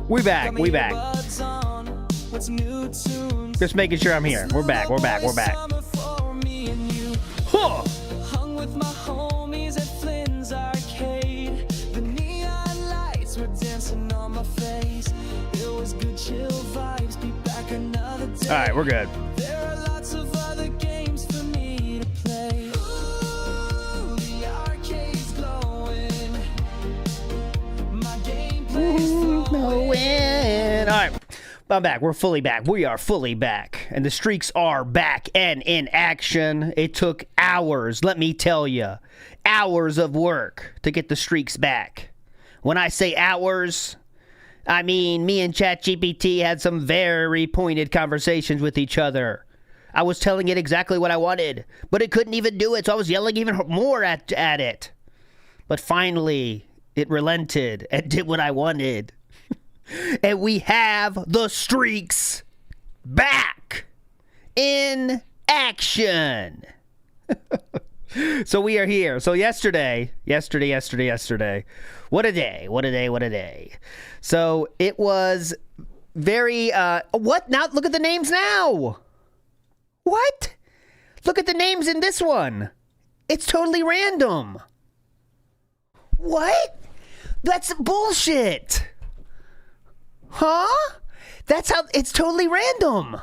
We back. Just making sure I'm here. We're back. Huh. All right, we're good. There are lots of other games for me to play. Ooh, the arcade's glowing. My gameplay's flowing. All right, I'm back. We're fully back. We are fully back. And the streaks are back and in action. It took hours, let me tell you. Hours of work to get the streaks back. When I say hours, I mean, me and ChatGPT had some very pointed conversations with each other. I was telling it exactly what I wanted, but it couldn't even do it, so I was yelling even more at it. But finally, it relented and did what I wanted. And we have the streaks back in action. So we are here. So yesterday. What a day. So it was very, what? Now, look at the names now. What? Look at the names in this one. It's totally random. What? That's bullshit. Huh? That's how, it's totally random.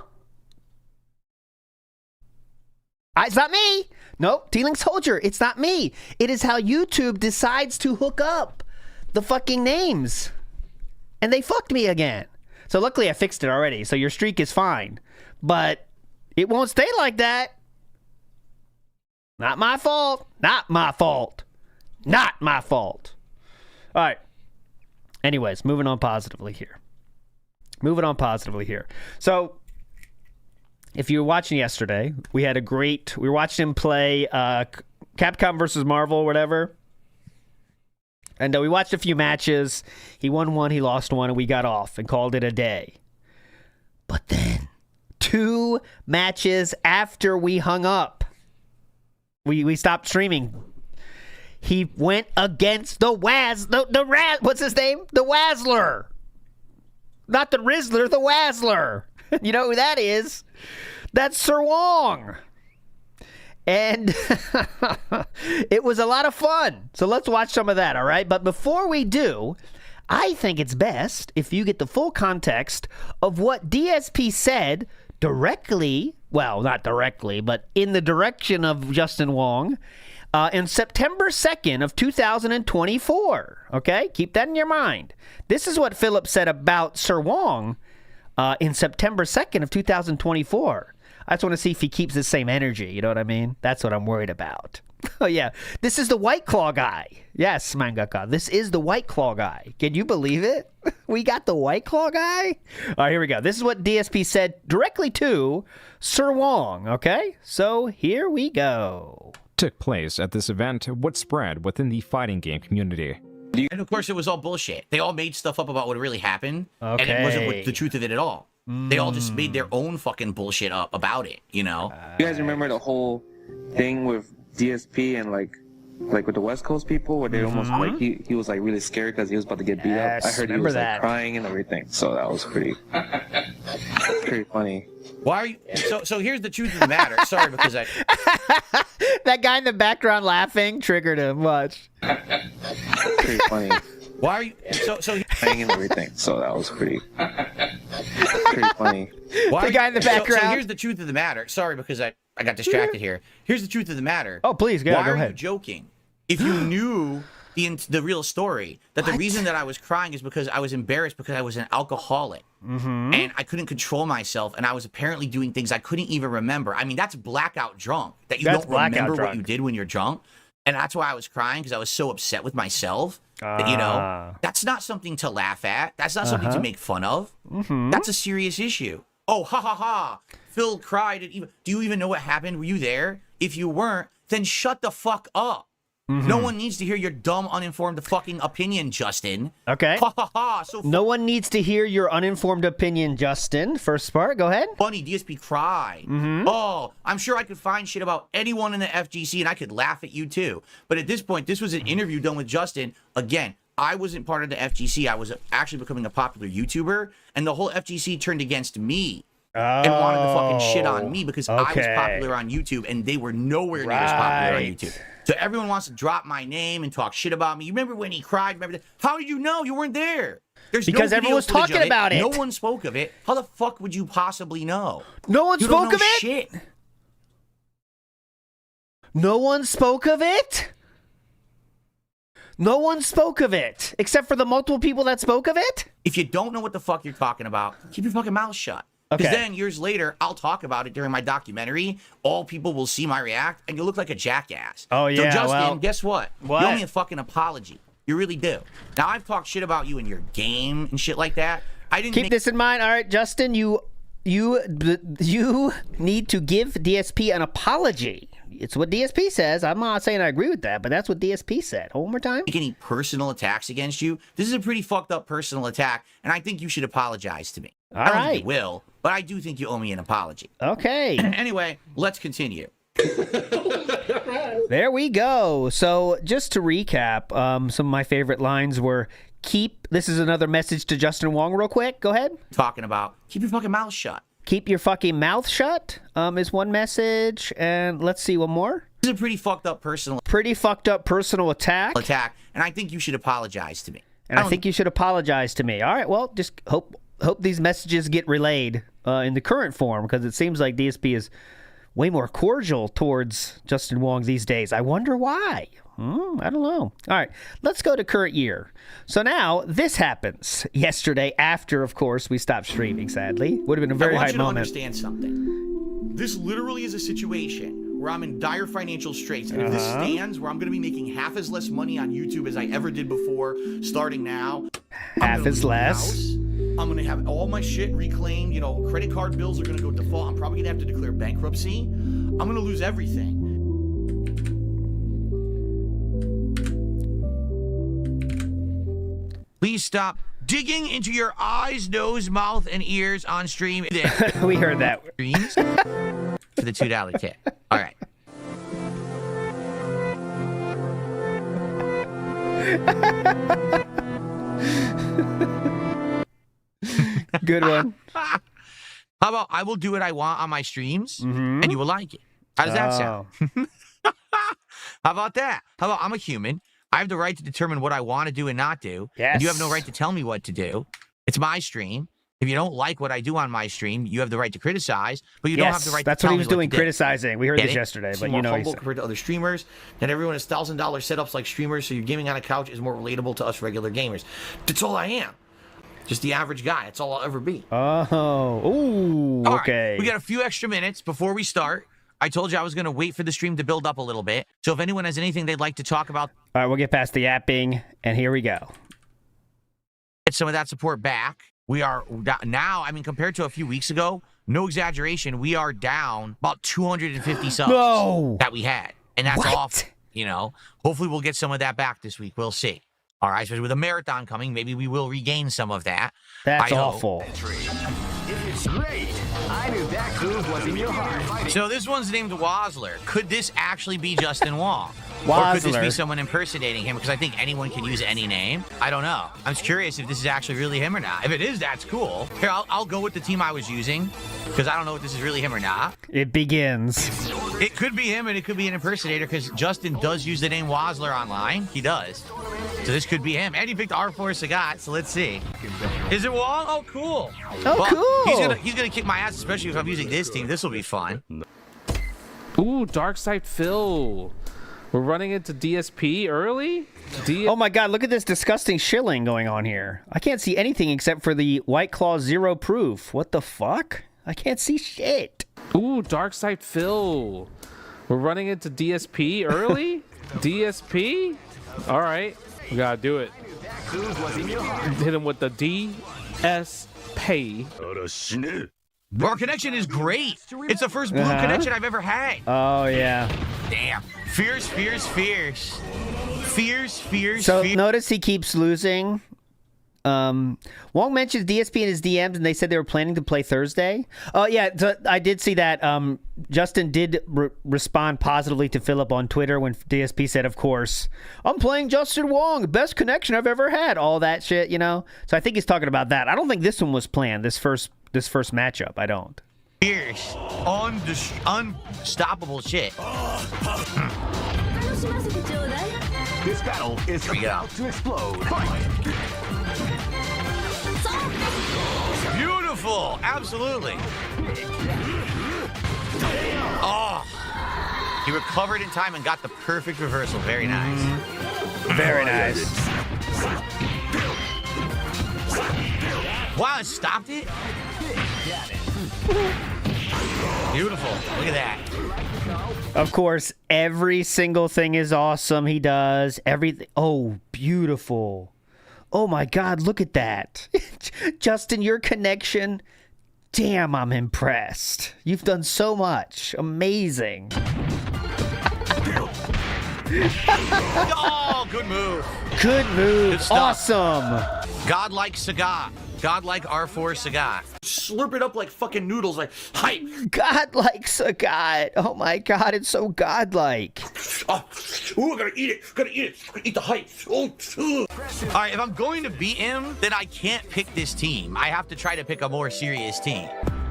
It's not me. Nope, T-Link Soldier, it's not me. It is how YouTube decides to hook up the fucking names. And they fucked me again. So luckily I fixed it already, so your streak is fine. But it won't stay like that. Not my fault. All right. Anyways, moving on positively here. So, if you were watching yesterday, we were watching him play Capcom versus Marvel or whatever. And we watched a few matches. He won one, he lost one, and we got off and called it a day. But then, 2 matches after we hung up, we stopped streaming. He went against what's his name? The Wazzler. Not the Rizzler, the Wazzler. You know who that is? That's Sir Wong. And it was a lot of fun. So let's watch some of that, all right? But before we do, I think it's best if you get the full context of what DSP said directly, well, not directly, but in the direction of Justin Wong in September 2nd of 2024, okay? Keep that in your mind. This is what Philip said about Sir Wong in September 2nd of 2024. I just want to see if he keeps the same energy. You know what I mean? That's what I'm worried about. Oh, yeah. This is the White Claw guy. Yes, Mangaka. This is the White Claw guy. Can you believe it? We got the White Claw guy? All right, here we go. This is what DSP said directly to Sir Wong, okay? So here we go. Took place at this event, what spread within the fighting game community. And of course, it was all bullshit. They all made stuff up about what really happened, and it wasn't the truth of it at all. They all just made their own fucking bullshit up about it, you know? You guys remember the whole thing with DSP and like with the West Coast people where they almost like he was like really scared because he was about to get beat up. I heard he was like crying and everything, so that was pretty funny. Why are you so here's the truth of the matter. Sorry, because I that guy in the background laughing triggered him much. Pretty funny. Why are you so crying and everything, so that was pretty funny. The guy in the background. So here's the truth of the matter. Sorry, because I got distracted here. Here's the truth of the matter. Oh, please, go ahead. Why are you joking? If you knew the real story, that the reason that I was crying is because I was embarrassed because I was an alcoholic. And I couldn't control myself, and I was apparently doing things I couldn't even remember. I mean, that's blackout drunk. That you don't remember what you did when you're drunk. And that's why I was crying, because I was so upset with myself. That, you know, that's not something to laugh at. That's not something to make fun of. That's a serious issue. Oh, ha ha ha. Phil cried. Do you even know what happened? Were you there? If you weren't, then shut the fuck up. No one needs to hear your dumb, uninformed fucking opinion, Justin. Okay. Ha ha ha. So no one needs to hear your uninformed opinion, Justin. First part, go ahead. Funny, DSP cried. Oh, I'm sure I could find shit about anyone in the FGC and I could laugh at you too. But at this point, this was an interview done with Justin. Again, I wasn't part of the FGC. I was actually becoming a popular YouTuber, and the whole FGC turned against me and wanted to fucking shit on me because I was popular on YouTube, and they were nowhere near as popular on YouTube. So everyone wants to drop my name and talk shit about me. You remember when he cried? Remember that? How did you know? You weren't there. There's because no everyone was talking about it. No one spoke of it. How the fuck would you possibly know? No one spoke of it? Shit. No one spoke of it? No one spoke of it, except for the multiple people that spoke of it? If you don't know what the fuck you're talking about, keep your fucking mouth shut. Because then years later, I'll talk about it during my documentary. All people will see my react, and you look like a jackass. Oh, yeah, so, Justin, well, guess what? You owe me a fucking apology. You really do. Now, I've talked shit about you in your game and shit like that. I didn't keep this in mind. All right, Justin, you need to give DSP an apology. It's what DSP says. I'm not saying I agree with that, but that's what DSP said. One more time. Any personal attacks against you. This is a pretty fucked up personal attack, and I think you should apologize to me. I don't think you will, but I do think you owe me an apology. Okay. Anyway, let's continue. There we go. So just to recap, some of my favorite lines were this is another message to Justin Wong real quick. Go ahead. Talking about keep your fucking mouth shut. Keep your fucking mouth shut is one message. And let's see one more. This is a pretty fucked up personal attack. And I think you should apologize to me. And I think you should apologize to me. All right, well, just hope these messages get relayed in the current form, because it seems like DSP is way more cordial towards Justin Wong these days. I wonder why. I don't know. All right, let's go to current year. So now this happens yesterday after, of course, we stopped streaming, sadly. Would have been a very high moment. I want you to understand something. This literally is a situation where I'm in dire financial straits. And if this stands where I'm going to be making half as less money on YouTube as I ever did before, starting now. Half as less? I'm going to have all my shit reclaimed. You know, credit card bills are going to go default. I'm probably going to have to declare bankruptcy. I'm going to lose everything. Please stop digging into your eyes, nose, mouth, and ears on stream. We heard that. For the $2 tip. All right. Good one. How about I will do what I want on my streams, and you will like it? How does that sound? How about that? How about I'm a human? I have the right to determine what I want to do and not do. Yes. And you have no right to tell me what to do. It's my stream. If you don't like what I do on my stream, you have the right to criticize, but you don't have the right to tell me what to do. That's what he was doing, criticizing. We heard this yesterday, but you know, humble compared to other streamers. That everyone has $1,000 setups like streamers, so your gaming on a couch is more relatable to us regular gamers. That's all I am. Just the average guy. That's all I'll ever be. Oh, ooh, okay. Right. We got a few extra minutes before we start. I told you I was going to wait for the stream to build up a little bit. So if anyone has anything they'd like to talk about. All right, we'll get past the yapping, and here we go. Get some of that support back. We are now, I mean, compared to a few weeks ago, no exaggeration, we are down about 250 subs that we had. And that's awful, you know. Hopefully we'll get some of that back this week. We'll see. All right, especially with a marathon coming, maybe we will regain some of that. That's awful. If it's great, I knew that groove was in your heart. So this one's named Wozler. Could this actually be Justin Wong? Wozler. Or could this be someone impersonating him? Because I think anyone can use any name. I don't know. I'm just curious if this is actually really him or not. If it is, that's cool. Here, I'll go with the team I was using, because I don't know if this is really him or not. It begins. It could be him, and it could be an impersonator, because Justin does use the name Wozler online. He does. So this could be him. And he picked R4 Sagat, so let's see. Is it Wong? Oh, cool. Cool. He's gonna kick my ass, especially if I'm using this team. This will be fun. Ooh, Darkside Phil. We're running into DSP early? Oh my god, look at this disgusting shilling going on here. I can't see anything except for the White Claw 0 proof. What the fuck? I can't see shit. Ooh, Darkside Phil. We're running into DSP early? DSP? Alright, we gotta do it. Hit him with the DSP. Our connection is great. It's the first blue connection I've ever had. Oh, yeah. Damn. Fierce, fierce, fierce. Fierce, fierce, So fierce. notice he keeps losing Wong mentions DSP in his DMs, and they said they were planning to play Thursday. Oh, yeah, I did see that. Justin did respond positively to Philip on Twitter when DSP said, of course, I'm playing Justin Wong, best connection I've ever had, all that shit, you know? So I think he's talking about that. I don't think this one was planned, this first matchup. I don't. Fierce, unstoppable shit. This battle is about to explode. Beautiful, absolutely. Oh, he recovered in time and got the perfect reversal. Very nice. Very nice. Wow, it stopped it? Beautiful. Look at that. Of course, every single thing is awesome he does. Everything. Oh, beautiful. Oh my God, look at that. Justin, your connection. Damn, I'm impressed. You've done so much. Amazing. Oh, good move. Good move. Good stuff. Awesome. Godlike Sagat. Godlike R4 Sagat. Slurp it up like fucking noodles, like hype. Godlike Sagat. Oh my God, it's so godlike. Oh, ooh, I gotta eat it. Gotta eat it. Eat the hype. Oh, all right, if I'm going to beat him, then I can't pick this team. I have to try to pick a more serious team.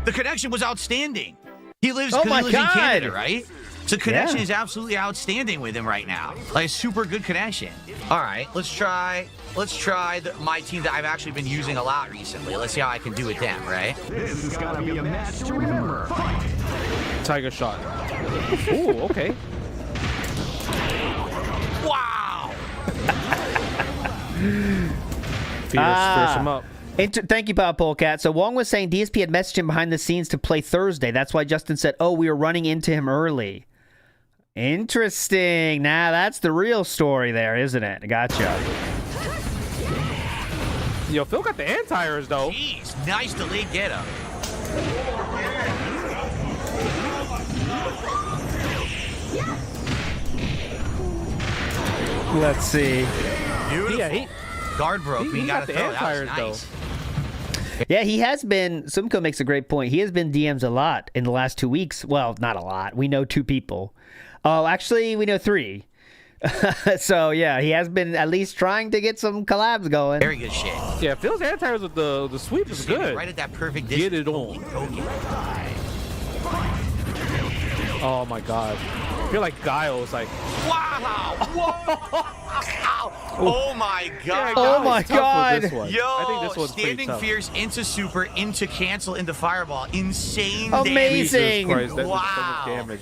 The connection was outstanding. He lives, oh my he lives in God. Canada, right? So connection Yeah. is absolutely outstanding with him right now. Like a super good connection. All right, let's try my team that I've actually been using a lot recently. Let's see how I can do with them, right? This is gonna be a match to remember. Fight. Tiger shot. Ooh, okay. Wow! Fierce him up. Thank you, Bob Polecat. So Wong was saying DSP had messaged him behind the scenes to play Thursday. That's why Justin said, oh, we were running into him early. Interesting. Now that's the real story there, isn't it? Gotcha. Yo, Phil got the anti-airs, though. Jeez, nice delayed get up. Let's see. Beautiful. Yeah, Guard broke. he We got got to the throw. That was anti-airs, nice. Yeah, he has been. Sumko makes a great point. He has been DMs a lot in the last 2 weeks. Well, not a lot. We know 2 people. Oh, actually, we know 3. So, yeah, he has been at least trying to get some collabs going. Very good shit. Yeah, Phil's anti-airs with the sweep is good. Right at that perfect distance. Get it on. Oh my God. I feel like Guile is like, Wow! Whoa! Oh my God! Oh my Guile's tough God. with this one. Yo, I think this one's pretty standing tough. fierce into super, into cancel, into fireball. Insane Amazing. Jesus Christ, that's Wow. so much damage.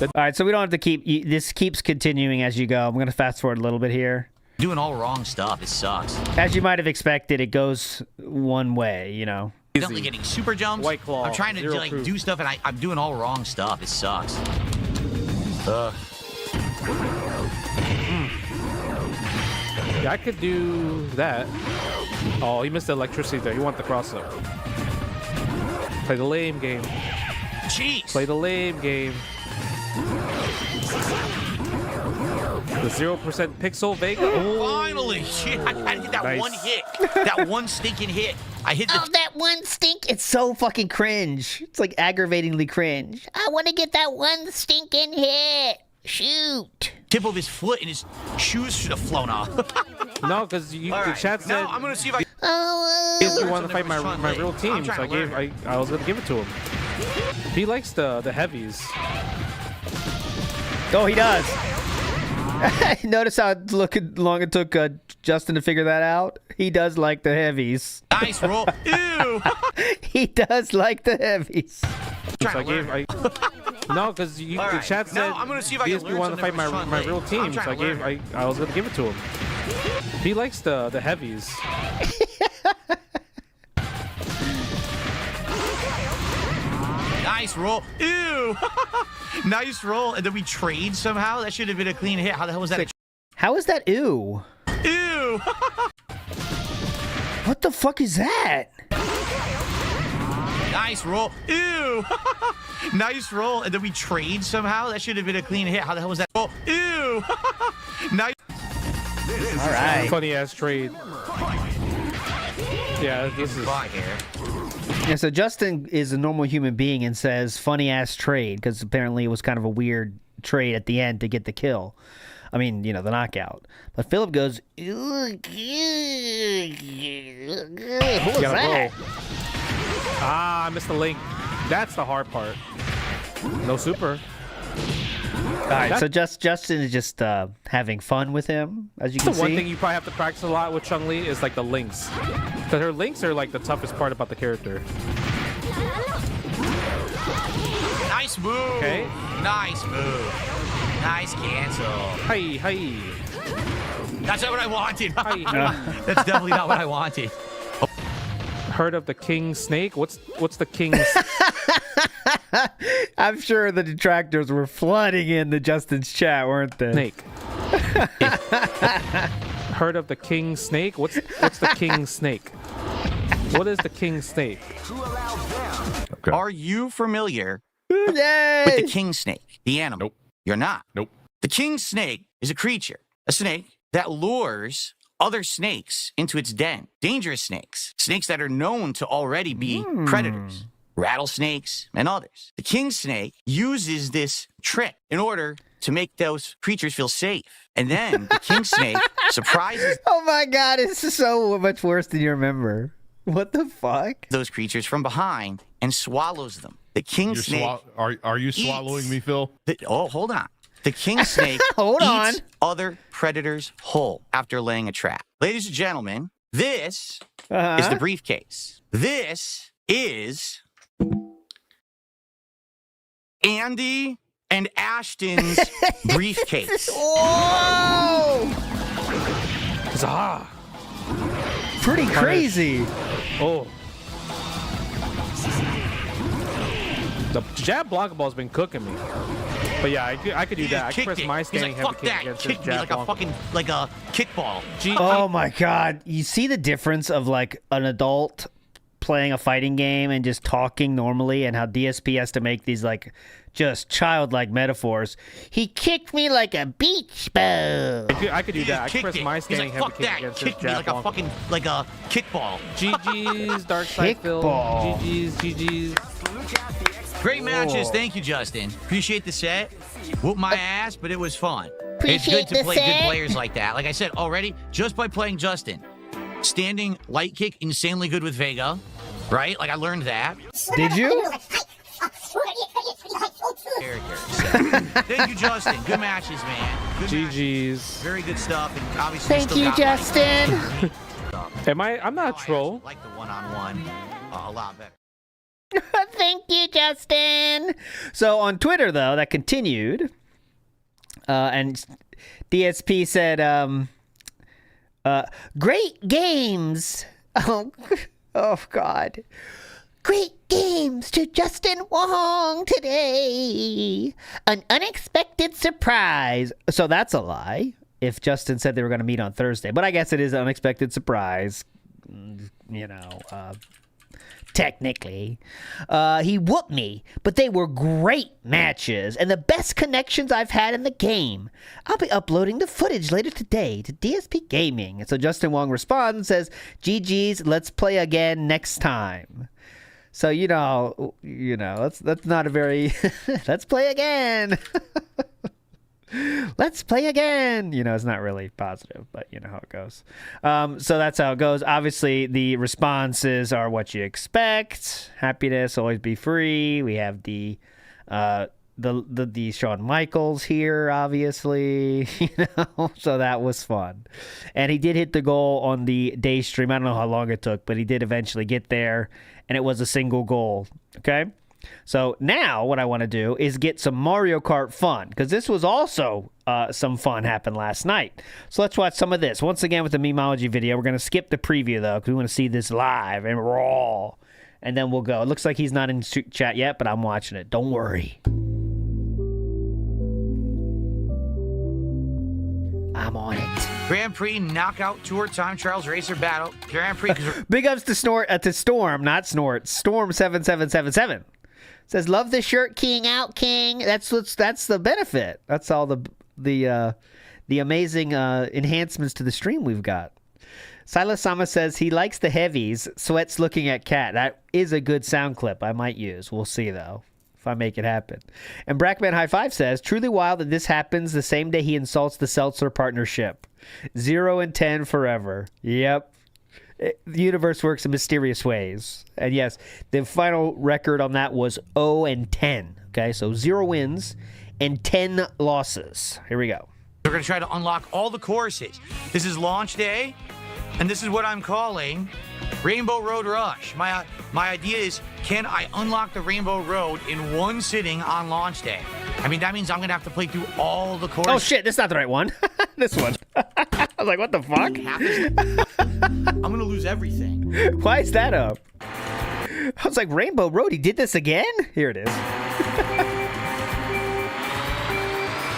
All right, so we don't have to keep... This keeps continuing as you go. I'm going to fast forward a little bit here. Doing all wrong stuff. It sucks. As you might have expected, it goes one way, you know. Definitely getting super jumps. White Claw, I'm trying to zero like proof. do stuff, and I'm doing all wrong stuff. It sucks. Yeah, I could do that. Oh, he missed the electricity there. He wanted the cross-up. Play the lame game. Jeez. Play the lame game. The 0% Pixel Vega. Oh, Finally, shit! I hit that Nice. one hit. That one stinking hit. I hit the. Oh, that one stink. It's so fucking cringe. It's like aggravatingly cringe. I want to get that one stinking hit. Shoot. Tip of his foot and his shoes should have flown off. no, because the Alright, chat said now I'm gonna see if I. Oh, you want to fight my real team, so trying to learn. I was gonna give it to him. He likes the heavies. oh, he does. Notice how long it took Justin to figure that out? He does like the heavies. Nice roll. Ew. He does like the heavies. So no, because the Alright, chat said now I'm gonna see if I can DSP learn wanted to something fight from my Sean real Lee. team, I'm so trying to learn. I was gonna give it to him. He likes the heavies. Nice roll. Ew. Nice roll. And then we trade somehow. That should have been a clean hit. How the hell was that? How is that ew? Ew. What the fuck is that? Nice roll. Ew. Nice roll. And then we trade somehow. That should have been a clean hit. How the hell was that? Oh, ew. Nice. All right. Funny ass trade. Yeah, this is. Fought here. Yeah, so Justin is a normal human being and says funny ass trade because apparently it was kind of a weird trade at the end to get the kill. I mean, the knockout. But Philip goes, who was that? I missed the link. That's the hard part. No super. All right, so Justin is just having fun with him, as you can The see. one thing you probably have to practice a lot with Chun-Li is like the links. Because her links are like the toughest part about the character. Nice move. Okay. Nice move. Nice cancel. Hi. That's not what I wanted. Hi. That's definitely not what I wanted. Heard of the king snake? What's the king's... I'm sure the detractors were flooding into Justin's chat, weren't they? snake? Heard of the king snake? What's the king snake? What is the king snake? Okay. Are you familiar Yay! with the king snake, the animal? Nope. You're not. Nope. The king snake is a creature, a snake that lures other snakes into its den. Dangerous snakes that are known to already be predators, rattlesnakes, and others. The king snake uses this trick in order to make those creatures feel safe. And then the king snake surprises Oh my god, it's so much worse than you remember. What the fuck? those creatures from behind and swallows them. The king snake. Are you swallowing me, Phil? Hold on. The king snake Hold eats on. other predators whole after laying a trap. Ladies and gentlemen, this Uh-huh. is the briefcase. This is Andy and Ashton's briefcase. Whoa! Zah! Pretty crazy. Oh. The jab block ball's been cooking me. But yeah, I could do that. I could press my standing heavy Fuck kick that. against his Kick me jab block. like a kickball. Oh my god. You see the difference of like an adult playing a fighting game and just talking normally, and how DSP has to make these like just childlike metaphors. He kicked me like a beach ball. I could do that. I could press my standing heavy Fuck kick that. against his Kick me jab block. like a kickball. GG's, Dark Side Phil. Kickball. GG's. Great matches. Thank you, Justin. Appreciate the set. Whoop my ass, but it was fun. It's good to play good players like that. Like I said already, just by playing Justin. Standing light kick, insanely good with Vega. Right? Like I learned that. Did you? Thank you, Justin. Good matches, man. Good matches. GG's. Very good stuff. And obviously Thank still you, got Justin. I'm not a troll. Like the one-on-one a lot better. Thank you, Justin. So on Twitter, though, that continued. And DSP said, great games. Oh, God. Great games to Justin Wong today. An unexpected surprise. So that's a lie. If Justin said they were going to meet on Thursday. But I guess it is an unexpected surprise. Technically. He whooped me, but they were great matches and the best connections I've had in the game. I'll be uploading the footage later today to DSP Gaming. And so Justin Wong responds and says, GG's, let's play again next time. So, that's not a very, let's play again. Let's play again. It's not really positive, but you know how it goes. So that's how it goes. Obviously, the responses are what you expect. Happiness, always be free. We have the Shawn Michaels here, obviously. So that was fun. And he did hit the goal on the day stream. I don't know how long it took, but he did eventually get there, and it was a single goal. Okay. So now what I want to do is get some Mario Kart fun, because this was also some fun happened last night. So let's watch some of this. Once again with the Memeology video. We're going to skip the preview, though, because we want to see this live and raw. And then we'll go. It looks like he's not in chat yet, but I'm watching it. Don't worry. I'm on it. Grand Prix knockout tour time trials racer battle. Grand Prix. Big ups to Storm, not Snort. Storm 7777. Says, love the shirt, King out, King. That's the benefit. That's all the amazing enhancements to the stream we've got. Silas Sama says he likes the heavies, sweats looking at cat. That is a good sound clip I might use. We'll see, though, if I make it happen. And Brackman High Five says, truly wild that this happens the same day he insults the Seltzer partnership. 0 and 10 forever. Yep. The universe works in mysterious ways. And yes, the final record on that was 0 and 10. Okay, so 0 wins and 10 losses. Here we go. We're going to try to unlock all the courses. This is launch day, and this is what I'm calling Rainbow Road Rush. My idea is, can I unlock the Rainbow Road in one sitting on launch day? I mean, that means I'm going to have to play through all the courses. Oh, shit, this is not the right one. This one. I was like, what the fuck? I'm going to lose everything. Why is that up? I was like, Rainbow Road, he did this again? Here it is.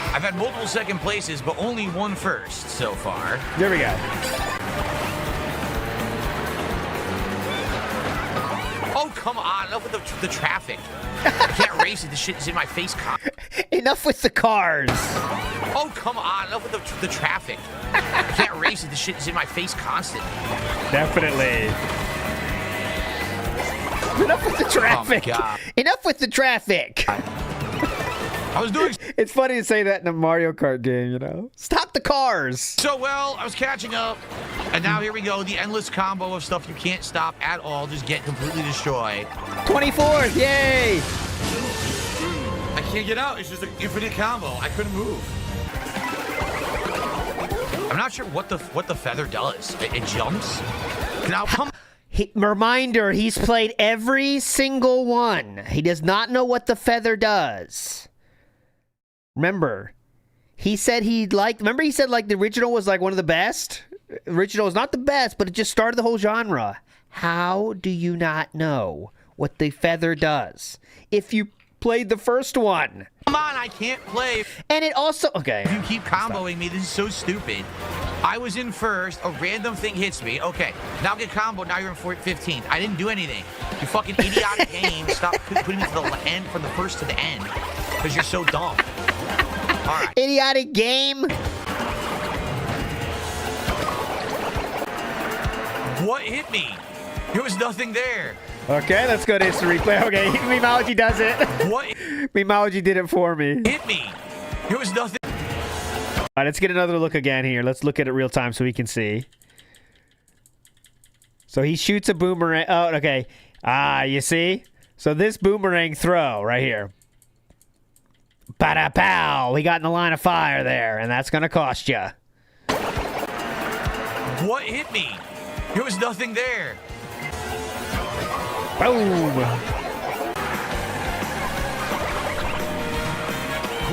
I've had multiple second places, but only one first so far. There we go. Oh, come on. Enough with the traffic. I can't race it. This shit is in my face. Enough with the cars. Oh, come on. Enough with the traffic. I can't race it. This shit is in my face constantly. Definitely. Enough with the traffic. Oh, my God. Enough with the traffic. I was doing... It's funny to say that in a Mario Kart game, you know? Stop the cars! So well, I was catching up, and now here we go. The endless combo of stuff you can't stop at all. Just get completely destroyed. 24th, yay! I can't get out. It's just an infinite combo. I couldn't move. I'm not sure what the feather does. It jumps. Now come... Reminder, he's played every single one. He does not know what the feather does. Remember, he said he liked... Remember he said, like, the original was, like, one of the best? The original was not the best, but it just started the whole genre. How do you not know what the feather does if you played the first one? Come on, I can't play. And it also... Okay. You keep comboing me. This is so stupid. I was in first. A random thing hits me. Okay, now get comboed. Now you're in 15th. I didn't do anything. You fucking idiotic game. Stop putting me to the end from the first to the end because you're so dumb. All right. Idiotic game. What hit me? There was nothing there. Okay, let's go to instant replay. Okay, Memeology does it. What? Memeology did it for me. Hit me. There was nothing. All right, let's get another look again here. Let's look at it real time so we can see. So he shoots a boomerang. Oh, okay. Ah, you see? So this boomerang throw right here. Ba-da-pow! We got in the line of fire there, and that's going to cost you. What hit me? There was nothing there. Boom!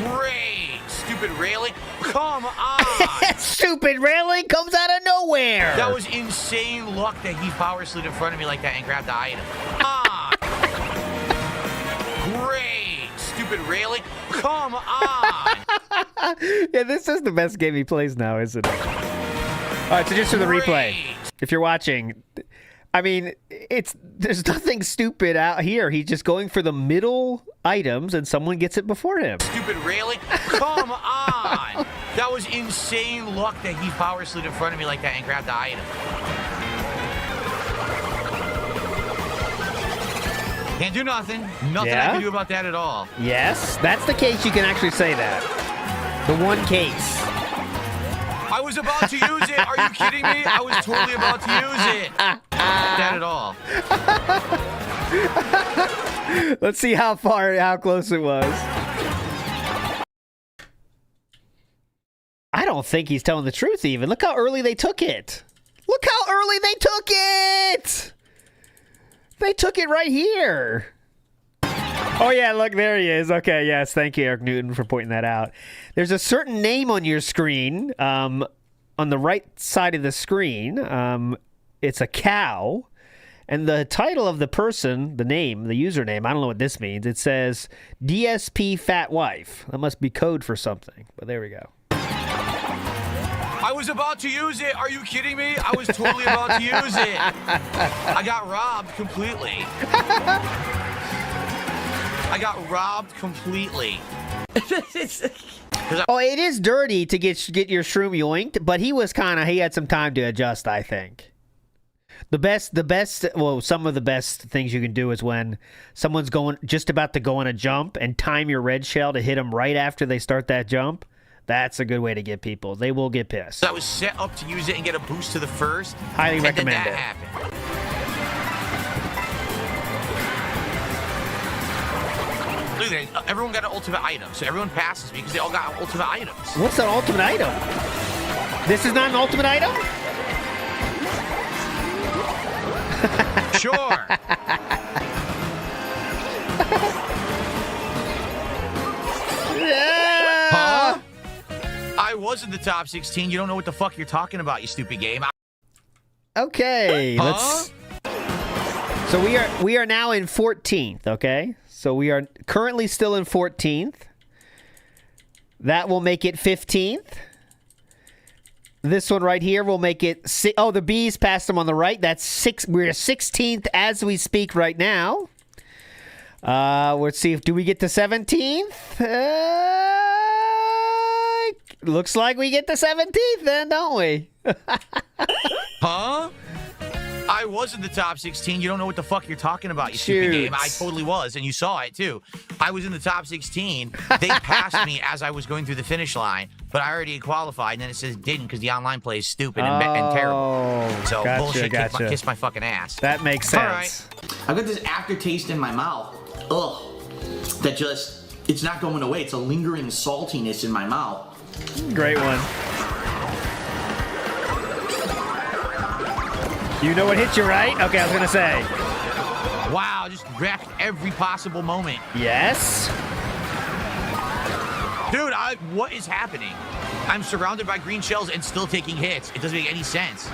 Great! Stupid railing. Come on! Stupid railing comes out of nowhere! That was insane luck that he power slid in front of me like that and grabbed the item. Ah! Great! Stupid railing. Come on! Yeah, this is the best game he plays now, isn't it? All right, so just for the replay, if you're watching, I mean, there's nothing stupid out here. He's just going for the middle items, and someone gets it before him. Stupid railing. Come on! That was insane luck that he power slid in front of me like that and grabbed the item. Can't do nothing. Nothing I can do about that at all. Yes, that's the case you can actually say that. The one case. I was about to use it. Are you kidding me? I was totally about to use it. That at all. Let's see how close it was. I don't think he's telling the truth even. Look how early they took it. Look how early they took it. They took it right here. Oh, yeah, look, there he is. Okay, yes, thank you, Eric Newton, for pointing that out. There's a certain name on your screen, on the right side of the screen. It's a cow, and the title of the person, the name, the username, I don't know what this means. It says DSP Fat Wife. That must be code for something, but there we go. I was about to use it. Are you kidding me? I was totally about to use it. I got robbed completely. I got robbed completely. Oh, it is dirty to get your shroom yoinked, but he had some time to adjust, I think. Some of the best things you can do is when someone's just about to go on a jump and time your red shell to hit them right after they start that jump. That's a good way to get people. They will get pissed. I was set up to use it and get a boost to the first. Highly recommend and then it. that happened. Look at that. Everyone got an ultimate item, so everyone passes me because they all got ultimate items. What's an ultimate item? This is not an ultimate item? Sure. Yeah. Huh? I was in the top 16. You don't know what the fuck you're talking about, you stupid game. Okay, Huh? So we are now in 14th, okay? So we are currently still in 14th. That will make it 15th. This one right here will make it the bees passed them on the right. That's 6. We're 16th as we speak right now. Let's see do we get to 17th? Looks like we get to 17th then, don't we? Huh? I was in the top 16. You don't know what the fuck you're talking about, you stupid game. I totally was, and you saw it too. I was in the top 16. They passed me as I was going through the finish line, but I already qualified, and then it says didn't because the online play is stupid and terrible. So gotcha, bullshit, gotcha. Kiss my fucking ass. That makes sense. All right. I got this aftertaste in my mouth. Ugh. That it's not going away. It's a lingering saltiness in my mouth. Great one. You know what hit you, right? Okay, I was gonna say. Wow, just wrecked every possible moment. Yes. Dude, what is happening? I'm surrounded by green shells and still taking hits. It doesn't make any sense.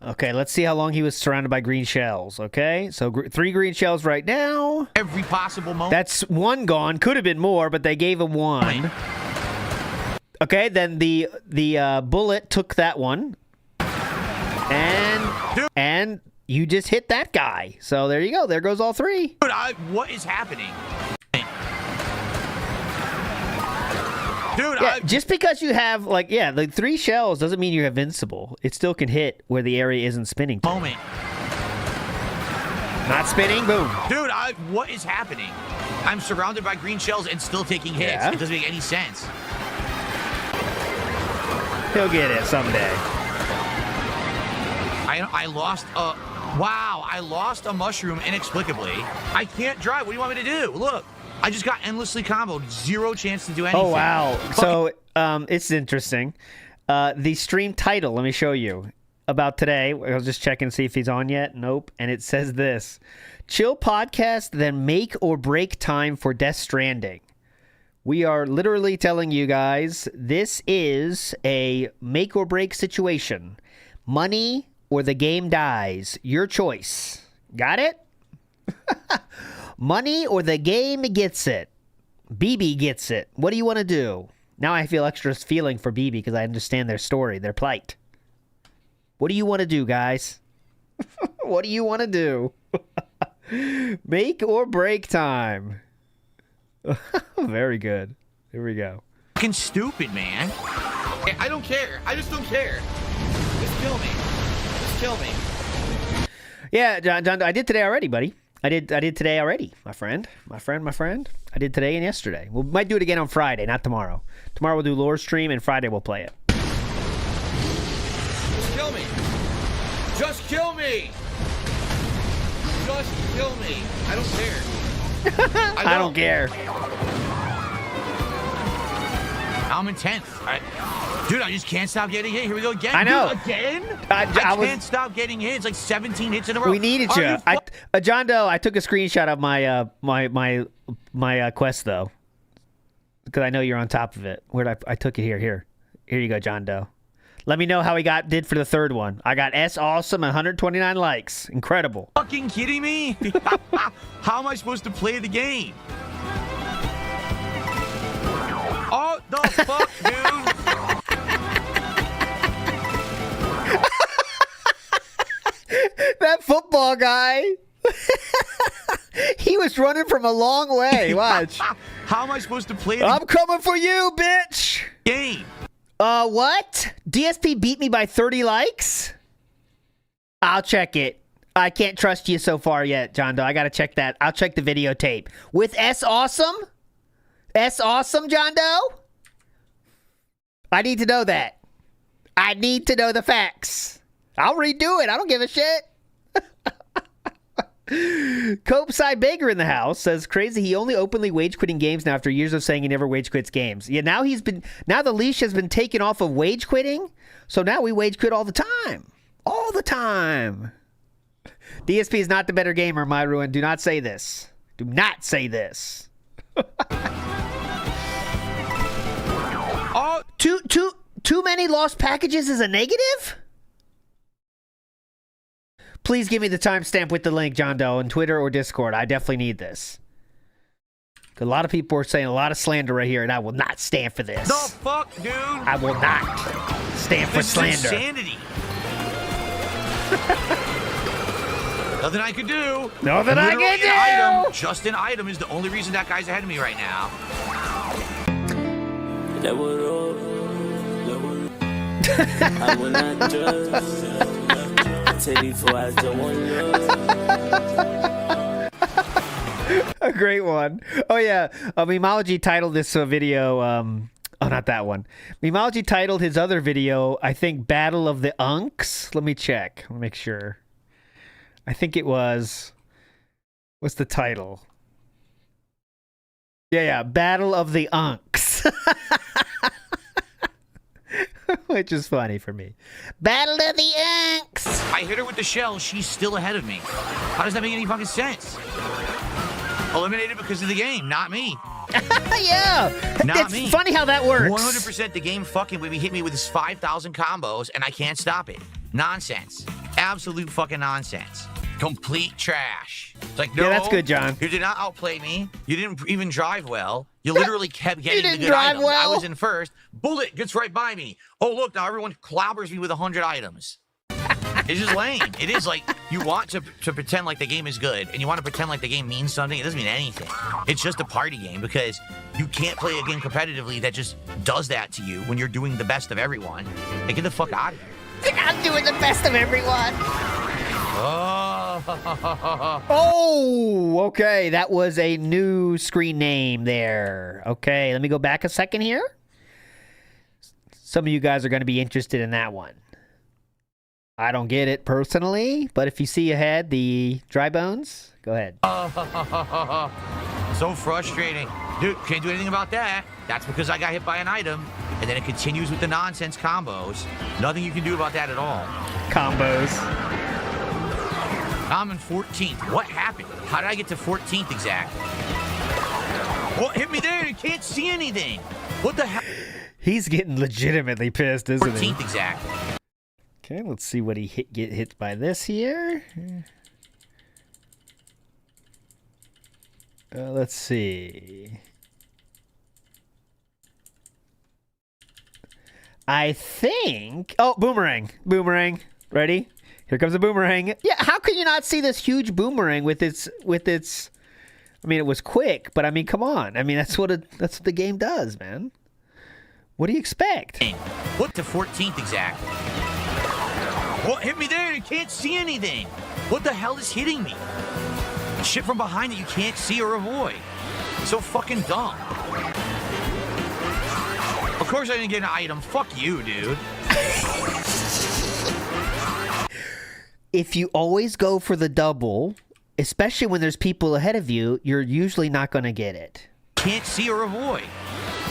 Okay, let's see how long he was surrounded by green shells, okay? So 3 green shells right now. Every possible moment. That's 1 gone. Could have been more, but they gave him 1. Okay, then the bullet took that one. And you just hit that guy. So there you go. There goes all 3. Dude, what is happening? Dude, yeah, just because you have, the 3 shells doesn't mean you're invincible. It still can hit where the area isn't spinning. Moment. Not spinning, boom. Dude, what is happening? I'm surrounded by green shells and still taking hits. Yeah. It doesn't make any sense. He'll get it someday. I lost I lost a mushroom inexplicably. I can't drive. What do you want me to do? Look, I just got endlessly comboed. 0 chance to do anything. Oh, wow. So, it's interesting. The stream title, let me show you. About today, I'll just check and see if he's on yet. Nope. And it says this. Chill podcast, then make or break time for Death Stranding. We are literally telling you guys, this is a make or break situation. Money or the game dies. Your choice. Got it? Money or the game gets it. BB gets it. What do you want to do? Now I feel extra feeling for BB because I understand their story, their plight. What do you want to do, guys? What do you want to do? Make or break time. Very good. Here we go. Fucking stupid, man. I don't care. I just don't care. Just kill me. Just kill me. Yeah, John, I did today already, buddy. I did today already, my friend. I did today and yesterday. We might do it again on Friday, not tomorrow. Tomorrow we'll do lore stream, and Friday we'll play it. Just kill me. Just kill me. Just kill me. I don't care. I don't care. I'm in 10th. Dude, I just can't stop getting hit. Here we go again. I know. Dude, again? I can't stop getting hit. It's like 17 hits in a row. We needed you. John Doe, I took a screenshot of my quest, though. Because I know you're on top of it. I took it here. Here you go, John Doe. Let me know how he did for the 3rd one. I got S awesome, 129 likes. Incredible. Fucking kidding me? How am I supposed to play the game? Oh, the fuck, dude? That football guy. He He was running from a long way. Watch. How am I supposed to play the I'm coming for you, bitch. game? What? DSP beat me by 30 likes? I'll check it. I can't trust you so far yet, John Doe. I gotta check that. I'll check the videotape. With S Awesome? S Awesome, John Doe? I need to know that. I need to know the facts. I'll redo it. I don't give a shit. Copeside Baker in the house says crazy. He only openly wage quitting games now after years of saying he never wage quits games. Yeah, now the leash has been taken off of wage quitting. So now we wage quit all the time. All the time. DSP is not the better gamer, my ruin. Do not say this. Do not say this. Oh, too many lost packages is a negative? Please give me the timestamp with the link, John Doe, on Twitter or Discord. I definitely need this. A lot of people are saying a lot of slander right here, and I will not stand for this. The fuck, dude? I will not stand for slander. This is insanity. Nothing I could do. Nothing I can do. Item, just an item is the only reason that guy's ahead of me right now. I will not just tell you for I don't want A great one. Oh yeah, Meemology titled this video. Oh, not that one. Meemology titled his other video, I think, "Battle of the Unks." Let me check. Let me make sure. I think it was. What's the title? Yeah, "Battle of the Unks." Which is funny for me. Battle of the Unks. I hit her with the shell. She's still ahead of me. How does that make any fucking sense? Eliminated because of the game, not me. Yeah. Not me. Funny how that works. 100% the game fucking with me, hit me with his 5,000 combos, and I can't stop it. Nonsense. Absolute fucking nonsense. Complete trash. It's like, no. Yeah, that's good, John. You did not outplay me. You didn't even drive well. You literally kept getting the good drive items. well. I was in first. Bullet gets right by me. Oh, look, now everyone clobbers me with 100 items. It's just lame. It is like you want to pretend like the game is good, and you want to pretend like the game means something. It doesn't mean anything. It's just a party game because you can't play a game competitively that just does that to you when you're doing the best of everyone. Like, get the fuck out of here. I'm doing the best of everyone. Oh, okay. That was a new screen name there. Okay, let me go back a second here. Some of you guys are going to be interested in that one. I don't get it personally, but if you see ahead the dry bones, go ahead. So frustrating. Dude, can't do anything about that. That's because I got hit by an item, and then it continues with the nonsense combos. Nothing you can do about that at all. Combos. I'm in 14th. What happened? How did I get to 14th exactly? What hit me there? You can't see anything. What the hell? He's getting legitimately pissed, isn't he? 14th exactly. Okay, let's see what he get hit by this here. Let's see. I think... Oh, boomerang. Boomerang. Ready? Here comes a boomerang. Yeah, how can you not see this huge boomerang with its... I mean, it was quick, but I mean, come on. I mean, that's what the game does, man. What do you expect? What to 14th exactly? What hit me there? You can't see anything. What the hell is hitting me? Shit from behind that you can't see or avoid. So fucking dumb. Of course I didn't get an item. Fuck you, dude. If you always go for the double, especially when there's people ahead of you, you're usually not going to get it. Can't see or avoid.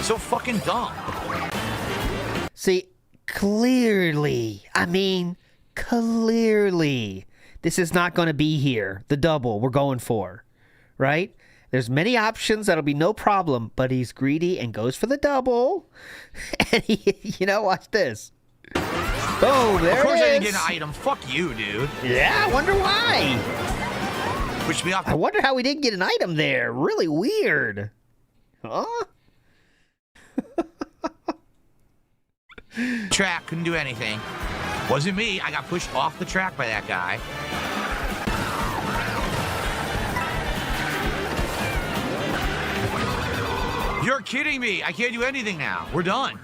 So fucking dumb. See, clearly, this is not going to be here. The double we're going for, right? There's many options. That'll be no problem. But he's greedy and goes for the double. And watch this. Boom, there it is. Of course I didn't get an item. Fuck you, dude. Yeah, I wonder why. Push me off. I wonder how we didn't get an item there. Really weird. Huh? Track, couldn't do anything. Wasn't me. I got pushed off the track by that guy. You're kidding me. I can't do anything now. We're done.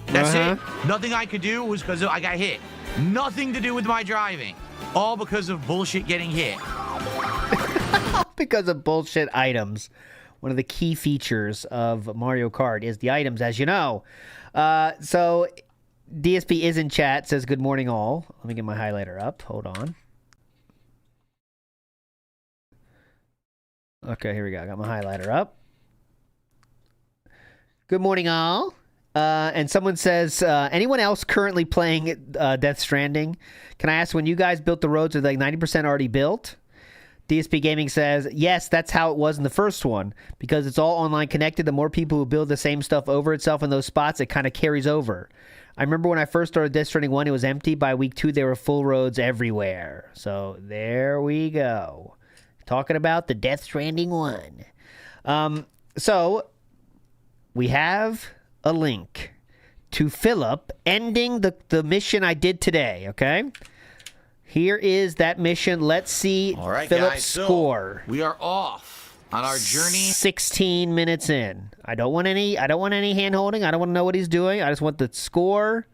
That's it. Nothing I could do was because I got hit. Nothing to do with my driving. All because of bullshit getting hit. Because of bullshit items. One of the key features of Mario Kart is the items, as you know. So DSP is in chat, says good morning all. Let me get my highlighter up. Hold on. Okay, here we go. I got my highlighter up. Good morning all. And someone says, anyone else currently playing Death Stranding? Can I ask, when you guys built the roads, are they like 90% already built? DSP Gaming says, yes, that's how it was in the first one. Because it's all online connected, the more people who build the same stuff over itself in those spots, it kind of carries over. I remember when I first started Death Stranding 1, it was empty. By week 2, there were full roads everywhere. So there we go. Talking about the Death Stranding 1. So we have a link to Philip ending the mission I did today, okay? Here is that mission. Let's see Philip's score. So we are off on our journey. 16 minutes in. I don't want any hand holding. I don't want to know what he's doing. I just want the score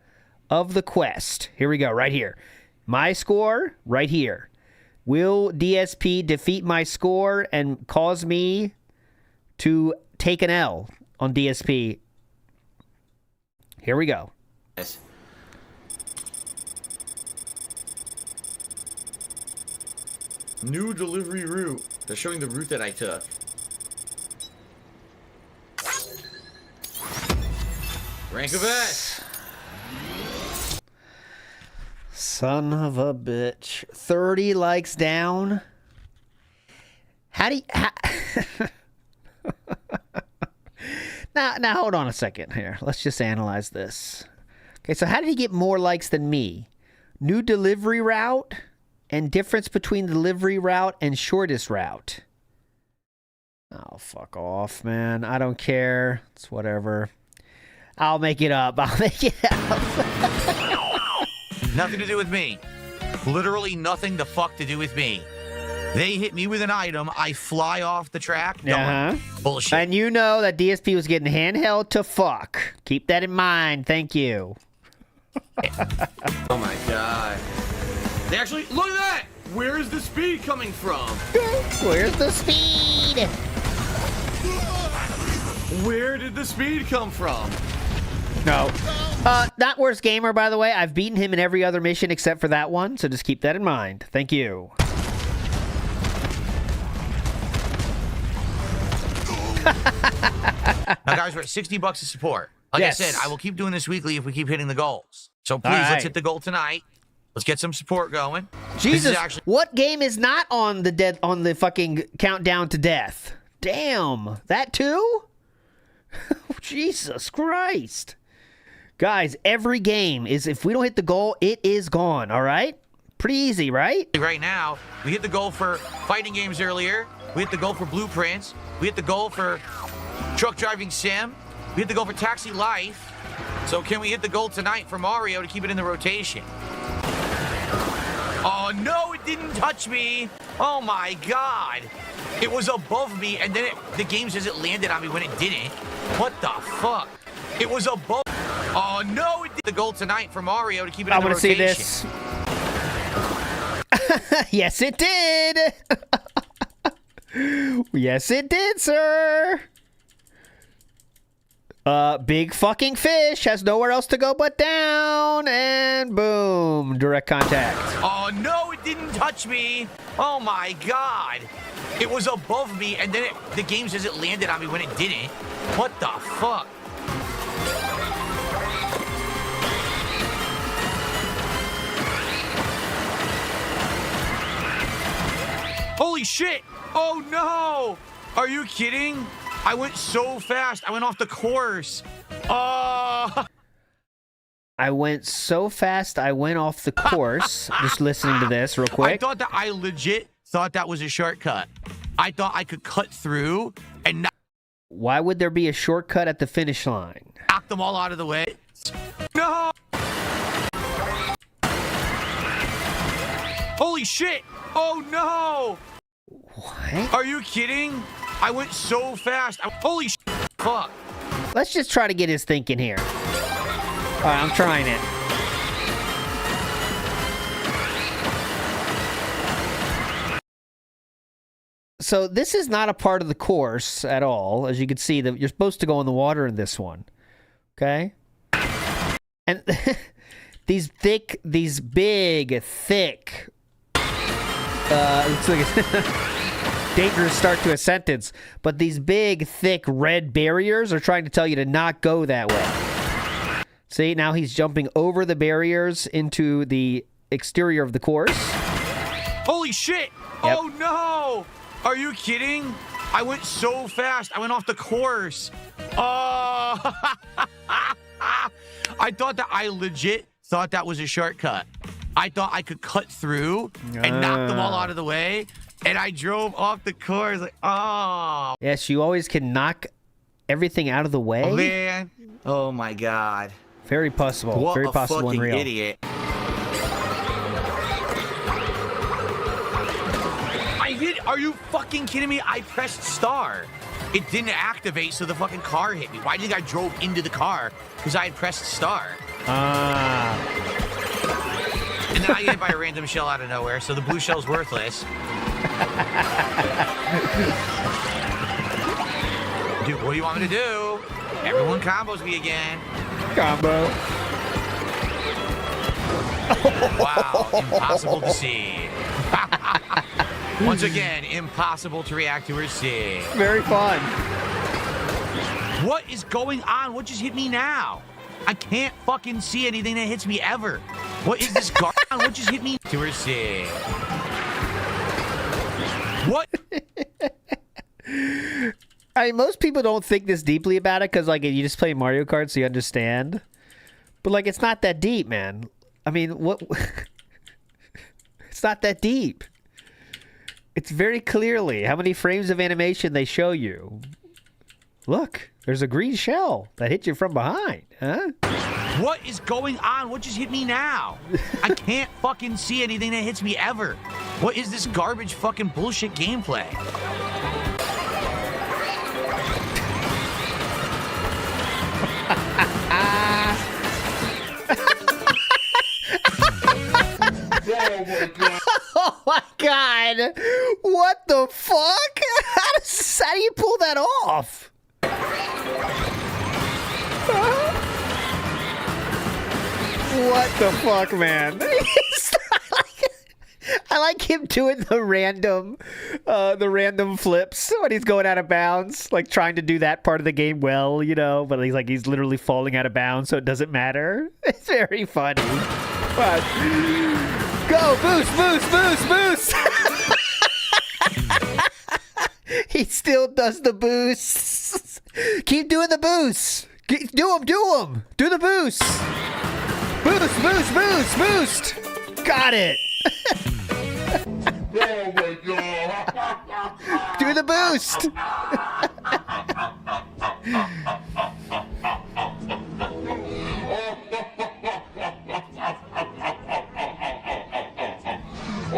of the quest. Here we go, right here. My score, right here. Will DSP defeat my score and cause me to take an L on DSP? Here we go. Yes. New delivery route. They're showing the route that I took. Rank of S. Son of a bitch. 30 likes down. How do you... Now, hold on a second here. Let's just analyze this. Okay, so how did he get more likes than me? New delivery route and difference between delivery route and shortest route. Oh, fuck off, man. I don't care. It's whatever. I'll make it up. Nothing to do with me. Literally nothing the fuck to do with me. They hit me with an item. I fly off the track. Bullshit. And you know that DSP was getting handheld to fuck. Keep that in mind. Thank you. Oh my god. They actually, look at that! Where's the speed coming from? Where's the speed? Where did the speed come from? No. Not worst gamer, by the way. I've beaten him in every other mission except for that one, so just keep that in mind. Thank you. Now, guys, we're at $60 of support. Like I said, I will keep doing this weekly if we keep hitting the goals. So please, let's hit the goal tonight. Let's get some support going. Jesus, what game is not on the fucking countdown to death? Damn, that too? Jesus Christ. Guys, every game is, if we don't hit the goal, it is gone, all right? Pretty easy, right? Right now, we hit the goal for fighting games earlier. We hit the goal for blueprints. We hit the goal for truck driving sim. We hit the goal for taxi life. So can we hit the goal tonight for Mario to keep it in the rotation? Oh, no, it didn't touch me. Oh, my God. It was above me, and then the game says it landed on me when it didn't. What the fuck? It was above. Oh, no, it did the goal tonight for Mario to keep it in the rotation. I want to see this. Yes, it did. Yes, it did, sir. Big fucking fish has nowhere else to go but down, and boom, direct contact. Oh, no, it didn't touch me. Oh, my God. It was above me, and then the game says it landed on me when it didn't. What the fuck? Holy shit! Oh, no! Are you kidding? I went so fast. I went off the course. I went so fast, I went off the course. Just listening to this real quick. I legit thought that was a shortcut. I thought I could cut through and knock. Why would there be a shortcut at the finish line? Knock them all out of the way. No! Holy shit! Oh, no! What? Are you kidding? I went so fast. Holy shit. Fuck. Let's just try to get his thinking here. All right, I'm trying it. So this is not a part of the course at all. As you can see, that you're supposed to go in the water in this one. Okay? And these big, thick, looks like a dangerous start to a sentence, but these big, thick red barriers are trying to tell you to not go that way. See, now he's jumping over the barriers into the exterior of the course. Holy shit! Yep. Oh no! Are you kidding? I went so fast. I went off the course. Oh! I legit thought that was a shortcut. I thought I could cut through and knock them all out of the way, and I drove off the course. Like, oh. Yes, you always can knock everything out of the way. Oh, man. Oh my god. Very possible. What Very a possible and fucking real. idiot. Are you fucking kidding me? I pressed star. It didn't activate, so the fucking car hit me. Why do you think I drove into the car? Because I had pressed star. Ah. And then I get hit by a random shell out of nowhere, so the blue shell's worthless. Dude, what do you want me to do? Everyone combos me again. Combo. Wow, impossible to see. Once again, impossible to react to or see. Very fun. What is going on? What just hit me now? I can't fucking see anything that hits me ever. What is this garbage? What just hit me to or see? What? I mean, most people don't think this deeply about it because, like, you just play Mario Kart, so you understand. But, like, it's not that deep, man. I mean, what? It's not that deep. It's very clearly how many frames of animation they show you. Look, there's a green shell that hit you from behind, huh? What is going on? What just hit me now? I can't fucking see anything that hits me ever. What is this garbage fucking bullshit gameplay? Oh my god! What the fuck? How do you pull that off? What the fuck, man? I like him doing the random flips when he's going out of bounds, like trying to do that part of the game well, you know, but he's literally falling out of bounds, so it doesn't matter. It's very funny. But go boost, boost, boost, boost. He still does the boosts. Keep doing the boosts. Do them. Do the boosts. Boost, boost, boost, boost. Got it. Oh my god. Do the boost.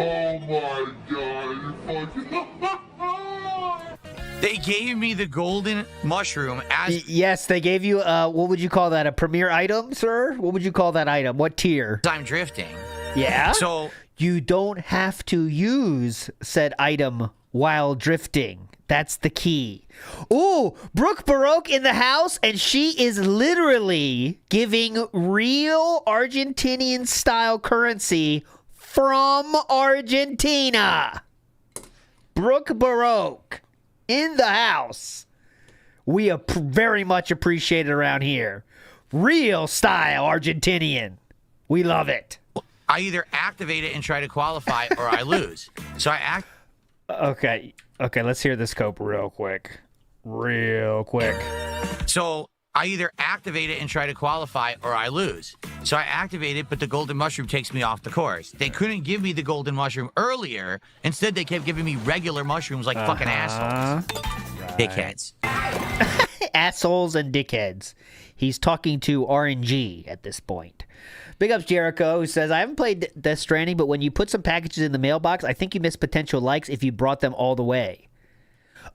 Oh my god, you fucking... They gave me the golden mushroom as Yes, they gave you, what would you call that? A premier item, sir? What would you call that item? What tier? I'm drifting. Yeah? So You don't have to use said item while drifting. That's the key. Ooh, Brooke Baroque in the house, and she is literally giving real Argentinian style currency from Argentina. Brooke Baroque in the house. We very much appreciate it around here. Real style Argentinian. We love it. I either activate it and try to qualify or I lose. So I act. Okay, let's hear this cope real quick. So I either activate it and try to qualify or I lose. So I activate it, but the golden mushroom takes me off the course. They couldn't give me the golden mushroom earlier. Instead, they kept giving me regular mushrooms like fucking assholes. Dickheads. Assholes and dickheads. He's talking to RNG at this point. Big ups Jericho, who says, I haven't played Death Stranding, but when you put some packages in the mailbox, I think you miss potential likes if you brought them all the way.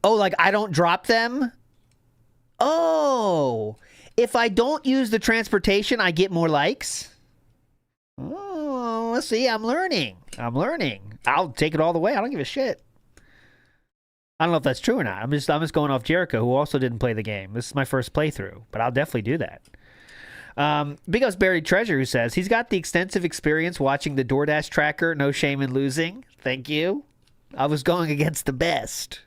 Oh, like I don't drop them? Oh, if I don't use the transportation, I get more likes? Oh, let's see. I'm learning. I'll take it all the way. I don't give a shit. I don't know if that's true or not. I'm just going off Jericho, who also didn't play the game. This is my first playthrough, but I'll definitely do that. Big Us Buried Treasure, who says he's got the extensive experience watching the DoorDash tracker. No shame in losing. Thank you. I was going against the best.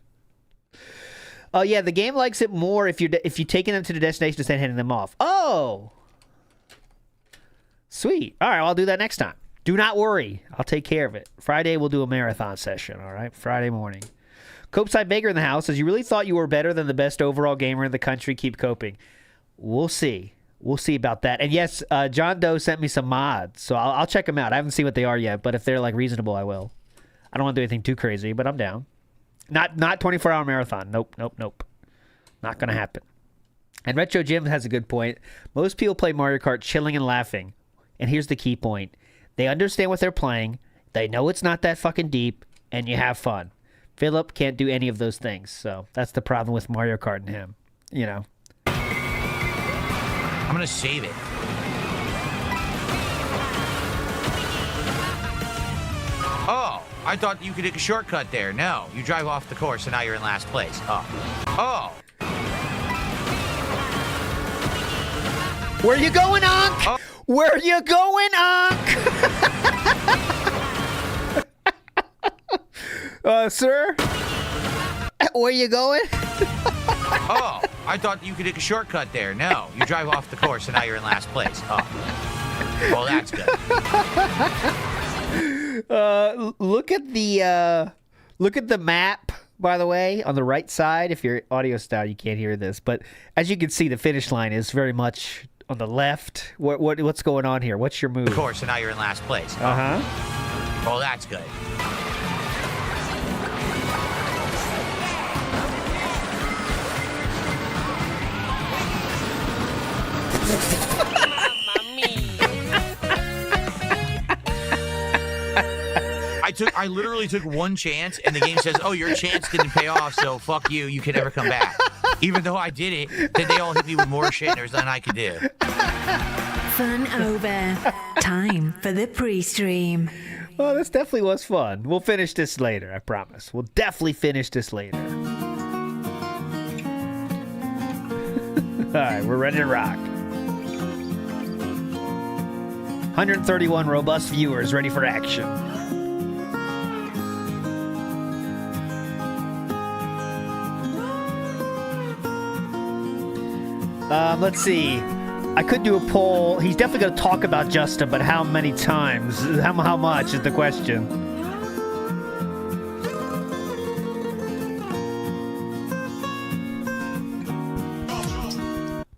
Oh yeah, the game likes it more if you're taking them to the destination instead of handing them off. Oh, sweet. All right, well, I'll do that next time. Do not worry. I'll take care of it. Friday we'll do a marathon session. All right, Friday morning. Copeside Baker in the house says, you really thought you were better than the best overall gamer in the country. Keep coping. We'll see. We'll see about that. And yes, John Doe sent me some mods, so I'll check them out. I haven't seen what they are yet, but if they're like reasonable, I will. I don't want to do anything too crazy, but I'm down. Not 24-hour marathon. Nope. Not going to happen. And Retro Jim has a good point. Most people play Mario Kart chilling and laughing. And here's the key point. They understand what they're playing. They know it's not that fucking deep, and you have fun. Philip can't do any of those things, so that's the problem with Mario Kart and him. You know. I'm going to save it. Oh, I thought you could take a shortcut there. No, you drive off the course and now you're in last place. Oh. Where you going, Unc? Oh. Where you going, Unc? Sir? Where you going? Oh, I thought you could take a shortcut there. No, you drive off the course and now you're in last place. Oh. Well, that's good. Look at the map, by the way, on the right side. If you're audio style, you can't hear this, but as you can see, the finish line is very much on the left. What's going on here? What's your move? Of course, and now you're in last place. Oh. Well, that's good. I literally took one chance, and the game says, "Oh, your chance didn't pay off, so fuck you. You can never come back." Even though I did it, then they all hit me with more shit, and there's nothing I could do. Fun over. Time for the Preestream. Oh, this definitely was fun. We'll finish this later, I promise. We'll definitely finish this later. All right, we're ready to rock. 131 robust viewers ready for action. Let's see. I could do a poll. He's definitely going to talk about Justin, but how many times? How much is the question?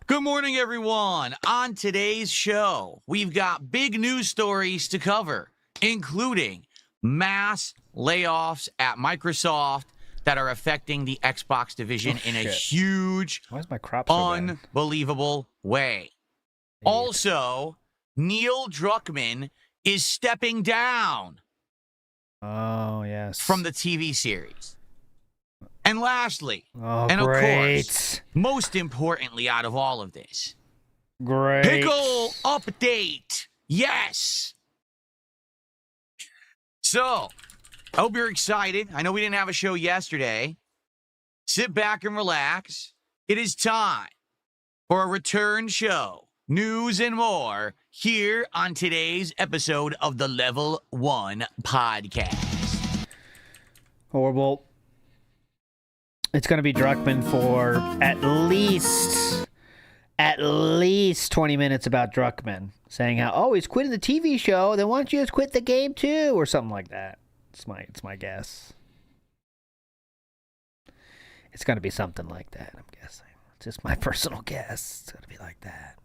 Good morning, everyone. On today's show, we've got big news stories to cover, including mass layoffs at Microsoft that are affecting the Xbox division in a huge, why is my crop so unbelievable way. Also, Neil Druckmann is stepping down. Oh, yes. From the TV series. And lastly, and great. Of course, most importantly out of all of this, great pickle update. Yes. So, I hope you're excited. I know we didn't have a show yesterday. Sit back and relax. It is time for a return show. News and more here on today's episode of the Level 1 Podcast. Horrible. It's going to be Druckmann for at least 20 minutes about Druckmann, saying how, he's quitting the TV show, then why don't you just quit the game too, or something like that. It's my guess. It's going to be something like that, I'm guessing. It's just my personal guess. It's going to be like that.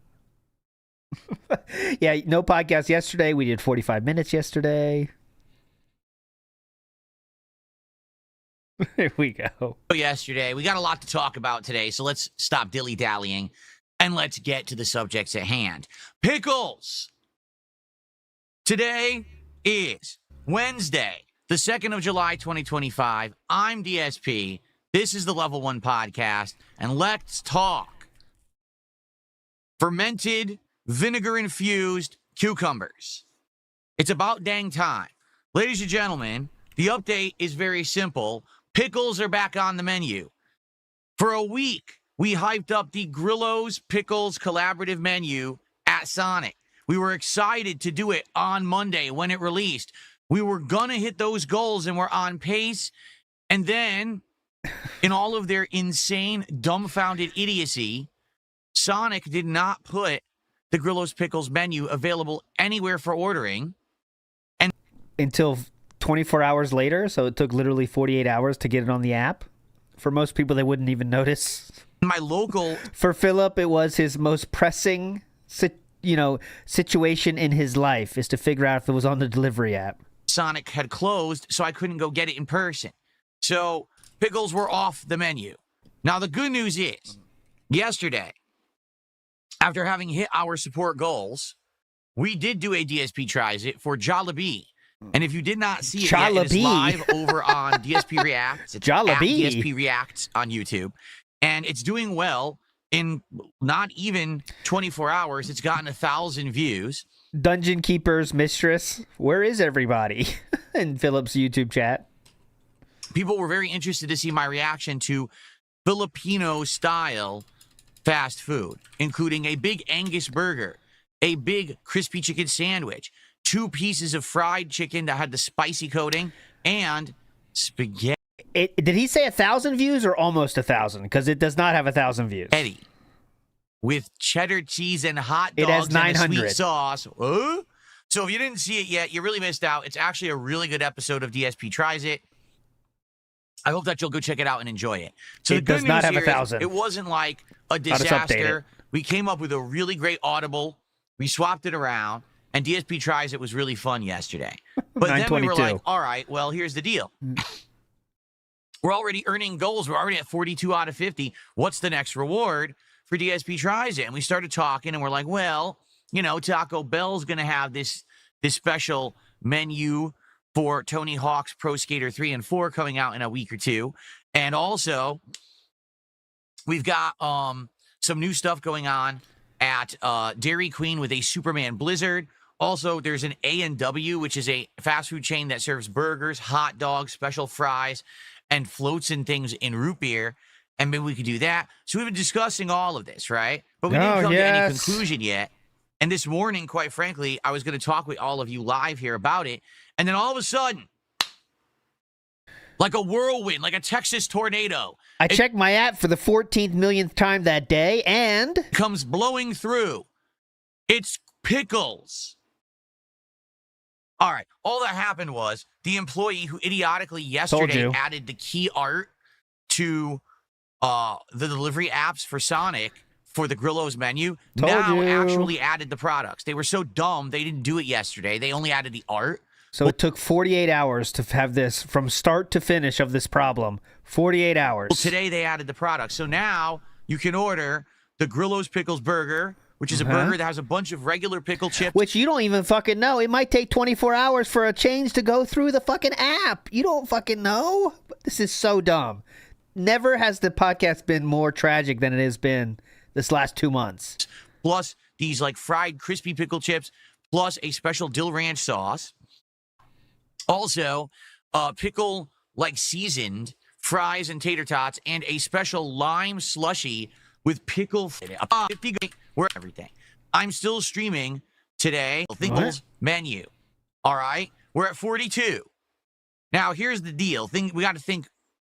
Yeah, no podcast yesterday. We did 45 minutes yesterday. Here we go. Yesterday, we got a lot to talk about today, so let's stop dilly-dallying and let's get to the subjects at hand. Pickles! Today is Wednesday, the 2nd of July, 2025. I'm DSP. This is the Level 1 Podcast, and let's talk fermented, vinegar-infused cucumbers. It's about dang time. Ladies and gentlemen, the update is very simple. Pickles are back on the menu. For a week, we hyped up the Grillo's Pickles collaborative menu at Sonic. We were excited to do it on Monday when it released. We were going to hit those goals and we're on pace. And then, in all of their insane, dumbfounded idiocy, Sonic did not put the Grillo's Pickles menu available anywhere for ordering. And until 24 hours later, so it took literally 48 hours to get it on the app. For most people, they wouldn't even notice. My local... For Philip, it was his most pressing situation in his life, is to figure out if it was on the delivery app. Sonic had closed, so I couldn't go get it in person. So pickles were off the menu. Now, the good news is, yesterday, after having hit our support goals, we did do a DSP Tries It for Jollibee. And if you did not see it yet, it is live over on DSP Reacts. It's at DSP Reacts on YouTube. And it's doing well. In not even 24 hours, it's gotten 1,000 views. Dungeon Keeper's mistress, where is everybody? In Philip's YouTube chat. People were very interested to see my reaction to Filipino-style fast food, including a big Angus burger, a big crispy chicken sandwich, 2 pieces of fried chicken that had the spicy coating, and spaghetti. Did he say 1,000 views or almost 1,000? Because it does not have 1,000 views. Eddie, with cheddar cheese and hot dogs it has 900. And a sweet sauce. So if you didn't see it yet, you really missed out. It's actually a really good episode of DSP Tries It. I hope that you'll go check it out and enjoy it. So it the does good not news have here 1,000. It wasn't like a disaster. We came up with a really great audible. We swapped it around, and DSP Tries It was really fun yesterday. But then we were like, all right, well, here's the deal. We're already earning goals. We're already at 42 out of 50. What's the next reward for DSP Tries It? And we started talking, and we're like, well, Taco Bell's going to have this special menu for Tony Hawk's Pro Skater 3 and 4 coming out in a week or two. And also, we've got some new stuff going on at Dairy Queen with a Superman Blizzard. Also, there's an A&W, which is a fast food chain that serves burgers, hot dogs, special fries, and floats and things in root beer. And maybe we could do that. So we've been discussing all of this, right? But we didn't come to any conclusion yet. And this morning, quite frankly, I was going to talk with all of you live here about it. And then all of a sudden, like a whirlwind, like a Texas tornado. I checked my app for the 14th millionth time that day, and comes blowing through. It's pickles. All right. All that happened was the employee who idiotically yesterday added the key art to the delivery apps for Sonic for the Grillo's menu actually added the products. They were so dumb, they didn't do it yesterday. They only added the art. So it took 48 hours to have this from start to finish of this problem. 48 hours. Well, today they added the product. So now you can order the Grillo's Pickles Burger, which is a burger that has a bunch of regular pickle chips. Which you don't even fucking know. It might take 24 hours for a change to go through the fucking app. You don't fucking know. This is so dumb. Never has the podcast been more tragic than it has been this last 2 months. Plus these like fried crispy pickle chips, plus a special dill ranch sauce. Also, pickle like seasoned fries and tater tots, and a special lime slushy with pickle. We're everything. I'm still streaming today. Pickles menu. All right, we're at 42. Now here's the deal. We got to think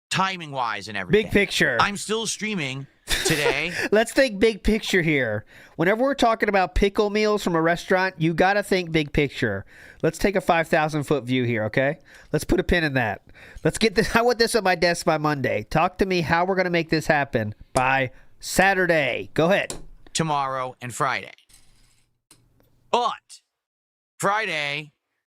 timing wise and everything. Big picture. I'm still streaming today. Let's think big picture here. Whenever we're talking about pickle meals from a restaurant, you got to think big picture. Let's take a 5,000-foot view here, okay? Let's put a pin in that. Let's get this. I want this on my desk by Monday. Talk to me how we're going to make this happen by Saturday. Go ahead. Tomorrow and Friday. But Friday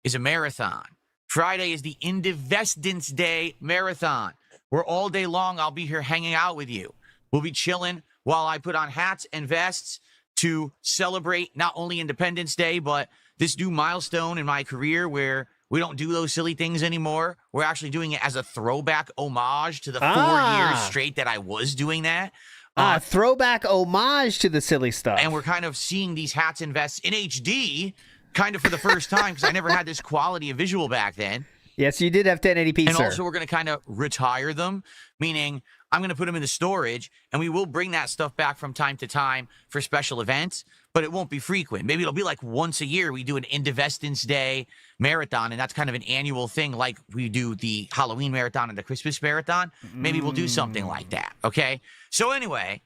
is a marathon. Friday is the Independence Day marathon, where all day long I'll be here hanging out with you. We'll be chilling while I put on hats and vests to celebrate not only Independence Day, but this new milestone in my career where we don't do those silly things anymore. We're actually doing it as a throwback homage to the 4 years straight that I was doing that. Throwback homage to the silly stuff. And we're kind of seeing these hats and vests in HD kind of for the first time because I never had this quality of visual back then. Yes, you did have 1080p, And sir. also we're going to kind of retire them, meaning I'm going to put them in the storage, and we will bring that stuff back from time to time for special events, but it won't be frequent. Maybe it'll be like once a year we do an Indivestance Day marathon, and that's kind of an annual thing like we do the Halloween marathon and the Christmas marathon. Maybe we'll do something like that, okay? So anyway,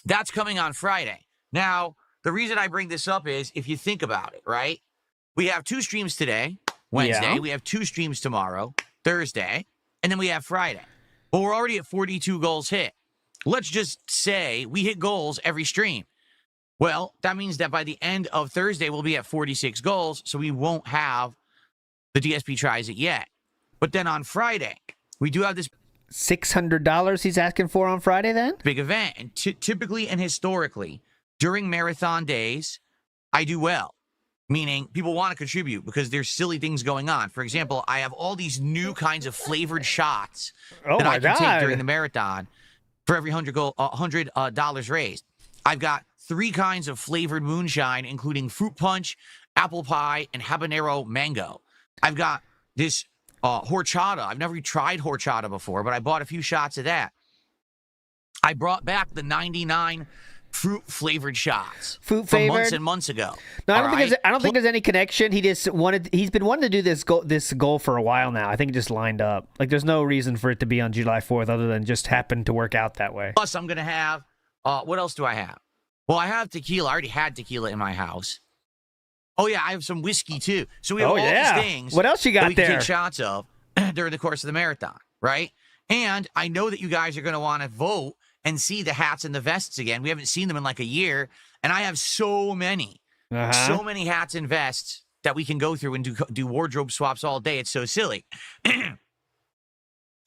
that's coming on Friday. Now, the reason I bring this up is if you think about it, right? We have 2 streams today, Wednesday. Yeah. We have 2 streams tomorrow, Thursday, and then we have Friday. But we're already at 42 goals hit. Let's just say we hit goals every stream. Well, that means that by the end of Thursday, we'll be at 46 goals, so we won't have the DSP Tries It yet. But then on Friday, we do have this $600 he's asking for on Friday then? big event. And typically and historically, during marathon days, I do well. Meaning people want to contribute because there's silly things going on. For example, I have all these new kinds of flavored shots that I can take during the marathon for every $100 raised. I've got 3 kinds of flavored moonshine, including fruit punch, apple pie, and habanero mango. I've got this horchata. I've never tried horchata before, but I bought a few shots of that. I brought back the 99 fruit flavored shots from months and months ago. No, I don't think there's any connection. He's been wanting to do this goal for a while now. I think it just lined up. Like there's no reason for it to be on July 4th other than just happened to work out that way. Plus I'm going to have what else do I have? Well, I have tequila. I already had tequila in my house. Oh yeah, I have some whiskey too. So we have all these things. What else you got that we there? can take shots of during the course of the marathon, right? And I know that you guys are going to want to vote and see the hats and the vests again. We haven't seen them in like a year, and I have so many hats and vests that we can go through and do wardrobe swaps all day. It's so silly.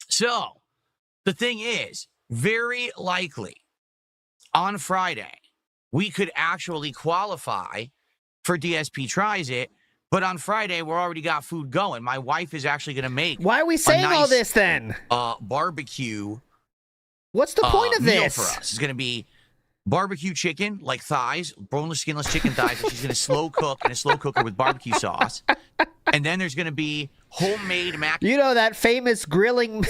So the thing is, very likely on Friday, we could actually qualify for DSP Tries It, but on Friday, we're already got food going. My wife is actually going to make Why are we saying all this then? Barbecue. What's the point of meal this? for us? It's going to be barbecue chicken, like thighs, boneless, skinless chicken thighs that she's going to slow cook in a slow cooker with barbecue sauce. And then there's going to be homemade mac. You know that famous grilling...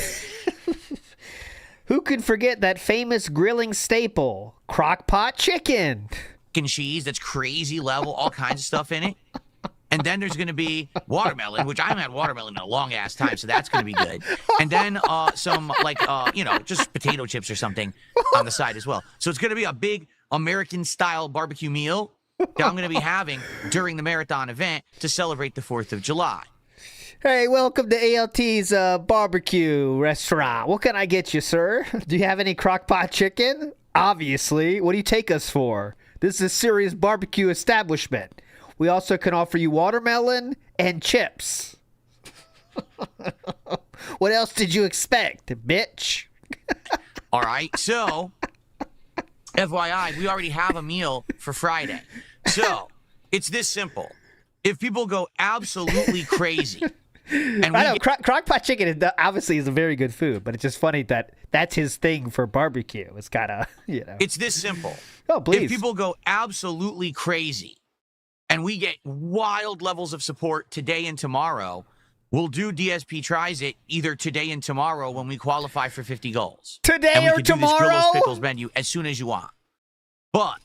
Who could forget that famous grilling staple, crock-pot chicken? And cheese that's crazy level, all kinds of stuff in it. And then there's going to be watermelon, which I haven't had watermelon in a long-ass time, so that's going to be good. And then some, just potato chips or something on the side as well. So it's going to be a big American-style barbecue meal that I'm going to be having during the marathon event to celebrate the 4th of July. Hey, welcome to ALT's barbecue restaurant. What can I get you, sir? Do you have any crock-pot chicken? Obviously. What do you take us for? This is a serious barbecue establishment. We also can offer you watermelon and chips. What else did you expect, bitch? All right, so, FYI, we already have a meal for Friday. So, it's this simple. If people go absolutely crazy... And I know, crock-pot chicken obviously is a very good food, but it's just funny that that's his thing for barbecue. It's kind of, It's this simple. Oh, please. If people go absolutely crazy and we get wild levels of support today and tomorrow, we'll do DSP Tries It either today and tomorrow when we qualify for 50 goals. Today and we or can tomorrow? Do this Grillos Pickles menu as soon as you want. But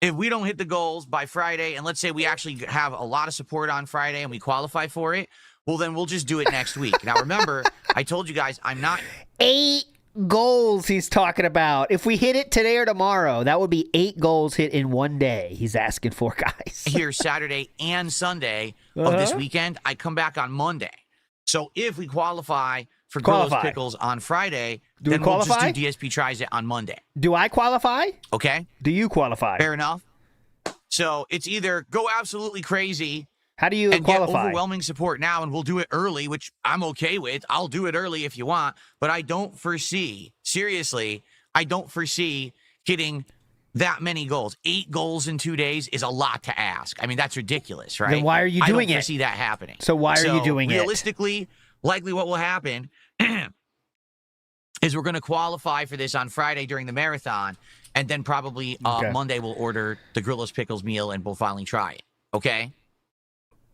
if we don't hit the goals by Friday, and let's say we actually have a lot of support on Friday and we qualify for it, well, then we'll just do it next week. Now, remember, I told you guys I'm not... 8 goals he's talking about. If we hit it today or tomorrow, that would be 8 goals hit in one day he's asking for, guys. Here Saturday and Sunday of this weekend. I come back on Monday. So if we qualify for Grillos Pickles on Friday, then we'll just do DSP Tries It on Monday. Do I qualify? Okay. Do you qualify? Fair enough. So it's either go absolutely crazy... How do you and qualify? Get overwhelming support now, and we'll do it early, which I'm okay with. I'll do it early if you want, but I don't foresee, seriously, hitting that many goals. 8 goals in 2 days is a lot to ask. I mean, that's ridiculous, right? Then why are you doing it? I don't foresee that happening. So why are you doing it? Realistically, likely what will happen is we're going to qualify for this on Friday during the marathon, and then probably Monday we'll order the Grillos Pickles meal and we'll finally try it. Okay?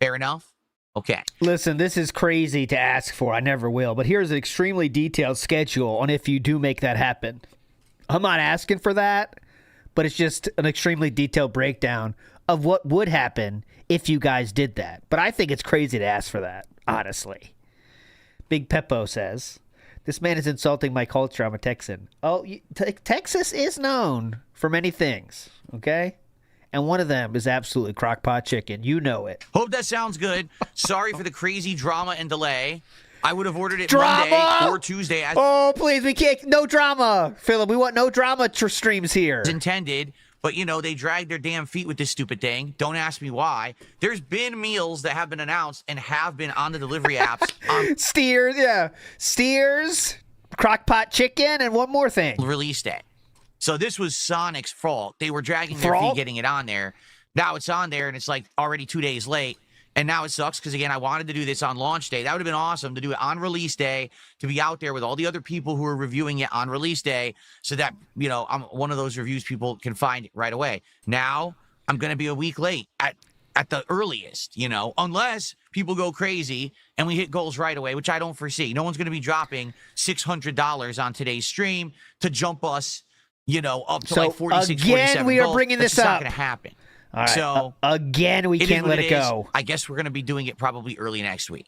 Fair enough? Okay. Listen, this is crazy to ask for. I never will. But here's an extremely detailed schedule on if you do make that happen. I'm not asking for that, but it's just an extremely detailed breakdown of what would happen if you guys did that. But I think it's crazy to ask for that, honestly. Big Peppo says, this man is insulting my culture. I'm a Texan. Oh, Texas is known for many things, okay? And one of them is absolutely crockpot chicken. You know it. Hope that sounds good. Sorry for the crazy drama and delay. I would have ordered it Monday or Tuesday. Oh, please, we can't. No drama, Philip. We want no drama streams here. As intended, but, they dragged their damn feet with this stupid thing. Don't ask me why. There's been meals that have been announced and have been on the delivery apps. Steers, yeah. Steers, crockpot chicken, and one more thing. Release day. So this was Sonic's fault. They were dragging their feet getting it on there. Now it's on there, and it's like already 2 days late. And now it sucks because, again, I wanted to do this on launch day. That would have been awesome to do it on release day, to be out there with all the other people who are reviewing it on release day so that, I'm one of those reviews people can find right away. Now I'm going to be a week late at the earliest, unless people go crazy and we hit goals right away, which I don't foresee. No one's going to be dropping $600 on today's stream to jump us, up to like 46, again, 47 we are goals. bringing this That's up. not going to happen. All right. So again, we can't let it go. I guess we're going to be doing it probably early next week.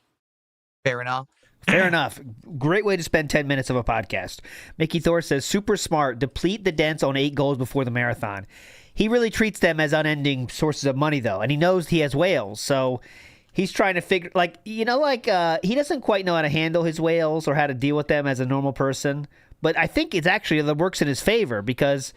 Fair enough? Fair enough. Great way to spend 10 minutes of a podcast. Mickey Thor says, super smart. Deplete the dents on 8 goals before the marathon. He really treats them as unending sources of money, though. And he knows he has whales. So he's trying to figure, he doesn't quite know how to handle his whales or how to deal with them as a normal person. But I think it's actually that works in his favor because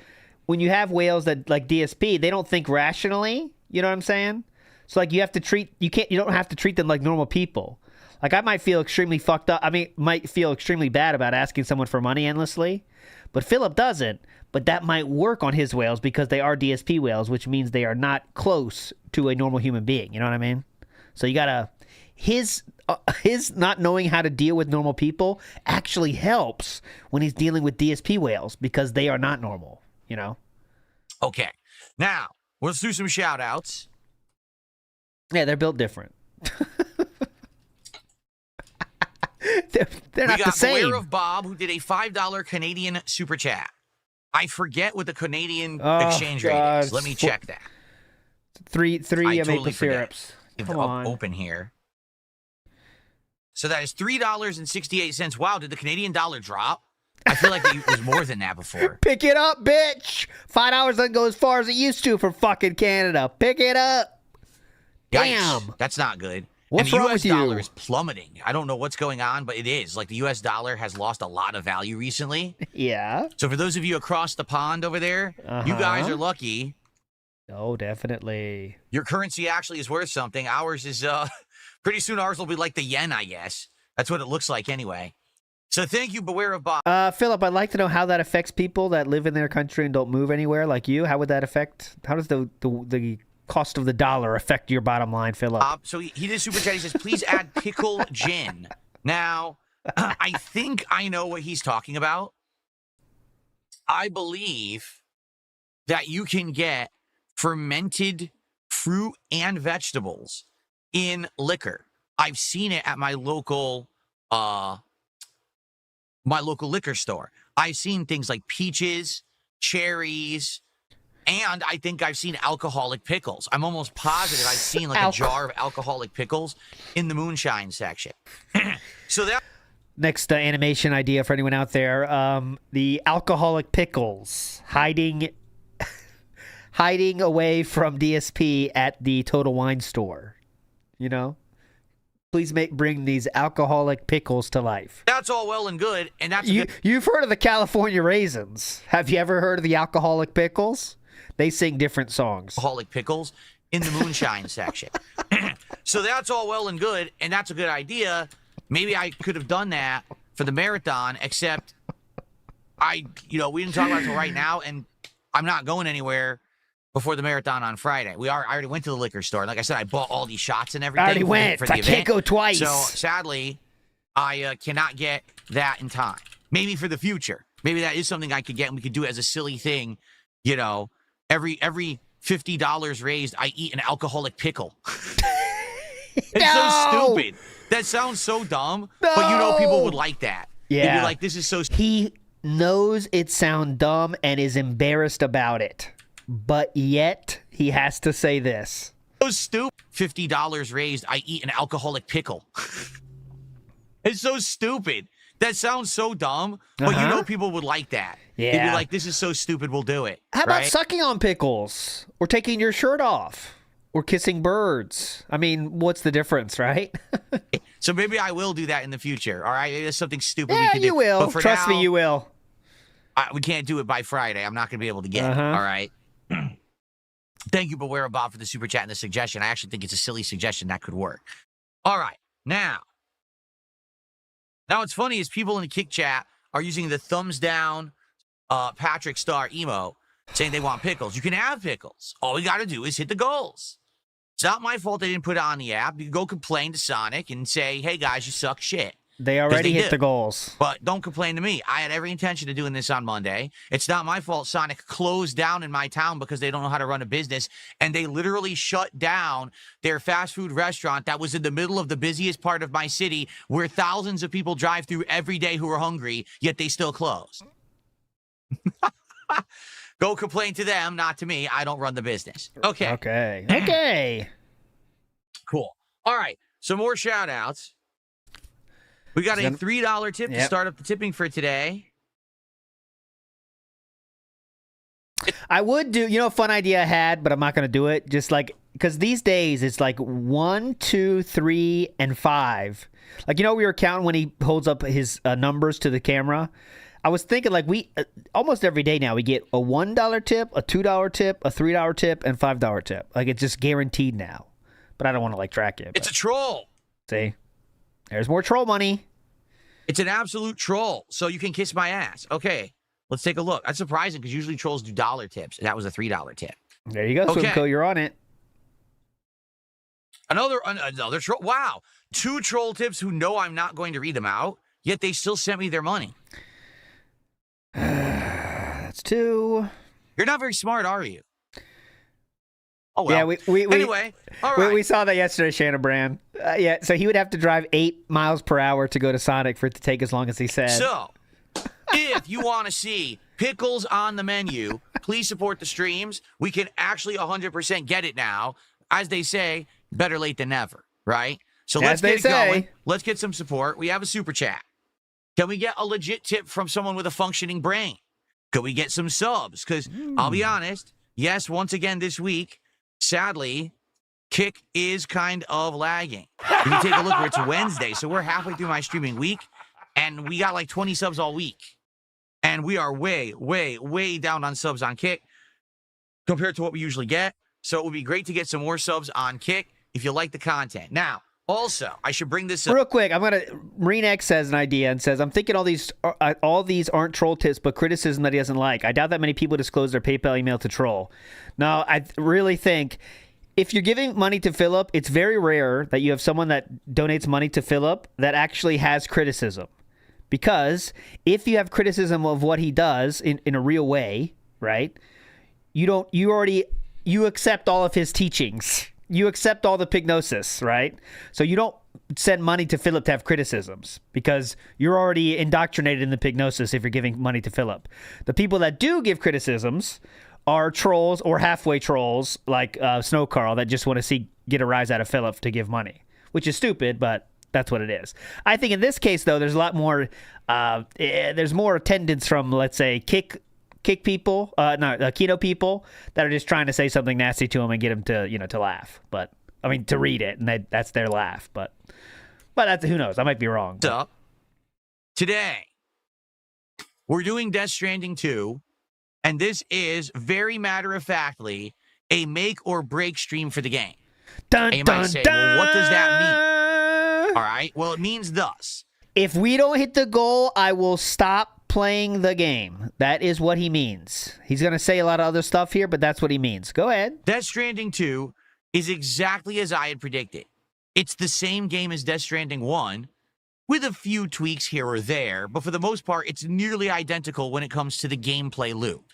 when you have whales that like DSP, they don't think rationally. You know what I'm saying? So you have to you don't have to treat them like normal people. Like I might feel extremely fucked up. Might feel extremely bad about asking someone for money endlessly, but Philip doesn't. But that might work on his whales because they are DSP whales, which means they are not close to a normal human being. You know what I mean? So you gotta, his not knowing how to deal with normal people actually helps when he's dealing with DSP whales because they are not normal. Okay. Now, let's do some shout outs. Yeah, they're built different. they're not the same. We got Beware of Bob, who did a $5 Canadian super chat. I forget what the Canadian exchange rate is. Let me check that. Three maple syrups. Come on. Open here. So that is $3.68. Wow, did the Canadian dollar drop? I feel like it was more than that before. Pick it up, bitch. $5 doesn't go as far as it used to for fucking Canada. Pick it up. Damn. Yikes. That's not good. What's and the wrong US with dollar you? is plummeting. I don't know what's going on, but it is. Like the US dollar has lost a lot of value recently. Yeah. So for those of you across the pond over there, you guys are lucky. Oh, definitely. Your currency actually is worth something. Ours is, pretty soon ours will be like the yen, I guess. That's what it looks like anyway. So thank you, Beware of Bob. Philip, I'd like to know how that affects people that live in their country and don't move anywhere like you. How would that affect, how does the cost of the dollar affect your bottom line, Philip? So he did super chat. He says, please add pickle gin. Now, I think I know what he's talking about. I believe that you can get fermented fruit and vegetables in liquor. I've seen it at my local liquor store. I've seen things like peaches, cherries, and I think I've seen alcoholic pickles. I'm almost positive I've seen like a jar of alcoholic pickles in the moonshine section. So that next animation idea for anyone out there, the alcoholic pickles hiding away from DSP at the Total Wine store. Please bring these alcoholic pickles to life. That's all well and good, and that's you've heard of the California raisins. Have you ever heard of the alcoholic pickles? They sing different songs. Alcoholic pickles in the moonshine section. So that's all well and good, and that's a good idea. Maybe I could have done that for the marathon, except we didn't talk about it until right now, and I'm not going anywhere before the marathon on Friday. I already went to the liquor store. Like I said, I bought all these shots and everything. I already went. For the I event. can't go twice. So sadly, I cannot get that in time. maybe for the future, maybe that is something I could get and we could do it as a silly thing. You know, every $50 raised, I eat an alcoholic pickle. It's so stupid. That sounds so dumb, but you know people would like that. Yeah. They'd be like, this is so stupid. He knows it sounds dumb and is embarrassed about it, but yet he has to say this. So stupid. $50 raised, I eat an alcoholic pickle. It's so stupid. That sounds so dumb, but you know people would like that. Yeah. They'd be like, this is so stupid, we'll do it. How about right? sucking on pickles? Or taking your shirt off? Or kissing birds? I mean, what's the difference, right? So maybe I will do that in the future, all right? It's something stupid we Yeah, can do. you will. But for Trust now, me, you will. we can't do it by Friday. I'm not going to be able to get it, all right? Thank you, Beware Bob, for the super chat and the suggestion. I actually think it's a silly suggestion that could work. All right, now what's funny is people in the Kick chat are using the thumbs down Patrick Star emo, saying they want pickles. You can have pickles. All we got to do is hit the goals. It's not my fault they didn't put it on the app. You can go complain to Sonic and say, hey, guys, you suck shit. They already hit the goals. But don't complain to me. I had every intention of doing this on Monday. It's not my fault Sonic closed down in my town because they don't know how to run a business. And they literally shut down their fast food restaurant that was in the middle of the busiest part of my city where thousands of people drive through every day who are hungry, yet they still close. Go complain to them, not to me. I don't run the business. Okay. Okay. Cool. All right. Some more shout outs. We got a $3 tip to start up the tipping for today. I would do, a fun idea I had, but I'm not going to do it. Just like, because these days it's like 1, 2, 3, and 5. Like, we were counting when he holds up his numbers to the camera. I was thinking like almost every day now we get a $1 tip, a $2 tip, a $3 tip, and $5 tip. Like it's just guaranteed now. But I don't want to track it. It's a troll. See? There's more troll money. It's an absolute troll. So you can kiss my ass. Okay. Let's take a look. That's surprising because usually trolls do dollar tips. And that was a $3 tip. There you go, Swimco. You're on it. Another troll. Wow. 2 troll tips who know I'm not going to read them out, yet they still sent me their money. That's 2. You're not very smart, are you? Oh, well. Yeah, anyway, all right. We saw that yesterday, Shannon Brand. Yeah, so he would have to drive 8 miles per hour to go to Sonic for it to take as long as he said. So, if you want to see pickles on the menu, please support the streams. We can actually 100% get it now. As they say, better late than never, right? So let's get it going. Let's get some support. We have a super chat. Can we get a legit tip from someone with a functioning brain? Could we get some subs? Because I'll be honest, yes, once again this week, sadly, Kick is kind of lagging. If you take a look where it's Wednesday, so we're halfway through my streaming week, and we got like 20 subs all week. And we are way, way, way down on subs on Kick compared to what we usually get. So it would be great to get some more subs on Kick if you like the content. Now, also, I should bring this up. Real quick, Marine X has an idea and says, I'm thinking all these aren't troll tips, but criticism that he doesn't like. I doubt that many people disclose their PayPal email to troll. No, I really think if you're giving money to Philip, it's very rare that you have someone that donates money to Philip that actually has criticism. Because if you have criticism of what he does in a real way, right, you accept all of his teachings. You accept all the pignosis, right? So you don't send money to Philip to have criticisms because you're already indoctrinated in the pignosis if you're giving money to Philip. The people that do give criticisms are trolls or halfway trolls like Snow Carl that just want to get a rise out of Philip to give money, which is stupid, but that's what it is. I think in this case, though, there's a lot more. There's more attendance from, let's say, Kick people, Kino people that are just trying to say something nasty to him and get him to, to laugh. But I mean, to read it, and that's their laugh. But that's, who knows? I might be wrong. So, today we're doing Death Stranding 2, and this is very matter-of-factly a make or break stream for the game. Dun, and you dun, might say, dun. well, what does that mean? All right. Well, it means thus. If we don't hit the goal, I will stop playing the game. That is what he means. He's going to say a lot of other stuff here, but that's what he means. Go ahead. Death Stranding 2 is exactly as I had predicted. It's the same game as Death Stranding 1, with a few tweaks here or there, but for the most part, it's nearly identical when it comes to the gameplay loop.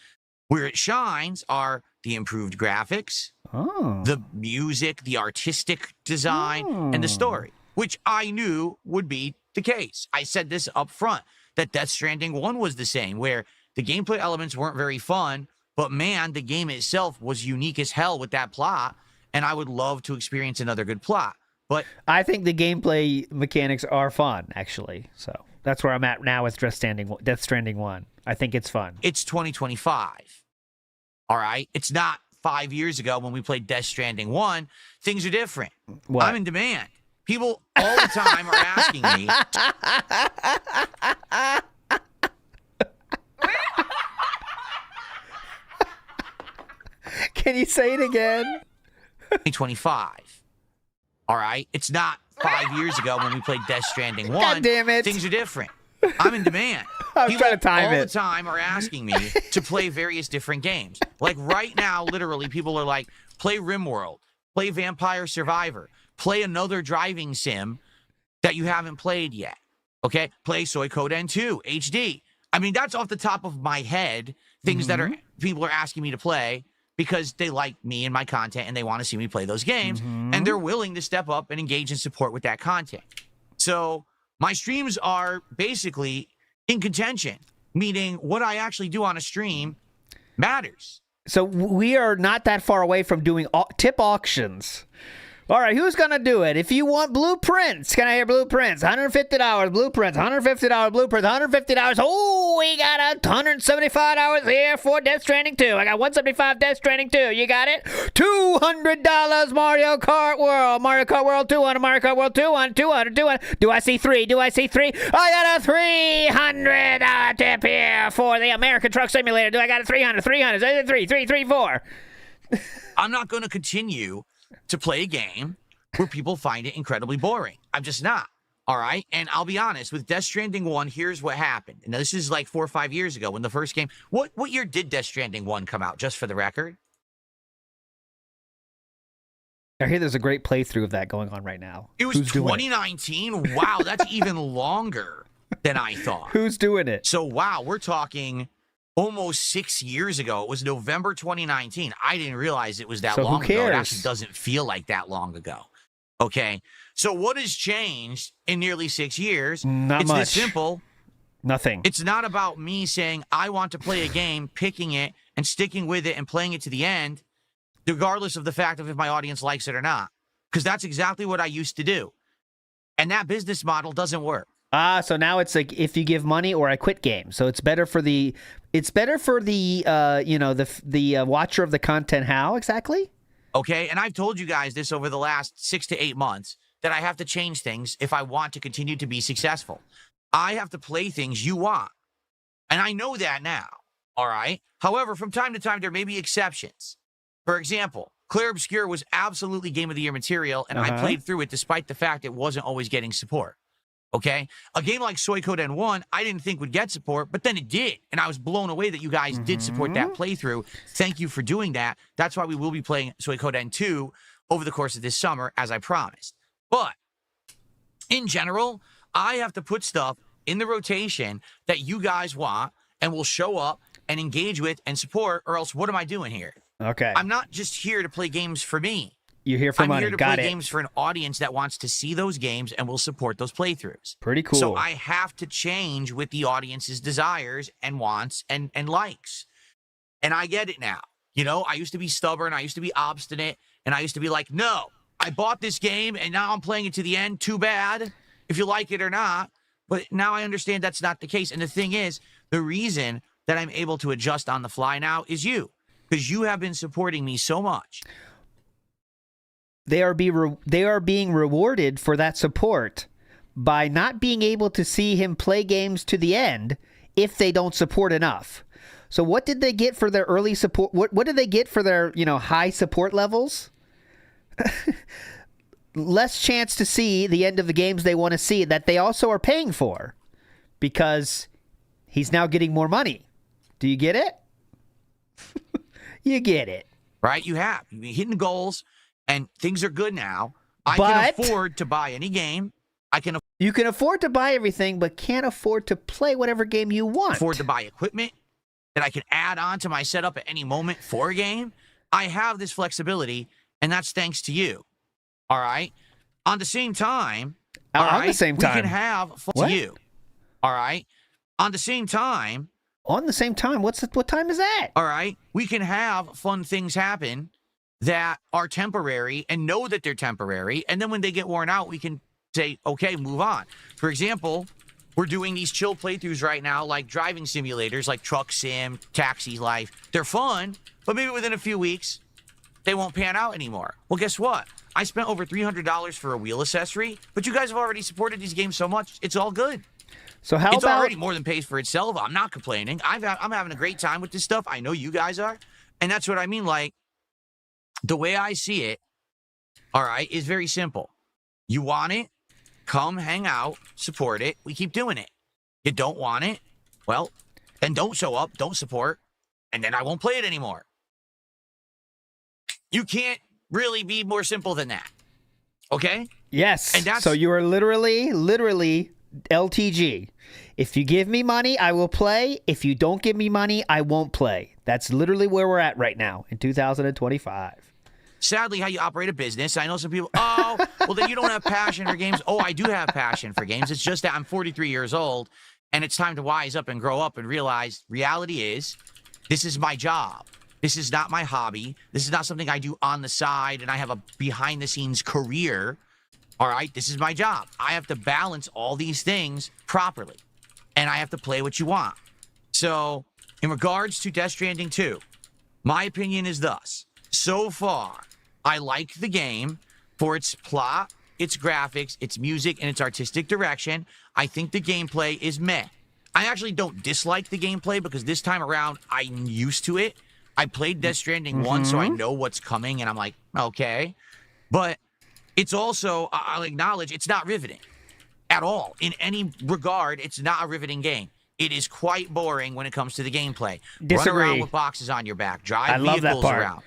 Where it shines are the improved graphics, the music, the artistic design, and the story, which I knew would be the case. I said this up front, that Death Stranding 1 was the same, where the gameplay elements weren't very fun, but man, the game itself was unique as hell with that plot, and I would love to experience another good plot. But I think the gameplay mechanics are fun, actually. So that's where I'm at now with Death Stranding 1. I think it's fun. It's 2025. All right? It's not 5 years ago when we played Death Stranding 1. Things are different. What? I'm in demand. People all the time are asking me. Can you say it again? 2025. All right? It's not 5 years ago when we played Death Stranding 1. God damn it. Things are different. I'm in demand. I was trying to time all it. the time are asking me to play various different games. Like right now, literally, people are like, play RimWorld, play Vampire Survivor, play another driving sim that you haven't played yet. Okay? Play Suikoden 2 HD. I mean, that's off the top of my head, things that people are asking me to play because they like me and my content and they want to see me play those games, and they're willing to step up and engage and support with that content. So my streams are basically in contention, meaning what I actually do on a stream matters. So we are not that far away from doing tip auctions. All right, who's going to do it? If you want blueprints, can I hear blueprints? $150 blueprints, $150 blueprints, $150. Oh, we got $175 here for Death Stranding 2. I got $175 Death Stranding 2. You got it? $200 Mario Kart World. Mario Kart World 200, Mario Kart World 200, 200, 200. Do I see three? Do I see three? I got a $300 tip here for the American Truck Simulator. Do I got a 300, 300, 3, 4? I'm not going to continue to play a game where people find it incredibly boring. I'm just not. All right? And I'll be honest, with Death Stranding 1, here's what happened. And this is like 4 or 5 years ago when the first game... What year did Death Stranding 1 come out, just for the record? I hear there's a great playthrough of that going on right now. It was 2019? Wow, that's even longer than I thought. Who's doing it? So, wow, we're talking almost 6 years ago. It was November 2019. I didn't realize it was that long who cares? ago. It actually doesn't feel like that long ago. Okay? So what has changed in nearly 6 years? Not it's much. This simple. Nothing. It's not about me saying I want to play a game, picking it, and sticking with it and playing it to the end, regardless of the fact of if my audience likes it or not. Because that's exactly what I used to do. And that business model doesn't work. So now it's like if you give money or I quit game. So it's better for the watcher of the content. How exactly? Okay, and I've told you guys this over the last 6 to 8 months that I have to change things if I want to continue to be successful. I have to play things you want. And I know that now, all right? However, from time to time, there may be exceptions. For example, Clear Obscure was absolutely Game of the Year material, and I played through it despite the fact it wasn't always getting support. Okay? A game like Suikoden 1, I didn't think would get support, but then it did. And I was blown away that you guys did support that playthrough. Thank you for doing that. That's why we will be playing Suikoden 2 over the course of this summer, as I promised. But in general, I have to put stuff in the rotation that you guys want and will show up and engage with and support, or else what am I doing here? Okay. I'm not just here to play games for me. You're here for I'm money. here to Got play it. games for an audience that wants to see those games and will support those playthroughs. Pretty cool. So I have to change with the audience's desires and wants and likes. And I get it now. You know, I used to be stubborn. I used to be obstinate. And I used to be like, no, I bought this game and now I'm playing it to the end. Too bad if you like it or not. But now I understand that's not the case. And the thing is, the reason that I'm able to adjust on the fly now is you. Because you have been supporting me so much. They are being rewarded for that support by not being able to see him play games to the end if they don't support enough. So what did they get for their early support? What did they get for their, high support levels? Less chance to see the end of the games they want to see that they also are paying for because he's now getting more money. Do you get it? You get it. Right? You have. You've been hitting goals. And things are good now. I can afford to buy any game. I can. You can afford to buy everything, but can't afford to play whatever game you want. Afford to buy equipment that I can add on to my setup at any moment for a game. I have this flexibility, and that's thanks to you. All right? On the same time, all right, the same time. we can have fun What? to you. All right? On the same time, On the same time? What time is that? all right, we can have fun things happen that are temporary and know that they're temporary. And then when they get worn out, we can say, okay, move on. For example, we're doing these chill playthroughs right now, like driving simulators, like Truck Sim, Taxi Life. They're fun, but maybe within a few weeks, they won't pan out anymore. Well, guess what? I spent over $300 for a wheel accessory, but you guys have already supported these games so much, it's all good. So how It's about already more than pays for itself. I'm not complaining. I'm having a great time with this stuff. I know you guys are. And that's what I mean. Like, the way I see it, all right, is very simple. You want it, come hang out, support it. We keep doing it. You don't want it, well, then don't show up, don't support, and then I won't play it anymore. You can't really be more simple than that. Okay? Yes. And that's- So you are literally LTG. If you give me money, I will play. If you don't give me money, I won't play. That's literally where we're at right now in 2025. Sadly, how you operate a business. I know some people, oh, well, then you don't have passion for games. Oh, I do have passion for games. It's just that I'm 43 years old, and it's time to wise up and grow up and realize reality is this is my job. This is not my hobby. This is not something I do on the side, and I have a behind-the-scenes career. All right, this is my job. I have to balance all these things properly, and I have to play what you want. So, in regards to Death Stranding 2, my opinion is thus. So far, I like the game for its plot, its graphics, its music, and its artistic direction. I think the gameplay is meh. I actually don't dislike the gameplay because this time around, I'm used to it. I played Death Stranding 1, so I know what's coming, and I'm like, okay. But it's also, I'll acknowledge, it's not riveting at all. In any regard, it's not a riveting game. It is quite boring when it comes to the gameplay. Disagree. Run around with boxes on your back. Drive I love that vehicles part. around.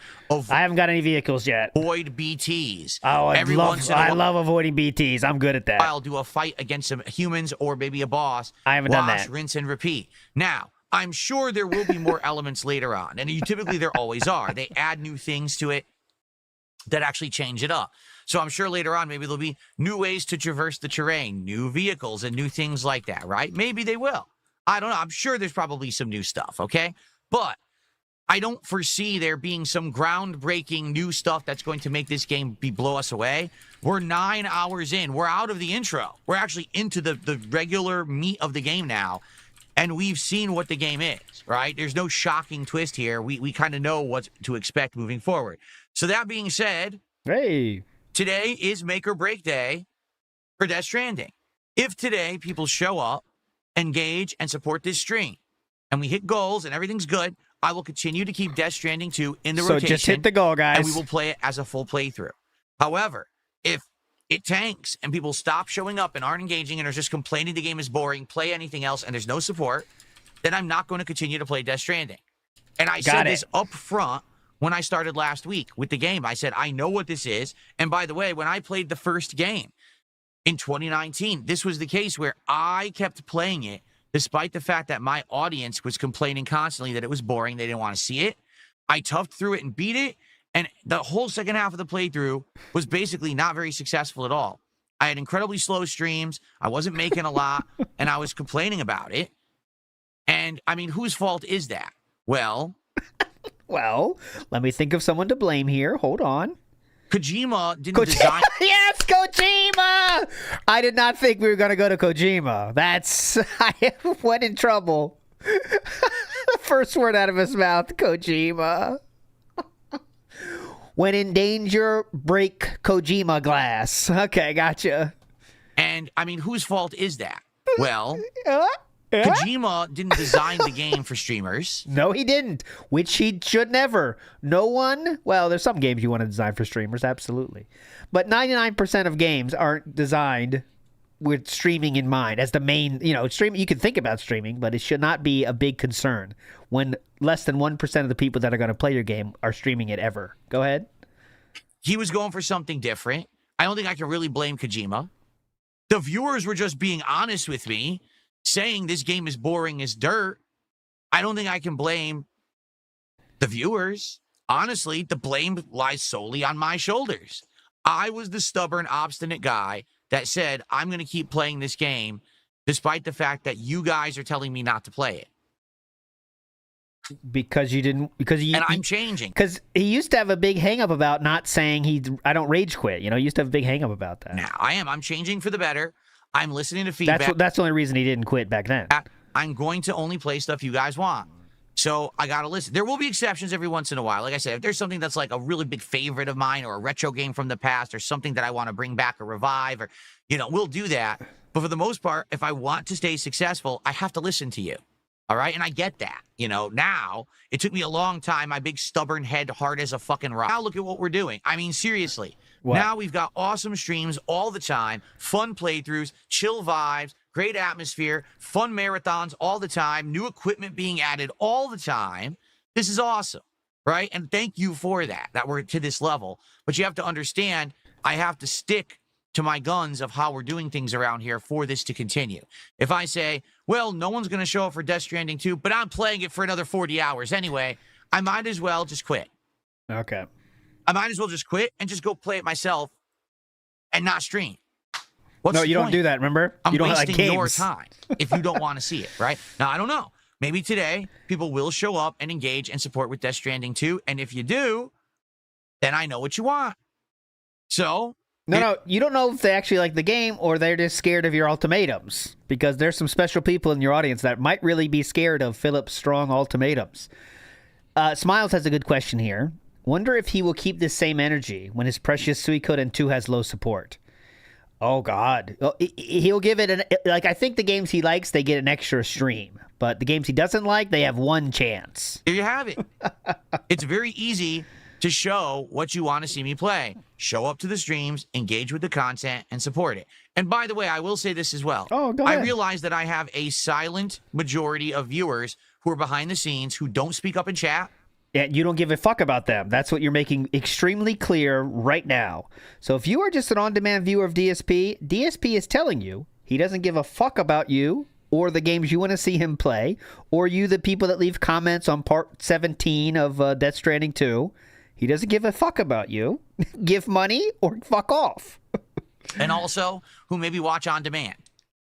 I haven't got any vehicles yet. Avoid BTs. Oh, I I love avoiding BTs. I'm good at that. I'll do a fight against some humans or maybe a boss. I haven't done Wash, that. rinse, and repeat. Now, I'm sure there will be more elements later on, and typically there always are. They add new things to it that actually change it up. So I'm sure later on maybe there'll be new ways to traverse the terrain, new vehicles, and new things like that, right? Maybe they will. I don't know. I'm sure there's probably some new stuff, okay? But I don't foresee there being some groundbreaking new stuff that's going to make this game blow us away. We're 9 hours in. We're out of the intro. We're actually into the regular meat of the game now. And we've seen what the game is, right? There's no shocking twist here. We kind of know what to expect moving forward. So that being said, Hey. today is make or break day for Death Stranding. If today people show up, engage, and support this stream, and we hit goals and everything's good, I will continue to keep Death Stranding 2 in the rotation. So just hit the goal, guys. And we will play it as a full playthrough. However, if it tanks and people stop showing up and aren't engaging and are just complaining the game is boring, play anything else, and there's no support, then I'm not going to continue to play Death Stranding. And I said this up front when I started last week with the game. I said, I know what this is. And by the way, when I played the first game in 2019, this was the case where I kept playing it despite the fact that my audience was complaining constantly that it was boring. They didn't want to see it. I toughed through it and beat it. And the whole second half of the playthrough was basically not very successful at all. I had incredibly slow streams. I wasn't making a lot, and I was complaining about it. And, I mean, whose fault is that? Well, let me think of someone to blame here. Hold on. Kojima didn't design... Yes, Kojima! I did not think we were going to go to Kojima. I went in trouble. The first word out of his mouth, Kojima. When in danger, break Kojima glass. Okay, gotcha. And, I mean, whose fault is that? Well, Kojima didn't design the game for streamers. No, he didn't, which he should never. No one, well, there's some games you want to design for streamers, absolutely. But 99% of games aren't designed with streaming in mind as the main, streaming. You can think about streaming, but it should not be a big concern when less than 1% of the people that are going to play your game are streaming it ever. Go ahead. He was going for something different. I don't think I can really blame Kojima. the viewers were just being honest with me, saying this game is boring as dirt. I don't think I can blame the viewers. Honestly, the blame lies solely on my shoulders. I was the stubborn, obstinate guy that said, I'm going to keep playing this game despite the fact that you guys are telling me not to play it. Because I'm changing. Because he used to have a big hang up about not saying I don't rage quit. You know, he used to have a big hang up about that. Now I am. I'm changing for the better. I'm listening to feedback. That's the only reason he didn't quit back then. I'm going to only play stuff you guys want. So I got to listen. There will be exceptions every once in a while. Like I said, if there's something that's like a really big favorite of mine or a retro game from the past or something that I want to bring back or revive or, we'll do that. But for the most part, if I want to stay successful, I have to listen to you. All right? And I get that. Now it took me a long time, my big stubborn head, hard as a fucking rock. Now look at what we're doing. I mean, seriously. What? Now we've got awesome streams all the time, fun playthroughs, chill vibes, great atmosphere, fun marathons all the time, new equipment being added all the time. This is awesome, right? And thank you for that we're to this level. But you have to understand, I have to stick to my guns of how we're doing things around here for this to continue. If I say, well, no one's going to show up for Death Stranding 2, but I'm playing it for another 40 hours anyway, I might as well just quit. Okay. I might as well just quit and just go play it myself and not stream. No, you don't do that, remember? I'm you don't wasting like your time if you don't want to see it, right? Now, I don't know. Maybe today people will show up and engage and support with Death Stranding 2, and if you do, then I know what you want. So... No, you don't know if they actually like the game or they're just scared of your ultimatums, because there's some special people in your audience that might really be scared of Philip's strong ultimatums. Smiles has a good question here. Wonder if he will keep this same energy when his precious Suikoden 2 has low support. Oh, God. He'll give it I think the games he likes, they get an extra stream. But the games he doesn't like, they have one chance. There you have it. It's very easy to show what you want to see me play. Show up to the streams, engage with the content, and support it. And by the way, I will say this as well. Oh, go ahead. I realize that I have a silent majority of viewers who are behind the scenes who don't speak up in chat. Yeah, you don't give a fuck about them. That's what you're making extremely clear right now. So if you are just an on-demand viewer of DSP, DSP is telling you he doesn't give a fuck about you or the games you want to see him play, or you, the people that leave comments on part 17 of Death Stranding 2. He doesn't give a fuck about you. Give money or fuck off. And also, who maybe watch on demand.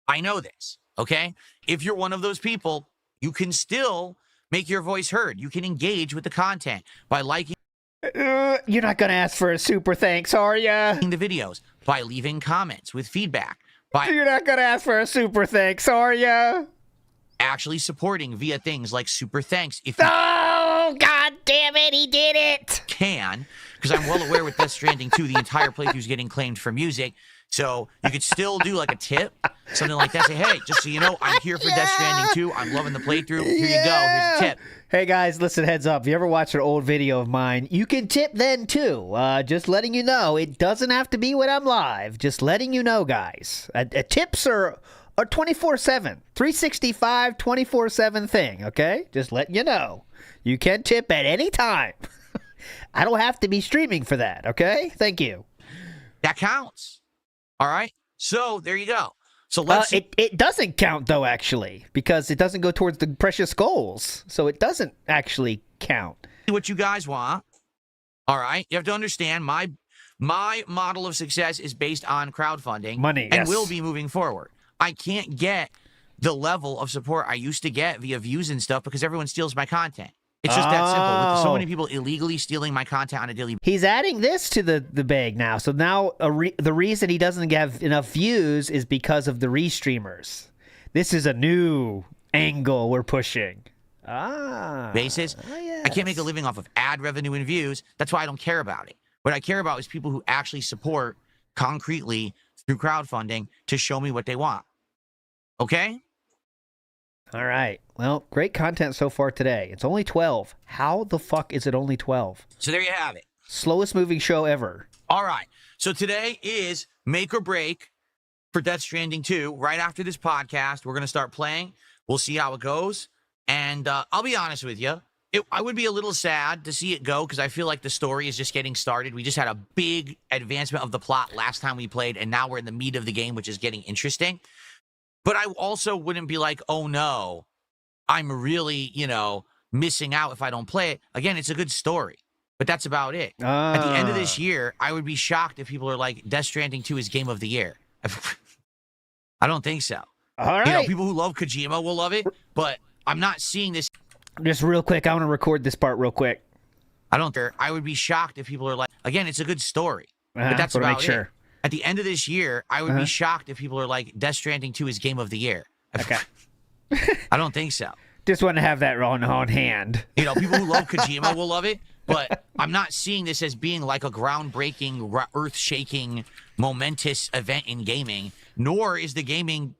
I know this, okay? If you're one of those people, you can still make your voice heard. You can engage with the content by liking. You're not going to ask for a super thanks, are ya? The videos, by leaving comments with feedback. You're not going to ask for a super thanks, are ya? Actually supporting via things like super thanks. If you God damn it, he did it! Can, because I'm well aware with Death Stranding 2, the entire playthrough is getting claimed for music. So you could still do like a tip, something like that. Say, hey, just so you know, I'm here for Death Stranding 2. I'm loving the playthrough. Here you go. Here's a tip. Hey guys, listen, heads up. If you ever watch an old video of mine, you can tip then too. Just letting you know, it doesn't have to be when I'm live. Just letting you know, guys. Tips are a 24/7, 365, 24/7 thing, okay? Just letting you know. You can tip at any time. I don't have to be streaming for that, okay? Thank you. That counts. All right? So, there you go. So let's it doesn't count, though, actually, because it doesn't go towards the precious goals. So it doesn't actually count. See what you guys want. All right? You have to understand, my model of success is based on crowdfunding. Money, and will be moving forward. I can't get the level of support I used to get via views and stuff because everyone steals my content. It's just that simple. With so many people illegally stealing my content on a daily basis. He's adding this to the bag now. So now the reason he doesn't have enough views is because of the Reestreamers. This is a new angle we're pushing. Basis. Yes. I can't make a living off of ad revenue and views. That's why I don't care about it. What I care about is people who actually support concretely through crowdfunding to show me what they want. Okay? All right. Well, great content so far today. It's only 12. How the fuck is it only 12? So there you have it. Slowest moving show ever. All right. So today is make or break for Death Stranding 2. Right after this podcast, we're going to start playing. We'll see how it goes. And I'll be honest with you. I would be a little sad to see it go because I feel like the story is just getting started. We just had a big advancement of the plot last time we played, and now we're in the meat of the game, which is getting interesting. But I also wouldn't be like, oh no, I'm really, missing out if I don't play it. Again, it's a good story, but that's about it. At the end of this year, I would be shocked if people are like, Death Stranding 2 is game of the year. I don't think so. All right. People who love Kojima will love it, but I'm not seeing this. Just real quick, I want to record this part real quick. I don't care. I would be shocked if people are like, again, it's a good story, but that's about it. At the end of this year, I would be shocked if people are like, Death Stranding 2 is game of the year. Okay. I don't think so. Just want to have that on hand. People who love Kojima will love it, but I'm not seeing this as being like a groundbreaking, earth-shaking, momentous event in gaming, nor is the gaming,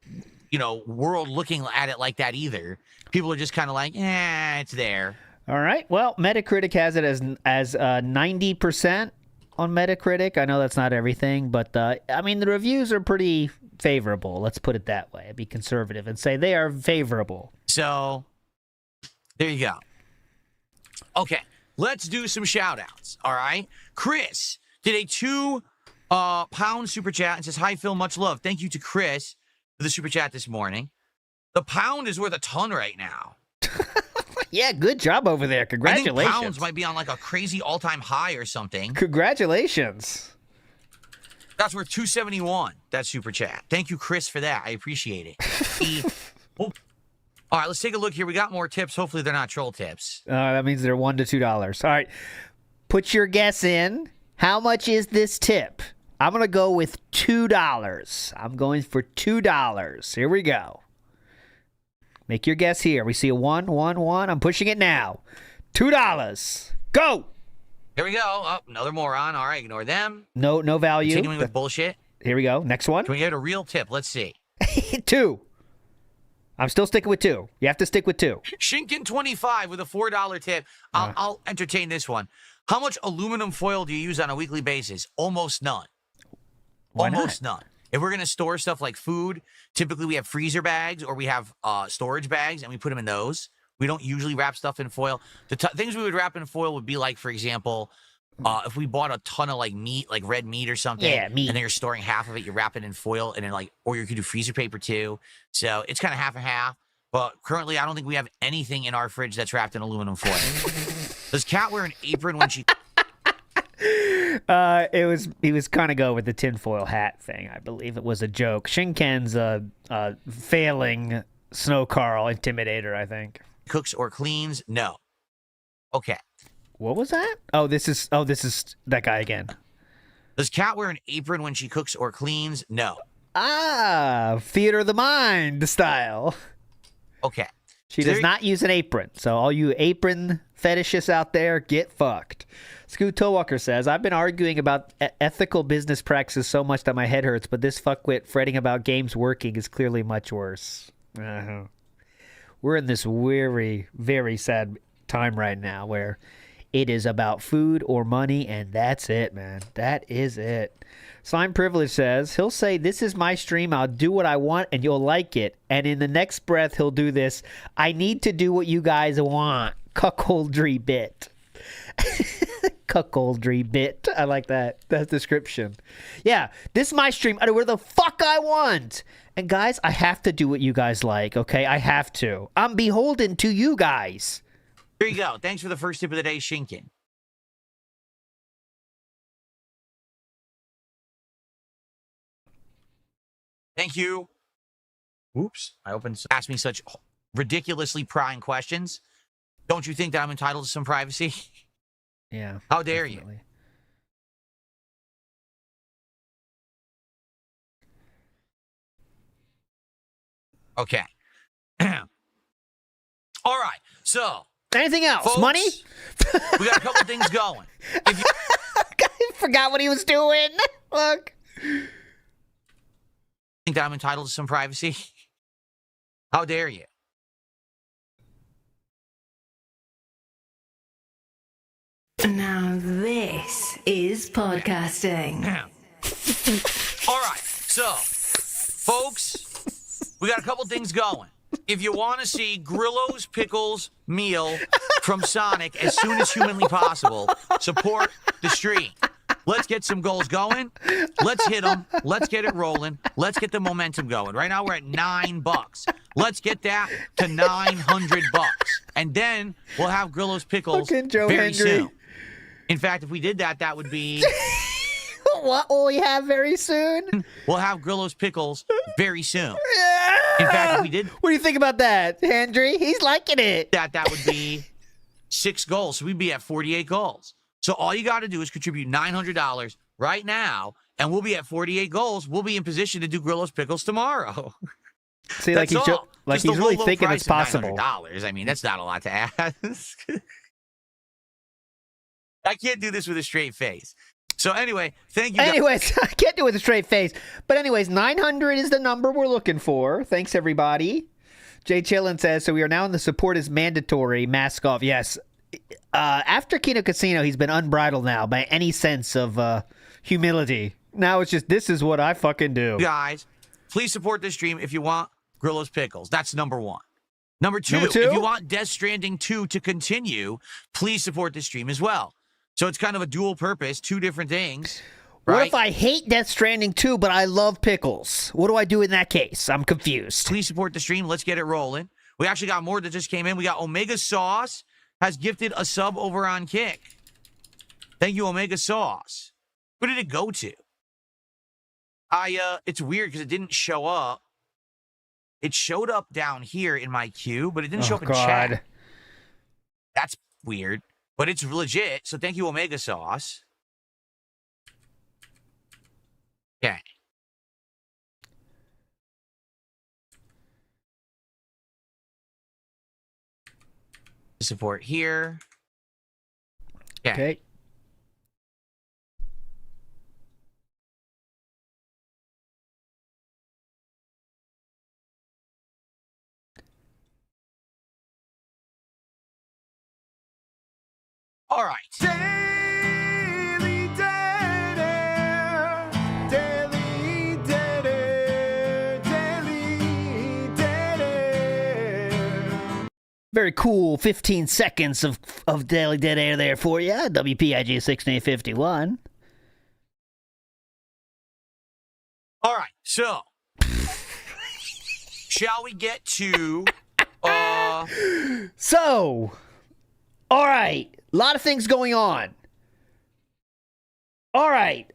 world looking at it like that either. People are just kind of like, it's there. All right. Well, Metacritic has it as 90% on Metacritic. I know that's not everything, but the reviews are pretty favorable. Let's put it that way. I'd be conservative and say they are favorable. So, there you go. Okay, let's do some shout-outs, all right? Chris did a £2 super chat and says, hi, Phil, much love. Thank you to Chris for the super chat this morning. The pound is worth a ton right now. Yeah, good job over there. Congratulations. I think pounds might be on like a crazy all-time high or something. Congratulations. That's worth $2.71, that super chat. Thank you, Chris, for that. I appreciate it. All right, let's take a look here. We got more tips. Hopefully they're not troll tips. That means they're $1 to $2. All right, put your guess in. How much is this tip? I'm going to go with $2. I'm going for $2. Here we go. Make your guess here. We see a 1, 1, 1. I'm pushing it now. $2. Go. Here we go. Oh, another moron. All right, ignore them. No value. Continuing with bullshit. Here we go. Next one. Can we get a real tip? Let's see. 2. I'm still sticking with 2. You have to stick with 2. Shinkin25 with a $4 tip. I'll entertain this one. How much aluminum foil do you use on a weekly basis? Almost none. Almost none. If we're going to store stuff like food, typically we have freezer bags or we have storage bags, and we put them in those. We don't usually wrap stuff in foil. The things we would wrap in foil would be like, for example, if we bought a ton of like meat, like red meat or something, meat. and then you're storing half of it, you wrap it in foil, and then or you could do freezer paper too. So it's kind of half and half. But currently, I don't think we have anything in our fridge that's wrapped in aluminum foil. Does Kat wear an apron when she? He was kind of going with the tinfoil hat thing. I believe it was a joke. Shinken's a failing Snow Carl intimidator, I think. Cooks or cleans? No. Okay. What was that? This is that guy again. Does Kat wear an apron when she cooks or cleans? No. Theater of the mind style. Okay. She does not use an apron. So all you apron fetishists out there, get fucked. Scoot Towalker says, I've been arguing about ethical business practices so much that my head hurts, but this fuckwit fretting about games working is clearly much worse. We're in this very, very sad time right now where it is about food or money, and that's it, man. That is it. Slime Privilege says, he'll say, this is my stream, I'll do what I want, and you'll like it. And in the next breath, he'll do this, I need to do what you guys want. Cuckoldry bit. Cuckoldry bit. I like that. That description. Yeah, this is my stream. I do whatever the fuck I want. And guys, I have to do what you guys like, okay? I have to. I'm beholden to you guys. Here you go. Thanks for the first tip of the day, Shinkin. Thank you. Oops. Ask me such ridiculously prying questions. Don't you think that I'm entitled to some privacy? Yeah. How dare you? Okay. All right. So. Anything else? Folks, money? We got a couple things going. If you I forgot what he was doing. Look. Think that I'm entitled to some privacy? How dare you? Now this is podcasting. All right. So, folks, we got a couple things going. if you want to see Grillo's Pickles meal from Sonic as soon as humanly possible, support the stream. Let's get some goals going. Let's hit them. Let's get it rolling. Let's get the momentum going. Right now we're at $9. Let's get that to $900, and then we'll have Grillo's Pickles very soon. In fact, if we did that, that would be. What will we have very soon? We'll have Grillo's Pickles very soon. In fact, if we did. What do you think about that, Hendry? He's liking it. That would be 6 goals. So we'd be at 48 goals. So all you got to do is contribute $900 right now, and we'll be at 48 goals. We'll be in position to do Grillo's Pickles tomorrow. See, like he's really thinking it's possible. $900. I mean, that's not a lot to ask. I can't do this with a straight face. So anyway, thank you. Anyways, I can't do it with a straight face. But anyways, 900 is the number we're looking for. Thanks, everybody. Jay Chillin says, so we are now in the support is mandatory. Mask off. Yes. After Kino Casino, he's been unbridled now by any sense of humility. Now it's just, this is what I fucking do. Guys, please support this stream if you want Grillo's Pickles. That's number one. Number two, if you want Death Stranding 2 to continue, please support this stream as well. So it's kind of a dual purpose, 2 different things. Right? What if I hate Death Stranding 2, but I love pickles? What do I do in that case? I'm confused. Please support the stream. Let's get it rolling. We actually got more that just came in. We got Omega Sauce has gifted a sub over on Kick. Thank you, Omega Sauce. Where did it go to? It's weird because it didn't show up. It showed up down here in my queue, but it didn't show up in chat. That's weird, but it's legit. So thank you, Omega Sauce. Okay. Support here. Okay. All right. Daily data, daily data, daily data. Very cool 15 seconds of daily dead air there for you. WPIG1651. All right. So, shall we get to all right. A lot of things going on. All right.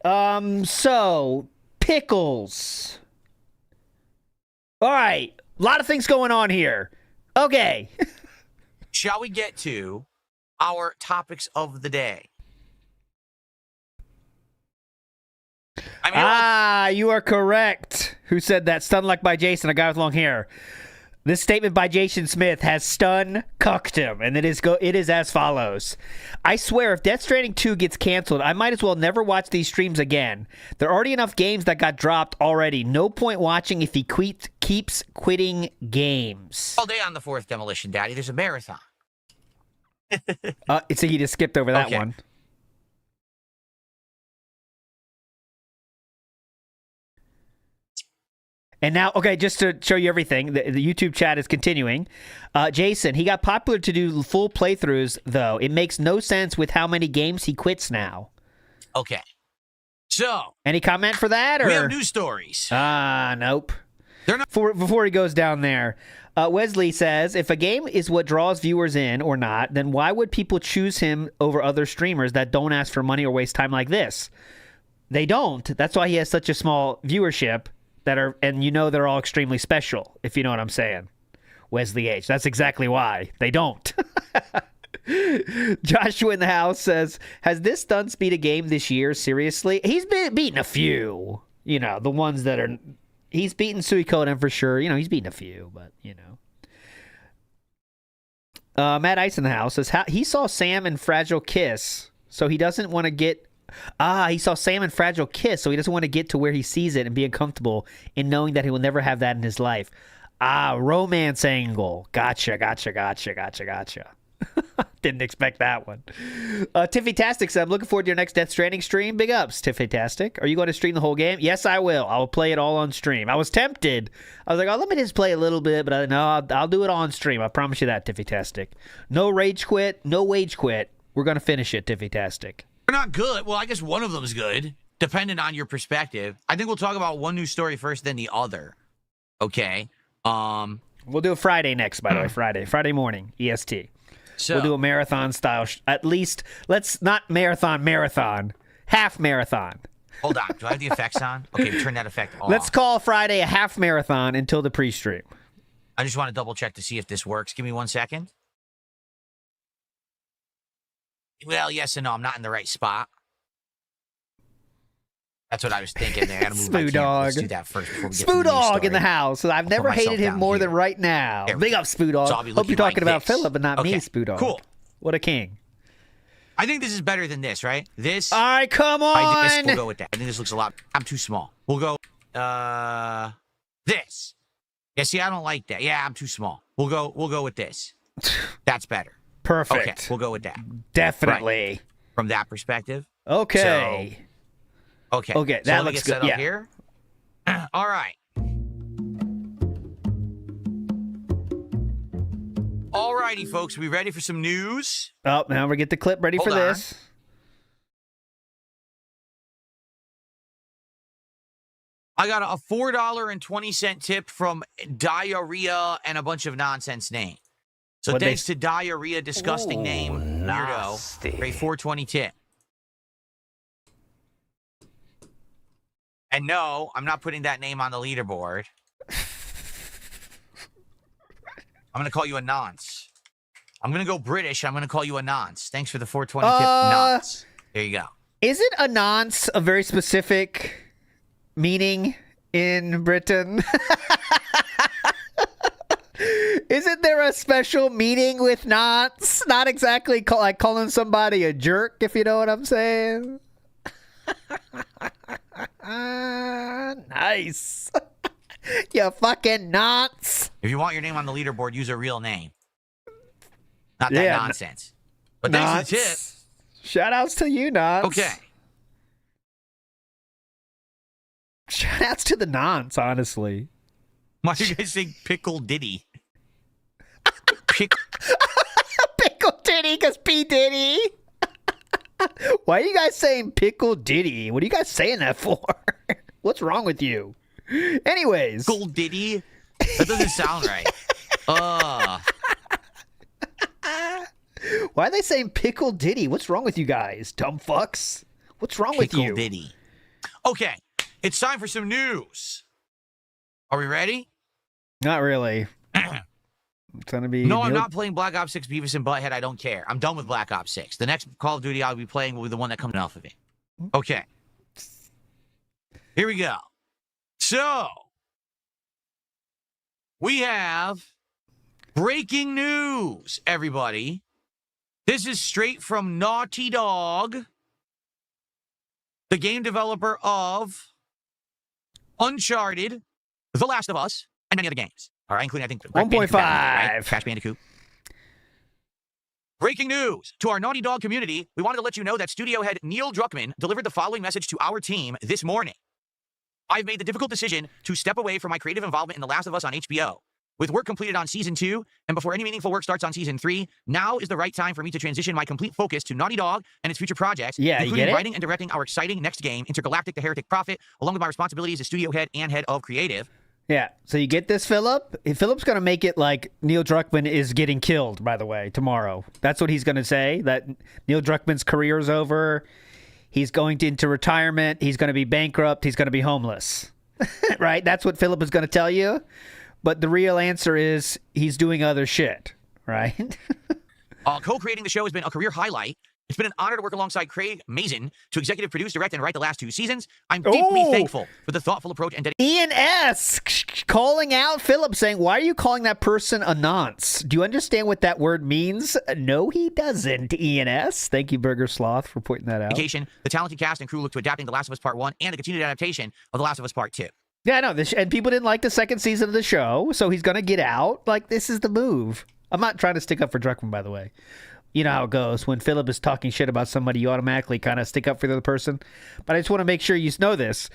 So, pickles. All right. A lot of things going on here. Okay. Shall we get to our topics of the day? You are correct. Who said that? Stun Luck by Jason, a guy with long hair. This statement by Jason Smith has cucked him, and it is as follows. I swear, if Death Stranding 2 gets canceled, I might as well never watch these streams again. There are already enough games that got dropped already. No point watching if he keeps quitting games. All day on the 4th Demolition, Daddy. There's a marathon. So he just skipped over that one. And now, okay, just to show you everything, the YouTube chat is continuing. Jason, he got popular to do full playthroughs, though. It makes no sense with how many games he quits now. Okay. So. Any comment for that? Or? We have news stories. Nope. They're not. Before he goes down there, Wesley says, if a game is what draws viewers in or not, then why would people choose him over other streamers that don't ask for money or waste time like this? They don't. That's why he has such a small viewership. And they're all extremely special, if you know what I'm saying. Wesley H. That's exactly why. They don't. Joshua in the house says, has this done speed a game this year? Seriously? He's been beating a few. The ones that are... He's beaten Suikoden for sure. He's beaten a few, but, Matt Ice in the house says, he saw Sam and Fragile Kiss, so he doesn't want to get... he saw Sam and Fragile Kiss, so he doesn't want to get to where he sees it and be uncomfortable in knowing that he will never have that in his life. Romance angle. Gotcha. Didn't expect that one. Tiffy-tastic said, I'm looking forward to your next Death Stranding stream. Big ups, Tiffy-tastic. Are you going to stream the whole game? Yes, I will. I will play it all on stream. I was tempted. I was like, oh, let me just play a little bit, but I'll do it on stream. I promise you that, Tiffy-tastic. No rage quit, no wage quit. We're going to finish it, Tiffy-tastic. They're not good. Well, I guess one of them's good, depending on your perspective. I think we'll talk about one news story first, then the other. Okay. We'll do a Friday next, by the way. Friday morning, EST. So, we'll do a marathon style. At least, let's not marathon. Half marathon. Hold on. Do I have the effects on? Okay, turn that effect off. Let's call Friday a half marathon until the pre-stream. I just want to double check to see if this works. Give me 1 second. Well, yes and no. I'm not in the right spot. That's what I was thinking there. I gotta move my camera. Let's do that first before we get to the news Spoodog story. in the house. I've never hated him more than right now. Big up, Spoodog. So I'll be Hope you're looking talking like about this. Philip and not me, Spoodog. Cool. What a king. I think this is better than this, right? This. All right, come on. I think we'll go with that. I think this looks a lot. I'm too small. We'll go. This. Yeah. See, I don't like that. Yeah, I'm too small. We'll go with this. That's better. Perfect. Okay, we'll go with that. Definitely. Right. From that perspective. Okay. Okay. Okay, So that let me looks get set good. up here. All right. All righty, folks. We ready for some news? Oh, now we get the clip ready for Hold on. this. I got a $4.20 tip from Diarrhea and a bunch of nonsense name. So What'd thanks to Diarrhea, disgusting name, weirdo, for a 420 tip. And no, I'm not putting that name on the leaderboard. I'm going to call you a nonce. I'm going to go British. I'm going to call you a nonce. Thanks for the 420 tip, nonce. There you go. Isn't a nonce a very specific meaning in Britain? Isn't there a special meaning with nonce? Not exactly like calling somebody a jerk, if you know what I'm saying. Nice. You fucking nonce. If you want your name on the leaderboard, use a real name. Not that nonsense. But thanks for the tip. Shout outs to you, nonce. Okay. Shout outs to the nonce, honestly. Why are you guys saying Pickle Diddy? Pickle Diddy, because P. Diddy. Why are you guys saying Pickle Diddy? What are you guys saying that for? What's wrong with you? Anyways. Pickle Diddy? That doesn't sound right. Why are they saying Pickle Diddy? What's wrong with you guys? Dumb fucks. What's wrong with you? Pickle Diddy. Okay. It's time for some news. Are we ready? Not really. It's gonna be No, I'm not playing Black Ops 6 Beavis and Butthead. I don't care. I'm done with Black Ops 6. The next Call of Duty I'll be playing will be the one that comes off of it. Okay. Here we go. So, we have breaking news, everybody. This is straight from Naughty Dog, the game developer of Uncharted, The Last of Us, and many other games. All right, including, I think, 1.5. Right? Crash Bandicoot. Breaking news to our Naughty Dog community. We wanted to let you know that studio head Neil Druckmann delivered the following message to our team this morning. I've made the difficult decision to step away from my creative involvement in The Last of Us on HBO. With work completed on Season 2, and before any meaningful work starts on Season 3, now is the right time for me to transition my complete focus to Naughty Dog and its future projects, including writing and directing our exciting next game, Intergalactic: The Heretic Prophet, along with my responsibilities as studio head and head of creative. Yeah, so you get this, Philip? Philip's going to make it like Neil Druckmann is getting killed, by the way, tomorrow. That's what he's going to say, that Neil Druckmann's career is over. He's going into retirement. He's going to be bankrupt. He's going to be homeless. Right? That's what Philip is going to tell you. But the real answer is he's doing other shit, right? Co-creating the show has been a career highlight. It's been an honor to work alongside Craig Mazin to executive produce, direct, and write the last 2 seasons. I'm deeply thankful for the thoughtful approach and dedication. Ian S. calling out Philip, saying, why are you calling that person a nonce? Do you understand what that word means? No, he doesn't, Ian S. Thank you, Burger Sloth, for pointing that out. The talented cast and crew look to adapting The Last of Us Part 1 and the continued adaptation of The Last of Us Part 2. Yeah, I know. And people didn't like the second season of the show, so he's going to get out. Like, this is the move. I'm not trying to stick up for Druckmann, by the way. You know how it goes. When Philip is talking shit about somebody, you automatically kind of stick up for the other person. But I just want to make sure you know this.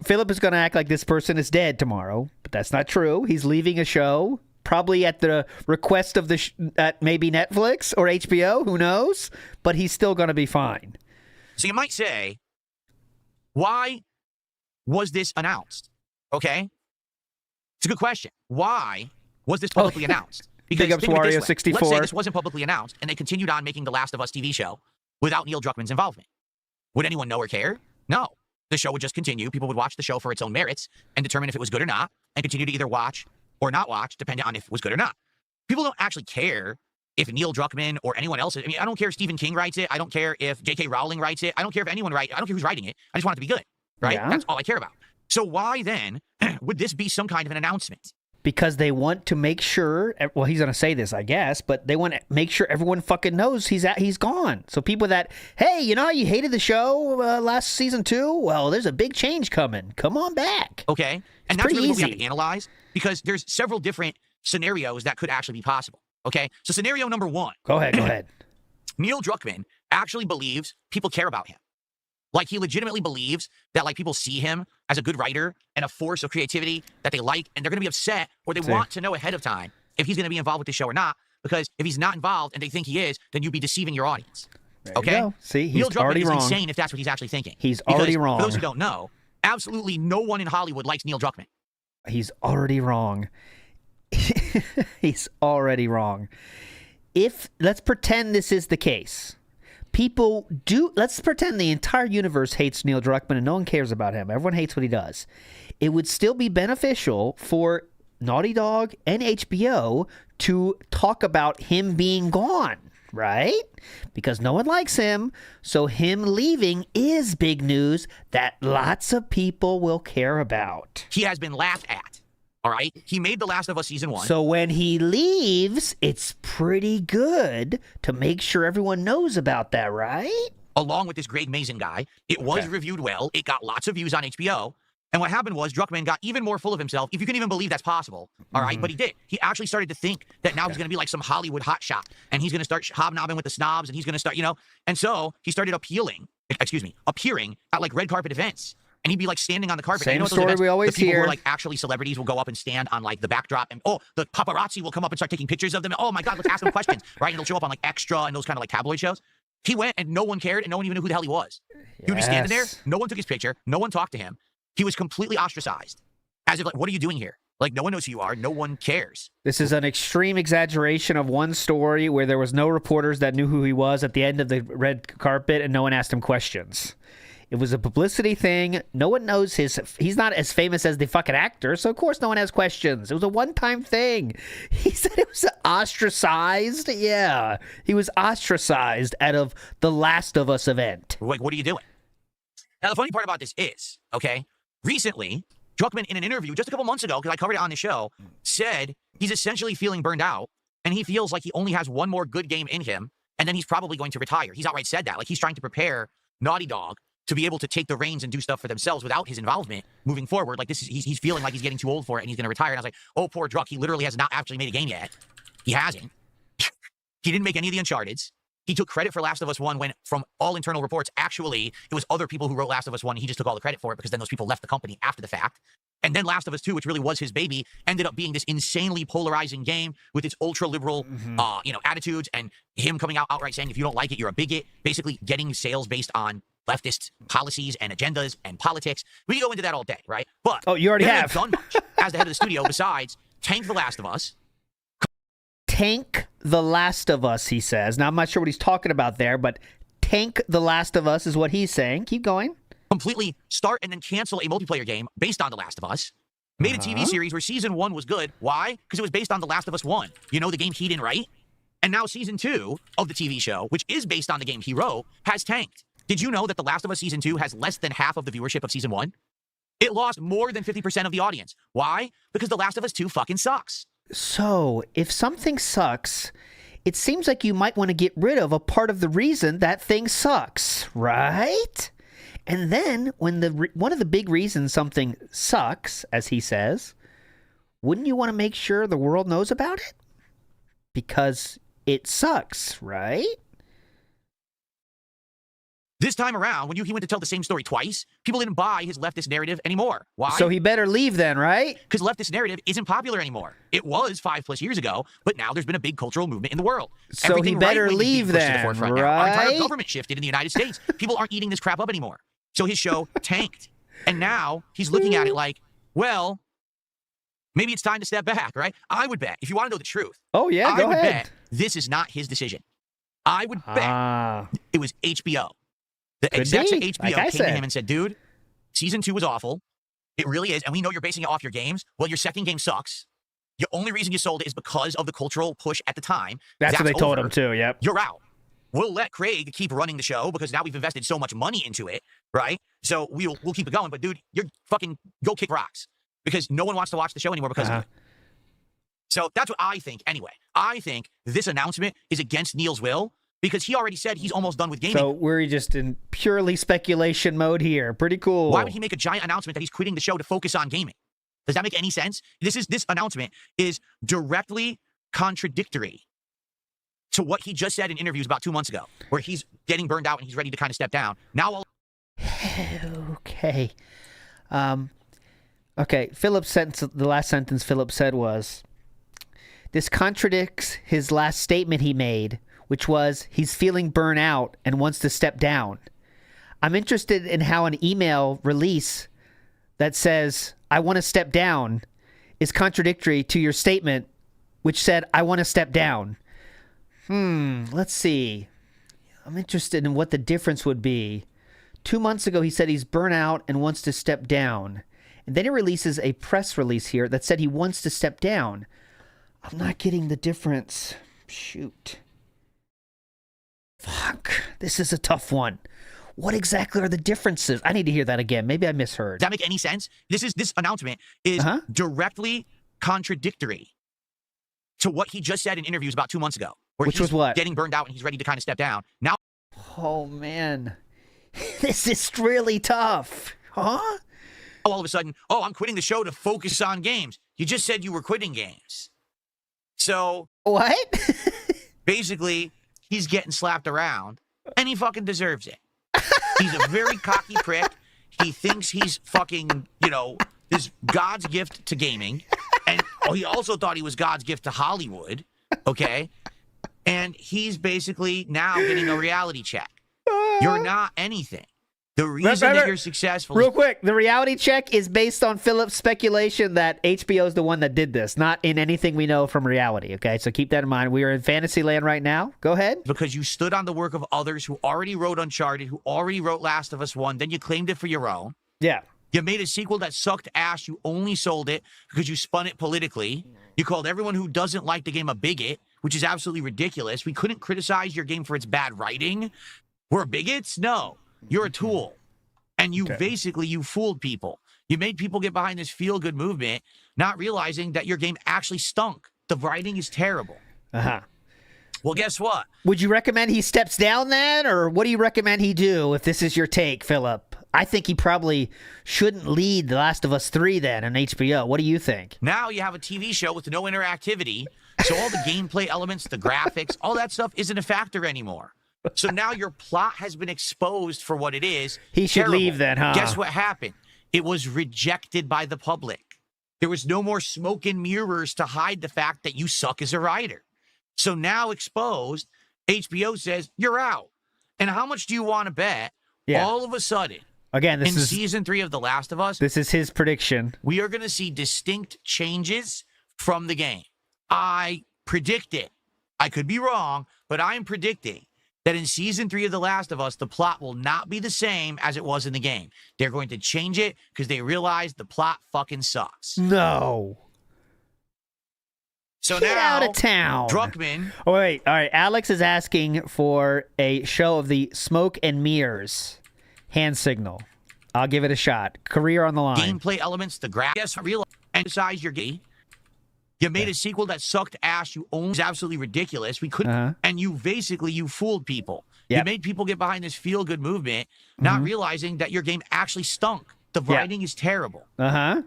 Philip is going to act like this person is dead tomorrow, but that's not true. He's leaving a show, probably at the request of at maybe Netflix or HBO, who knows? But he's still going to be fine. So you might say, why was this announced? Okay? It's a good question. Why was this publicly announced? Because Big ups think of it this Wario way. 64. Let's say this wasn't publicly announced, and they continued on making The Last of Us TV show without Neil Druckmann's involvement. Would anyone know or care? No. The show would just continue. People would watch the show for its own merits and determine if it was good or not, and continue to either watch or not watch, depending on if it was good or not. People don't actually care if Neil Druckmann or anyone else. I mean, I don't care if Stephen King writes it. I don't care if J.K. Rowling writes it. I don't care if anyone writes it. I don't care who's writing it. I just want it to be good, right? Yeah. That's all I care about. So why then would this be some kind of an announcement? Because they want to make sure, well, he's going to say this, I guess, but they want to make sure everyone fucking knows he's gone. So people that, hey, you know, you hated the show last season 2? Well, there's a big change coming. Come on back. Okay. And that's really what we have to analyze, because there's several different scenarios that could actually be possible. Okay. So scenario number 1. Go ahead. Neil Druckmann actually believes people care about him. Like, he legitimately believes that, like, people see him as a good writer and a force of creativity that they like, and they're going to be upset, or they want to know ahead of time if he's going to be involved with the show or not, because if he's not involved and they think he is, then you'd be deceiving your audience. Okay? See, he's Neil Druckmann already is wrong. insane if that's what he's actually thinking. He's already wrong. For those who don't know, absolutely no one in Hollywood likes Neil Druckmann. He's already wrong. He's already wrong. Let's pretend this is the case. Let's pretend the entire universe hates Neil Druckmann and no one cares about him. Everyone hates what he does. It would still be beneficial for Naughty Dog and HBO to talk about him being gone, right? Because no one likes him. So him leaving is big news that lots of people will care about. He has been laughed at. All right? He made The Last of Us Season 1. So when he leaves, it's pretty good to make sure everyone knows about that, right? Along with this Greg Mazin guy. It was reviewed well. It got lots of views on HBO. And what happened was Druckmann got even more full of himself, if you can even believe that's possible. All right? But he did. He actually started to think that now he's going to be like some Hollywood hotshot. And he's going to start hobnobbing with the snobs. And he's going to start, And so he started appearing at like red carpet events. And he'd be like standing on the carpet. Same story we always the people hear. who are like actually celebrities will go up and stand on like the backdrop, and the paparazzi will come up and start taking pictures of them. And, oh my God, let's ask them questions, right? And they'll show up on like Extra and those kind of like tabloid shows. He went and no one cared and no one even knew who the hell he was. He would be standing there. No one took his picture. No one talked to him. He was completely ostracized, as if like, what are you doing here? Like, no one knows who you are. No one cares. This is an extreme exaggeration of one story where there was no reporters that knew who he was at the end of the red carpet and no one asked him questions. It was a publicity thing. No one knows he's not as famous as the fucking actor, so of course no one has questions. It was a one-time thing. He said it was ostracized. Yeah, he was ostracized out of the Last of Us event. Like, what are you doing? Now, the funny part about this is, okay, recently, Druckmann, in an interview just a couple months ago, because I covered it on the show, said he's essentially feeling burned out, and he feels like he only has one more good game in him, and then he's probably going to retire. He's outright said that. Like, he's trying to prepare Naughty Dog to be able to take the reins and do stuff for themselves without his involvement moving forward. Like, he's feeling like he's getting too old for it and he's going to retire. And I was like, oh, poor Druck. He literally has not actually made a game yet. He hasn't. He didn't make any of the Uncharted's. He took credit for Last of Us 1 when, from all internal reports, actually, it was other people who wrote Last of Us 1. And he just took all the credit for it because then those people left the company after the fact. And then Last of Us 2, which really was his baby, ended up being this insanely polarizing game with its ultra-liberal, attitudes, and him coming out outright saying, if you don't like it, you're a bigot, basically getting sales based on leftist policies and agendas and politics. We can go into that all day, right? But you already have done much as the head of the studio besides tank The Last of Us. Tank The Last of Us, he says. Now, I'm not sure what he's talking about there, but tank The Last of Us is what he's saying. Keep going. Completely start and then cancel a multiplayer game based on The Last of Us. Made a TV series where season 1 was good. Why? Because it was based on The Last of Us 1. You know, the game he didn't write? And now season 2 of the TV show, which is based on the game he wrote, has tanked. Did you know that The Last of Us Season 2 has less than half of the viewership of Season 1? It lost more than 50% of the audience. Why? Because The Last of Us 2 fucking sucks. So, if something sucks, it seems like you might want to get rid of a part of the reason that thing sucks, right? And then, when one of the big reasons something sucks, as he says, wouldn't you want to make sure the world knows about it? because it sucks, right? This time around, when he went to tell the same story twice, people didn't buy his leftist narrative anymore. Why? So he better leave then, right? Because leftist narrative isn't popular anymore. It was 5+ years ago, but now there's been a big cultural movement in the world. So Everything he better right-wing is being leave pushed to the then, forefront now. Our entire right? government shifted in the United States. People aren't eating this crap up anymore. So his show tanked. And now he's looking at it like, well, maybe it's time to step back, right? I would bet, if you want to know the truth, Oh, yeah, go I would ahead. bet this is not his decision. I would bet it was HBO. The Could execs be, at HBO like I came to said. him and said, dude, season 2 was awful. It really is. And we know you're basing it off your games. Well, your second game sucks. The only reason you sold it is because of the cultural push at the time. That's what they told over. him too, yep. You're out. We'll let Craig keep running the show because now we've invested so much money into it, right? So we'll keep it going. But dude, you're fucking go kick rocks because no one wants to watch the show anymore because of it. So that's what I think. Anyway, I think this announcement is against Neil's will because he already said he's almost done with gaming. So we're just in purely speculation mode here. Pretty cool. Why would he make a giant announcement that he's quitting the show to focus on gaming? Does that make any sense? This announcement is directly contradictory to what he just said in interviews about 2 months ago, where he's getting burned out and he's ready to kind of step down. Now, okay. Okay, the last sentence Philip said was, this contradicts his last statement he made, which was he's feeling burnt out and wants to step down. I'm interested in how an email release that says, I want to step down, is contradictory to your statement, which said, I want to step down. Let's see. I'm interested in what the difference would be. 2 months ago, he said he's burnt out and wants to step down. And then he releases a press release here that said he wants to step down. I'm not getting the difference. Shoot. Fuck. This is a tough one. What exactly are the differences? I need to hear that again. Maybe I misheard. Does that make any sense? This announcement is directly contradictory to what he just said in interviews about 2 months ago, where Which he's was what? getting burned out and he's ready to kind of step down. Now, Oh, man. This is really tough. Huh? all of a sudden, I'm quitting the show to focus on games. You just said you were quitting games. So What? basically, he's getting slapped around, and he fucking deserves it. He's a very cocky prick. He thinks he's fucking, this God's gift to gaming. And he also thought he was God's gift to Hollywood, okay? And he's basically now getting a reality check. You're not anything. The reason that you're successful... Real quick, the reality check is based on Philip's speculation that HBO is the one that did this, not in anything we know from reality, okay? So keep that in mind. We are in Fantasyland right now. Go ahead. Because you stood on the work of others who already wrote Uncharted, who already wrote Last of Us 1, then you claimed it for your own. Yeah. You made a sequel that sucked ass. You only sold it because you spun it politically. You called everyone who doesn't like the game a bigot, which is absolutely ridiculous. We couldn't criticize your game for its bad writing. We're bigots? No. You're a tool. And you you fooled people. You made people get behind this feel-good movement, not realizing that your game actually stunk. The writing is terrible. Uh-huh. Well, guess what? Would you recommend he steps down then, or what do you recommend he do if this is your take, Philip? I think he probably shouldn't lead The Last of Us 3 then on HBO. What do you think? Now you have a TV show with no interactivity, so all the gameplay elements, the graphics, all that stuff isn't a factor anymore. So now your plot has been exposed for what it is. He should leave then, huh? Guess what happened? It was rejected by the public. There was no more smoke and mirrors to hide the fact that you suck as a writer. So now exposed, HBO says, you're out. And how much do you want to bet? Yeah. All of a sudden, Again, in season 3 of The Last of Us, this is his prediction. we are going to see distinct changes from the game. I predict it. I could be wrong, but I'm predicting that in season 3 of The Last of Us, the plot will not be the same as it was in the game. They're going to change it because they realize the plot fucking sucks. No. So Get now, out of town. Druckmann. Oh, wait. All right. Alex is asking for a show of the smoke and mirrors hand signal. I'll give it a shot. Career on the line. Gameplay elements, the graphics, realize, emphasize your game. You made a sequel that sucked ass. You owned. It's absolutely ridiculous. We couldn't, and you fooled people. Yep. You made people get behind this feel-good movement, not realizing that your game actually stunk. The writing is terrible. Uh-huh.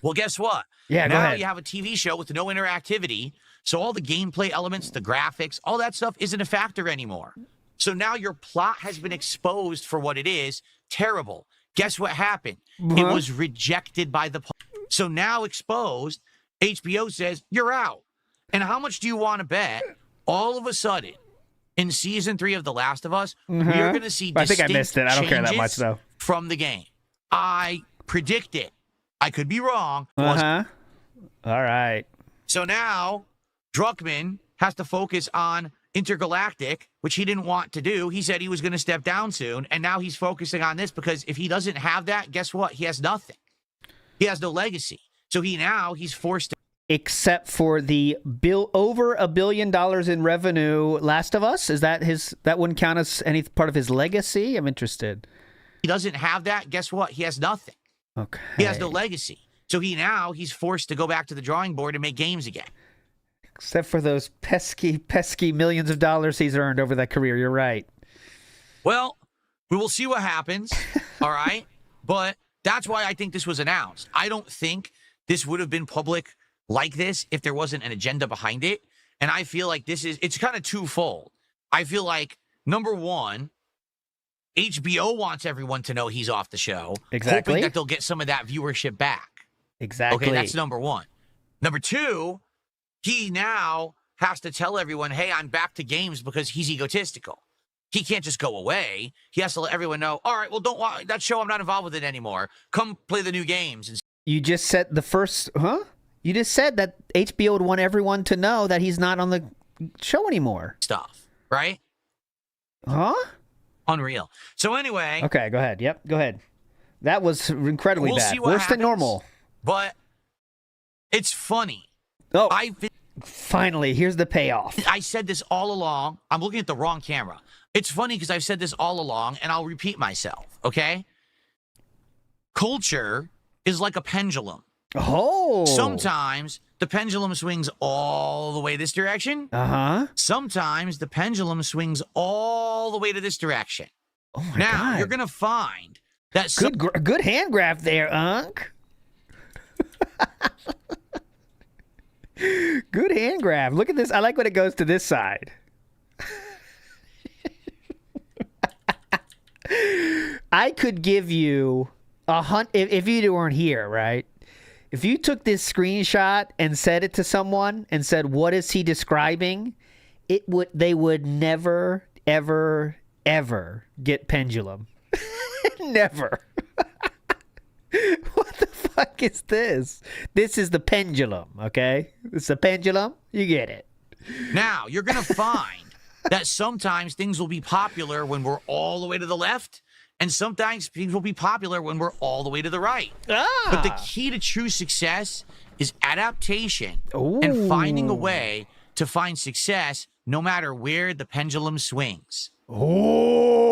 Well, guess what? Yeah, go now ahead. you have a TV show with no interactivity, So all the gameplay elements, the graphics, all that stuff isn't a factor anymore. So now your plot has been exposed for what it is. Terrible. Guess what happened? It was rejected by the public. So now exposed, HBO says, you're out. And how much do you want to bet all of a sudden in season 3 of The Last of Us, we are going to see I think I missed it. I don't care that much, though. From the game. I predict it. I could be wrong. All right. So now Druckmann has to focus on Intergalactic, which he didn't want to do. He said he was going to step down soon, and now he's focusing on this because if he doesn't have that, guess what? He has nothing. He has no legacy. So he's forced to... Except for the over $1 billion in revenue, Last of Us, that wouldn't count as any part of his legacy? I'm interested. He doesn't have that, guess what? He has nothing. Okay. He has no legacy. So he's forced to go back to the drawing board and make games again. Except for those pesky millions of dollars he's earned over that career. You're right. Well, we will see what happens. All right. But that's why I think this was announced. I don't think this would have been public like this if there wasn't an agenda behind it. And I feel like it's kind of twofold. I feel like, number one, HBO wants everyone to know he's off the show. Exactly. Hoping that they'll get some of that viewership back. Exactly. Okay, that's number one. Number two, he now has to tell everyone, hey, I'm back to games because he's egotistical. He can't just go away. He has to let everyone know, all right, well, don't watch that show. I'm not involved with it anymore. Come play the new games. You just said You just said that HBO would want everyone to know that he's not on the show anymore. Stuff, right? Huh? Unreal. So anyway. Okay, go ahead. Yep, go ahead. That was incredibly bad. See what Worse happens, than normal. But it's funny. Oh, finally, here's the payoff. I said this all along. I'm looking at the wrong camera. It's funny because I've said this all along, and I'll repeat myself, okay? Culture is like a pendulum. Oh. Sometimes the pendulum swings all the way this direction. Uh-huh. Sometimes the pendulum swings all the way to this direction. Oh, my now, God. you're going to find that... Good hand grab there, Unc. Good hand grab. Look at this. I like when it goes to this side. I could give you if you weren't here, right? If you took this screenshot and said it to someone and said, what is he describing? They would never, ever, ever get pendulum. Never. What the fuck is this? This is the pendulum, okay? It's the pendulum. You get it. Now, you're going to find that sometimes things will be popular when we're all the way to the left, and sometimes things will be popular when we're all the way to the right. But the key to true success is adaptation and finding a way to find success no matter where the pendulum swings. Oh,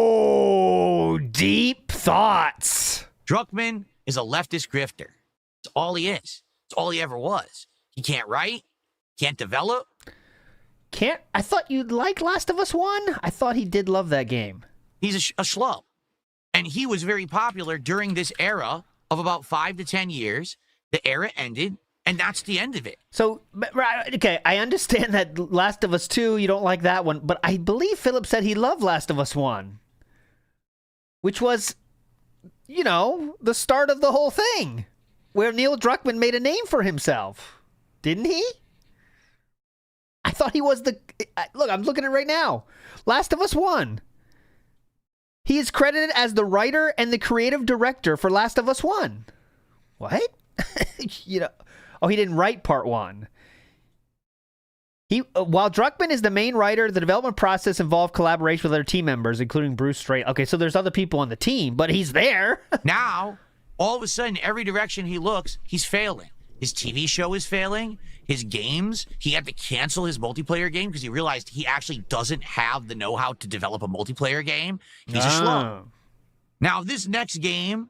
deep thoughts. Druckmann is a leftist grifter. That's all he is. That's all he ever was. He can't write, can't develop. I thought you'd like Last of Us 1? I thought he did love that game. He's a schlub. And he was very popular during this era of about 5 to 10 years. The era ended, and that's the end of it. So, okay, I understand that Last of Us 2, you don't like that one, but I believe Philip said he loved Last of Us 1, which was, the start of the whole thing, where Neil Druckmann made a name for himself. Didn't he? I thought he was look, I'm looking at it right now. Last of Us 1. He is credited as the writer and the creative director for Last of Us 1. What? He didn't write part 1. While Druckmann is the main writer, the development process involved collaboration with other team members, including Bruce Strait. Okay, so there's other people on the team, but he's there. Now, all of a sudden, every direction he looks, he's failing. His TV show is failing. His games, he had to cancel his multiplayer game because he realized he actually doesn't have the know-how to develop a multiplayer game. He's a schlub. Now, if this next game,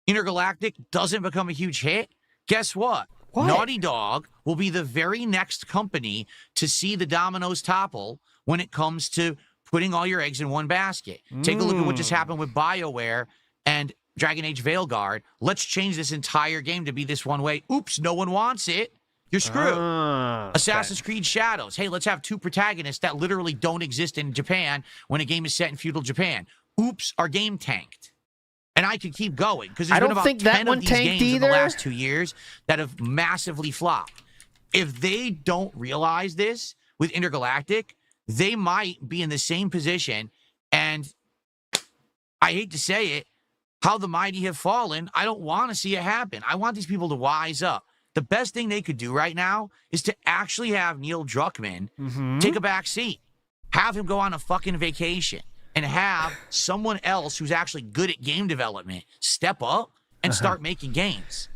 Intergalactic, doesn't become a huge hit, guess what? Naughty Dog will be the very next company to see the dominoes topple when it comes to putting all your eggs in one basket. Take a look at what just happened with BioWare and Dragon Age Veilguard. Let's change this entire game to be this one way. Oops, no one wants it. you're screwed. Assassin's Creed Shadows. Hey, let's have two protagonists that literally don't exist in Japan when a game is set in feudal Japan. Oops, our game tanked. And I could keep going because there's been about 10 of these games in the last 2 years that have massively flopped. If they don't realize this with Intergalactic, they might be in the same position. And I hate to say it, how the mighty have fallen. I don't want to see it happen. I want these people to wise up. The best thing they could do right now is to actually have Neil Druckmann take a back seat. Have him go on a fucking vacation and have someone else who's actually good at game development step up and start making games.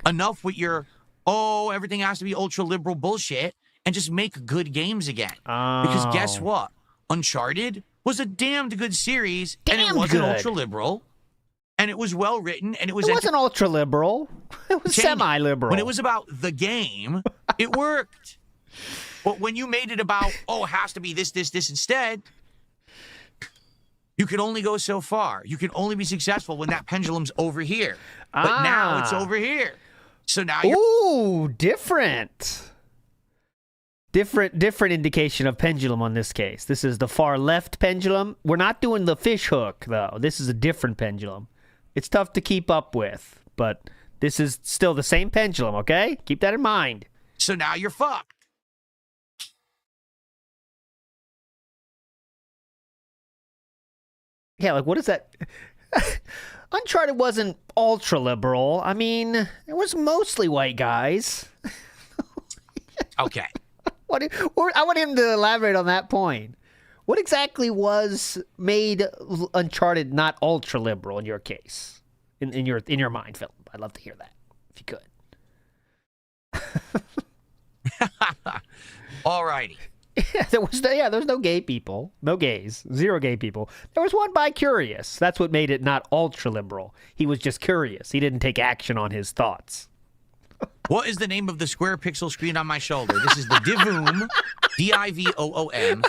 Enough with your, everything has to be ultra-liberal bullshit, and just make good games again. Because guess what? Uncharted was a damned good series, and it wasn't ultra-liberal. And it was well written, and it wasn't ultra liberal. It was semi liberal. When it was about the game, it worked. But when you made it about, it has to be this instead, you can only go so far. You can only be successful when that pendulum's over here. But now it's over here. So now you're different indication of pendulum on this case. This is the far left pendulum. We're not doing the fish hook though. This is a different pendulum. It's tough to keep up with, but this is still the same pendulum, okay? Keep that in mind. So now you're fucked. Yeah, like what is that? Uncharted wasn't ultra liberal. I mean, it was mostly white guys. Okay. I want him to elaborate on that point. What exactly made Uncharted not ultra liberal in your case, in your mind, Philip? I'd love to hear that if you could. All righty. There was no gay people, no gays, zero gay people. There was one bi-curious. That's what made it not ultra liberal. He was just curious. He didn't take action on his thoughts. What is the name of the square pixel screen on my shoulder? This is the Divoom, Divoom,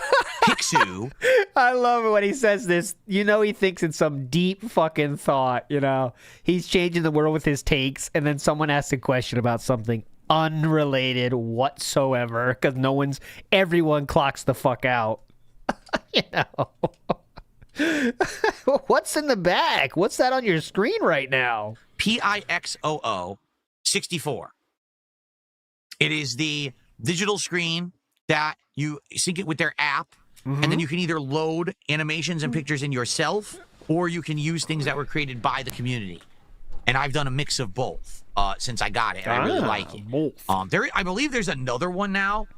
Pixu. I love it when he says this. You know he thinks in some deep fucking thought, you know. He's changing the world with his takes, and then someone asks a question about something unrelated whatsoever, because everyone clocks the fuck out. You know. What's in the back? What's that on your screen right now? PIXOO 64. It is the digital screen that you sync it with their app, and then you can either load animations and pictures in yourself, or you can use things that were created by the community. And I've done a mix of both since I got it, and I really like it. Both. I believe there's another one now,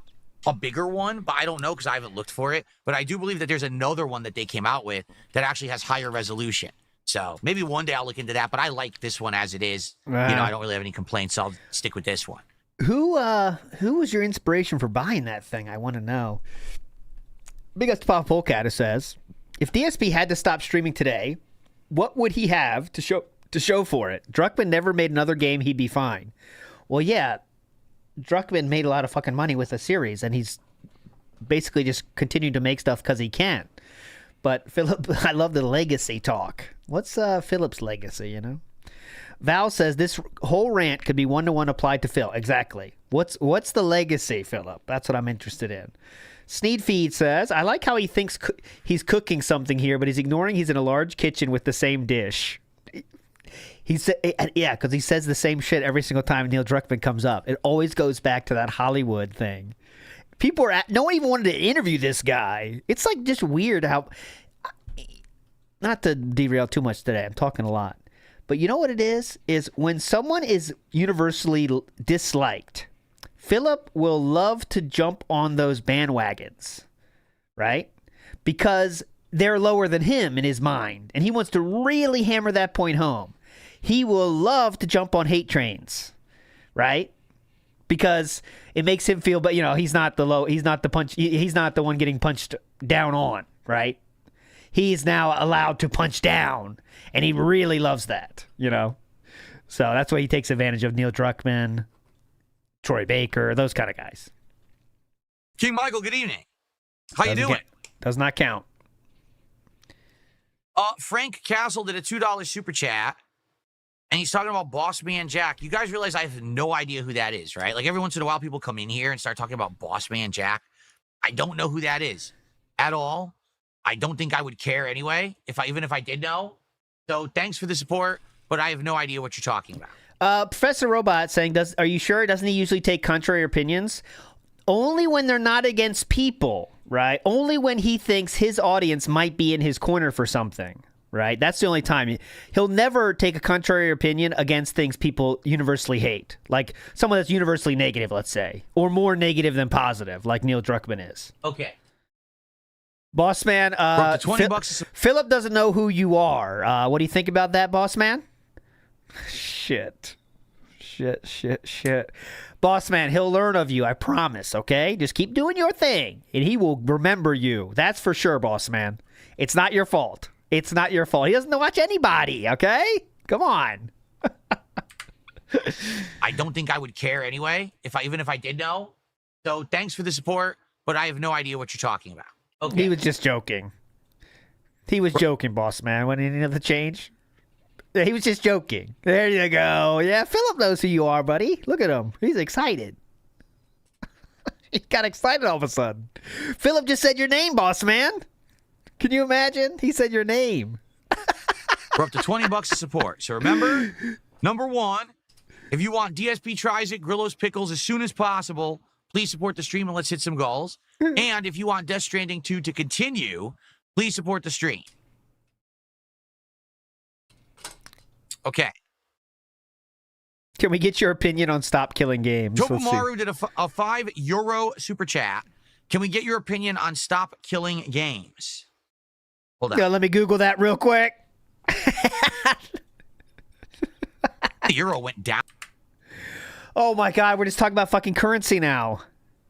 a bigger one, but I don't know because I haven't looked for it. But I do believe that there's another one that they came out with that actually has higher resolution. So maybe one day I'll look into that, but I like this one as it is. You know, I don't really have any complaints, so I'll stick with this one. Who was your inspiration for buying that thing? I want to know. Big up to Pop Polecat says, if DSP had to stop streaming today, what would he have to show for it? Druckmann never made another game, he'd be fine. Well, yeah, Druckmann made a lot of fucking money with a series, and he's basically just continued to make stuff because he can. But Philip, I love the legacy talk. What's Philip's legacy, you know? Val says this whole rant could be one-to-one applied to Phil. Exactly. What's the legacy, Philip? That's what I'm interested in. Sneedfeed says, I like how he thinks he's cooking something here, but he's ignoring he's in a large kitchen with the same dish. He said, yeah, because he says the same shit every single time Neil Druckmann comes up. It always goes back to that Hollywood thing. No one even wanted to interview this guy. It's like just weird how, not to derail too much today, I'm talking a lot. But you know what it is when someone is universally disliked, Philip will love to jump on those bandwagons, right? Because they're lower than him in his mind, and he wants to really hammer that point home. He will love to jump on hate trains, right? Because it makes him feel, but you know, he's not the one getting punched down on, right? He's now allowed to punch down, and he really loves that, you know? So that's why he takes advantage of Neil Druckmann, Troy Baker, those kind of guys. King Michael, good evening. How you doing? Does not count. Frank Castle did a $2 super chat. and he's talking about Boss Man Jack. You guys realize I have no idea who that is, right? Like every once in a while, people come in here and start talking about Boss Man Jack. I don't know who that is at all. I don't think I would care anyway, even if I did know. So thanks for the support, but I have no idea what you're talking about. Professor Robot saying, are you sure? Doesn't he usually take contrary opinions? Only when they're not against people, right? Only when he thinks his audience might be in his corner for something, right? That's the only time. He'll never take a contrary opinion against things people universally hate. Like someone that's universally negative, let's say. Or more negative than positive, like Neil Druckmann is. Okay. Boss Man, $20 Philip doesn't know who you are. What do you think about that, Boss Man? Shit. Boss Man, he'll learn of you, I promise, okay? Just keep doing your thing, and he will remember you. That's for sure, Boss Man. It's not your fault. It's not your fault. He doesn't watch anybody, okay? Come on. I don't think I would care anyway, even if I did know. So thanks for the support, but I have no idea what you're talking about. Okay. He was just joking. He was joking, Boss Man. When any of the change? He was just joking. There you go. Yeah, Philip knows who you are, buddy. Look at him. He's excited. He got excited all of a sudden. Philip just said your name, Boss Man. Can you imagine? He said your name. We're up to $20 of support. So remember, number one, if you want DSP Tries It, Grillo's Pickles as soon as possible, please support the stream and let's hit some goals. And if you want Death Stranding 2 to continue, please support the stream. Okay. Can we get your opinion on Stop Killing Games? Topomaru did a €5 super chat. Can we get your opinion on Stop Killing Games? Hold on. Yeah, let me Google that real quick. The euro went down. Oh my God, we're just talking about fucking currency now.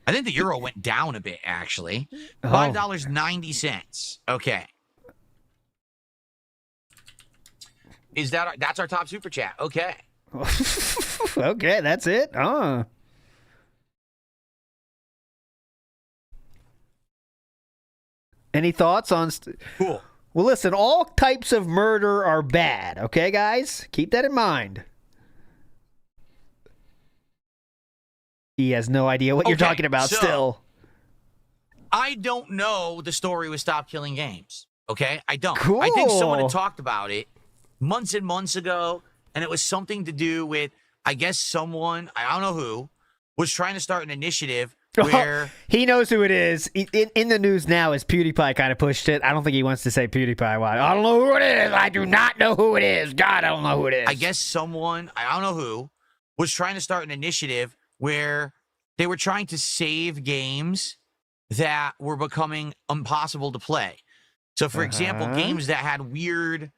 I think the euro went down a bit, actually. $5.90. Okay. That's our top super chat. Okay. Okay, that's it. Any thoughts on... Cool. Well, listen, all types of murder are bad, okay, guys? Keep that in mind. He has no idea what you're talking about still. I don't know the story with Stop Killing Games, okay? I don't. Cool. I think someone had talked about it months and months ago, and it was something to do with, I guess someone, I don't know who, was trying to start an initiative where... He knows who it is. In the news now is PewDiePie kind of pushed it. I don't think he wants to say PewDiePie. Why? I don't know who it is. I do not know who it is. God, I don't know who it is. I guess someone, I don't know who, was trying to start an initiative where they were trying to save games that were becoming impossible to play. So, for example, games that had weird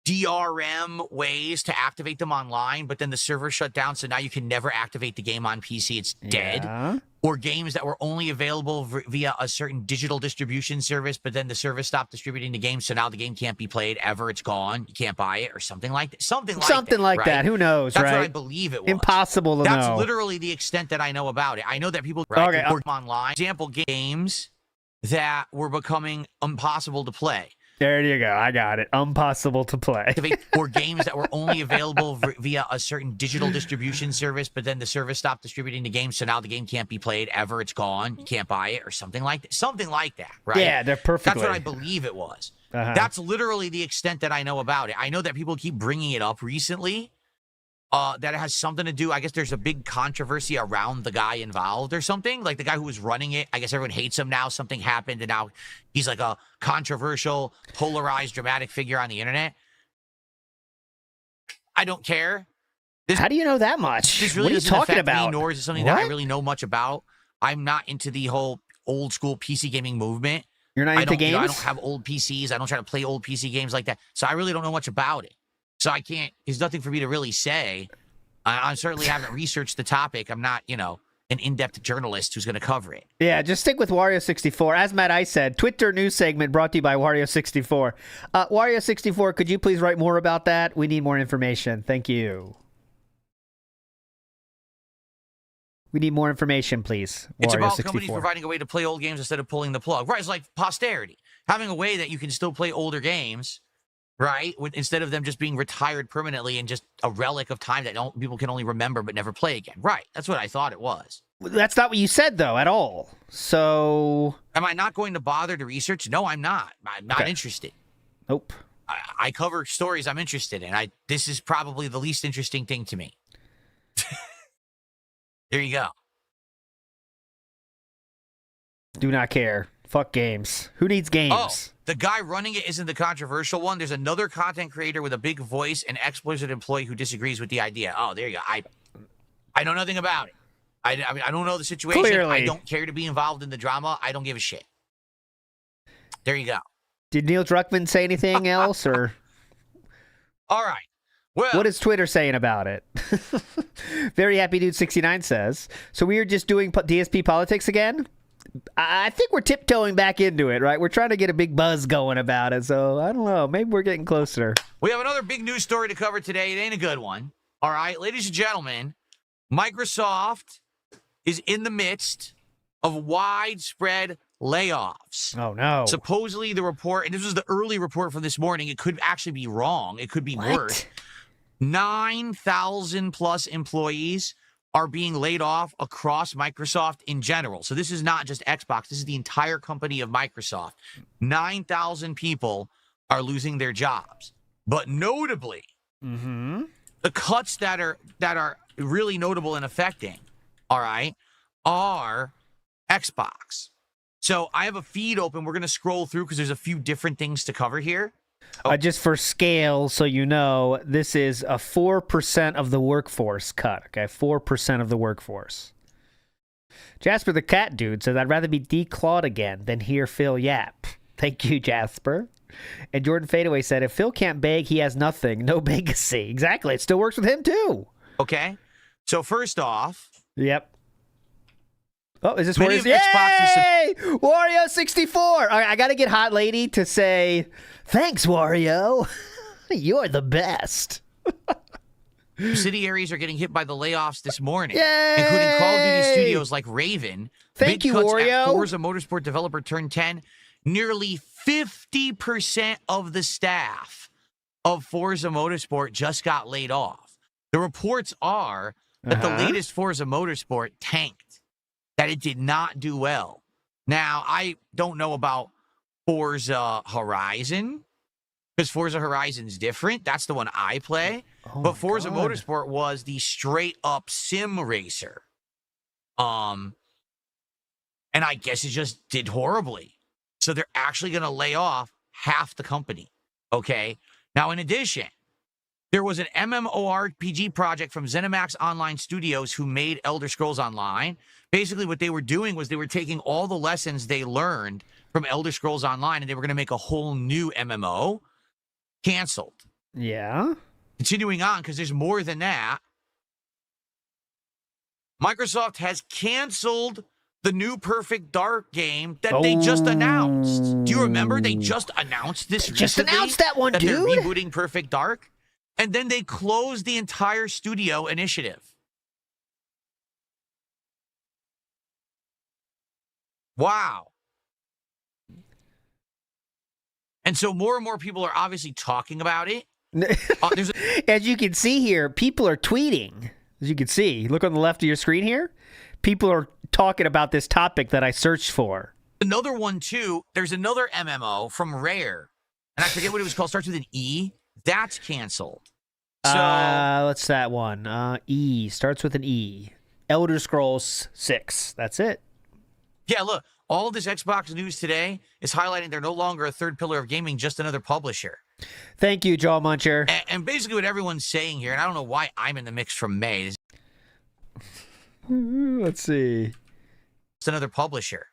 DRM ways to activate them online, but then the server shut down, so now you can never activate the game on PC. It's dead. Yeah. Or games that were only available via a certain digital distribution service, but then the service stopped distributing the game, so now the game can't be played ever. It's gone. You can't buy it or something like that. Something like that. Who knows, That's right? what I believe it was. Impossible to know. That's literally the extent that I know about it. I know that people work online. Example, games that were becoming impossible to play. There you go. I got it. Impossible to play. Or games that were only available via a certain digital distribution service, but then the service stopped distributing the game, so now the game can't be played ever. It's gone. You can't buy it or something like that. Something like that, right? Yeah, they're perfectly. That's what I believe it was. That's literally the extent that I know about it. I know that people keep bringing it up recently, that it has something to do. I guess there's a big controversy around the guy involved or something. Like the guy who was running it, I guess everyone hates him now. Something happened, and now he's like a controversial, polarized, dramatic figure on the internet. I don't care. How do you know that much? This really what are you doesn't talking affect about? me, nor is it something that I really know much about. I'm not into the whole old school PC gaming movement. You're not into games? I don't have old PCs. I don't try to play old PC games like that. So I really don't know much about it. So I can't, there's nothing for me to really say. I certainly haven't researched the topic. I'm not, an in-depth journalist who's going to cover it. Yeah, just stick with Wario64. As Matt I said, Twitter news segment brought to you by Wario64. Wario64, could you please write more about that? We need more information. Thank you. We need more information, please. It's about Wario64. companies providing a way to play old games instead of pulling the plug. Right, it's like posterity. Having a way that you can still play older games right? Instead of them just being retired permanently and just a relic of time that people can only remember but never play again. Right. That's what I thought it was. That's not what you said, though, at all. So... Am I not going to bother to research? No, I'm not. I'm not interested. Nope. I cover stories I'm interested in. This is probably the least interesting thing to me. There you go. Do not care. Fuck games. Who needs games? Oh, the guy running it isn't the controversial one. There's another content creator with a big voice, an ex-Blizzard employee who disagrees with the idea. Oh, there you go. I know nothing about it. I mean, I don't know the situation. Clearly. I don't care to be involved in the drama. I don't give a shit. There you go. Did Neil Druckmann say anything else, or? All right. Well, what is Twitter saying about it? Very Happy Dude 69 says, so we are just doing DSP politics again? I think we're tiptoeing back into it, right? We're trying to get a big buzz going about it, so I don't know. Maybe we're getting closer. We have another big news story to cover today. It ain't a good one. All right, ladies and gentlemen, Microsoft is in the midst of widespread layoffs. Oh, no. Supposedly the report, and this was the early report from this morning, it could actually be wrong. It could be worse. 9,000 plus employees are being laid off across Microsoft in general. So this is not just Xbox. This is the entire company of Microsoft. 9,000 people are losing their jobs. But notably, the cuts that are really notable and affecting, all right, are Xbox. So I have a feed open. We're going to scroll through because there's a few different things to cover here. Just for scale, so you know, this is a 4% of the workforce cut, okay? 4% of the workforce. Jasper the Cat Dude says, I'd rather be declawed again than hear Phil yap. Thank you, Jasper. And Jordan Fadeaway said, if Phil can't beg, he has nothing. No legacy. Exactly. It still works with him, too. Okay. So first off. Yep. Oh, is this Wario? Yay! Wario 64. All right, I got to get Hot Lady to say, thanks, Wario. You're the best. Subsidiaries are getting hit by the layoffs this morning, Yay! including Call of Duty studios like Raven. Thank you, cuts Wario. At Forza Motorsport developer Turn 10. Nearly 50% of the staff of Forza Motorsport just got laid off. The reports are that the latest Forza Motorsport tanked, that it did not do well. Now, I don't know about Forza Horizon, because Forza Horizon's different. That's the one I play. But Forza Motorsport was the straight-up sim racer. And I guess it just did horribly. So they're actually going to lay off half the company, okay? Now, in addition, there was an MMORPG project from ZeniMax Online Studios who made Elder Scrolls Online. Basically, what they were doing was they were taking all the lessons they learned from Elder Scrolls Online, and they were going to make a whole new MMO. Canceled. Yeah. Continuing on, because there's more than that. Microsoft has canceled the new Perfect Dark game that they just announced. Do you remember? They just announced this recently. Just announced that one, that dude. They're rebooting Perfect Dark. And then they closed the entire studio initiative. Wow. And so more and more people are obviously talking about it. As you can see here, people are tweeting. As you can see, look on the left of your screen here. People are talking about this topic that I searched for. Another one, too. There's another MMO from Rare. And I forget what it was called. Starts with an E. That's canceled. So, what's that one? E. Starts with an E. Elder Scrolls 6. That's it. Yeah, look. All this Xbox news today is highlighting they're no longer a third pillar of gaming, just another publisher. Thank you, Jaw Muncher. And basically what everyone's saying here, and I don't know why I'm in the mix from May. Let's see. It's another publisher.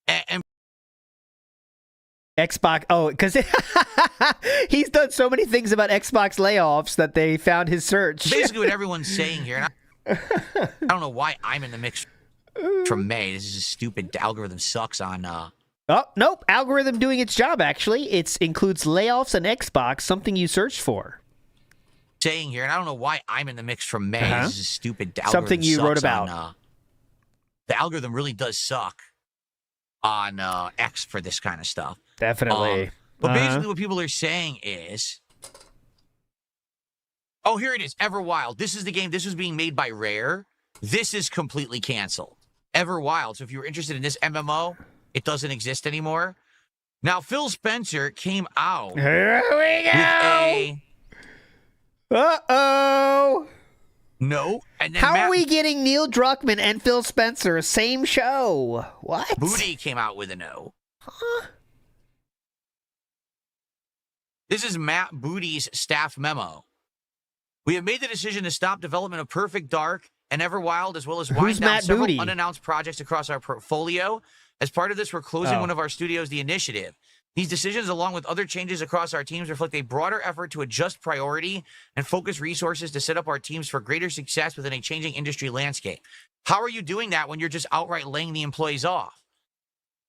And Xbox. Oh, because he's done so many things about Xbox layoffs that they found his search. Basically what everyone's saying here, and I don't know why I'm in the mix from May. This is a stupid algorithm sucks on... Oh, nope. Algorithm doing its job, actually. It includes layoffs and Xbox, something you searched for. Saying here, and I don't know why I'm in the mix from May. This is a stupid algorithm. Something you wrote about. The algorithm really does suck on X for this kind of stuff. Definitely. But basically what people are saying is, oh, here it is, Everwild. This is the game. This was being made by Rare. This is completely canceled. Everwild. So if you were interested in this MMO, it doesn't exist anymore. Now, Phil Spencer came out Here we go. with a Uh-oh. no. And then How Matt are we getting Neil Druckmann and Phil Spencer same show? What? Booty came out with a no. Huh? This is Matt Booty's staff memo. We have made the decision to stop development of Perfect Dark and Everwild, as well as wind down Matt several Booty? unannounced projects across our portfolio. As part of this, we're closing Oh. one of our studios, The Initiative. These decisions, along with other changes across our teams, reflect a broader effort to adjust priority and focus resources to set up our teams for greater success within a changing industry landscape. How are you doing that when you're just outright laying the employees off?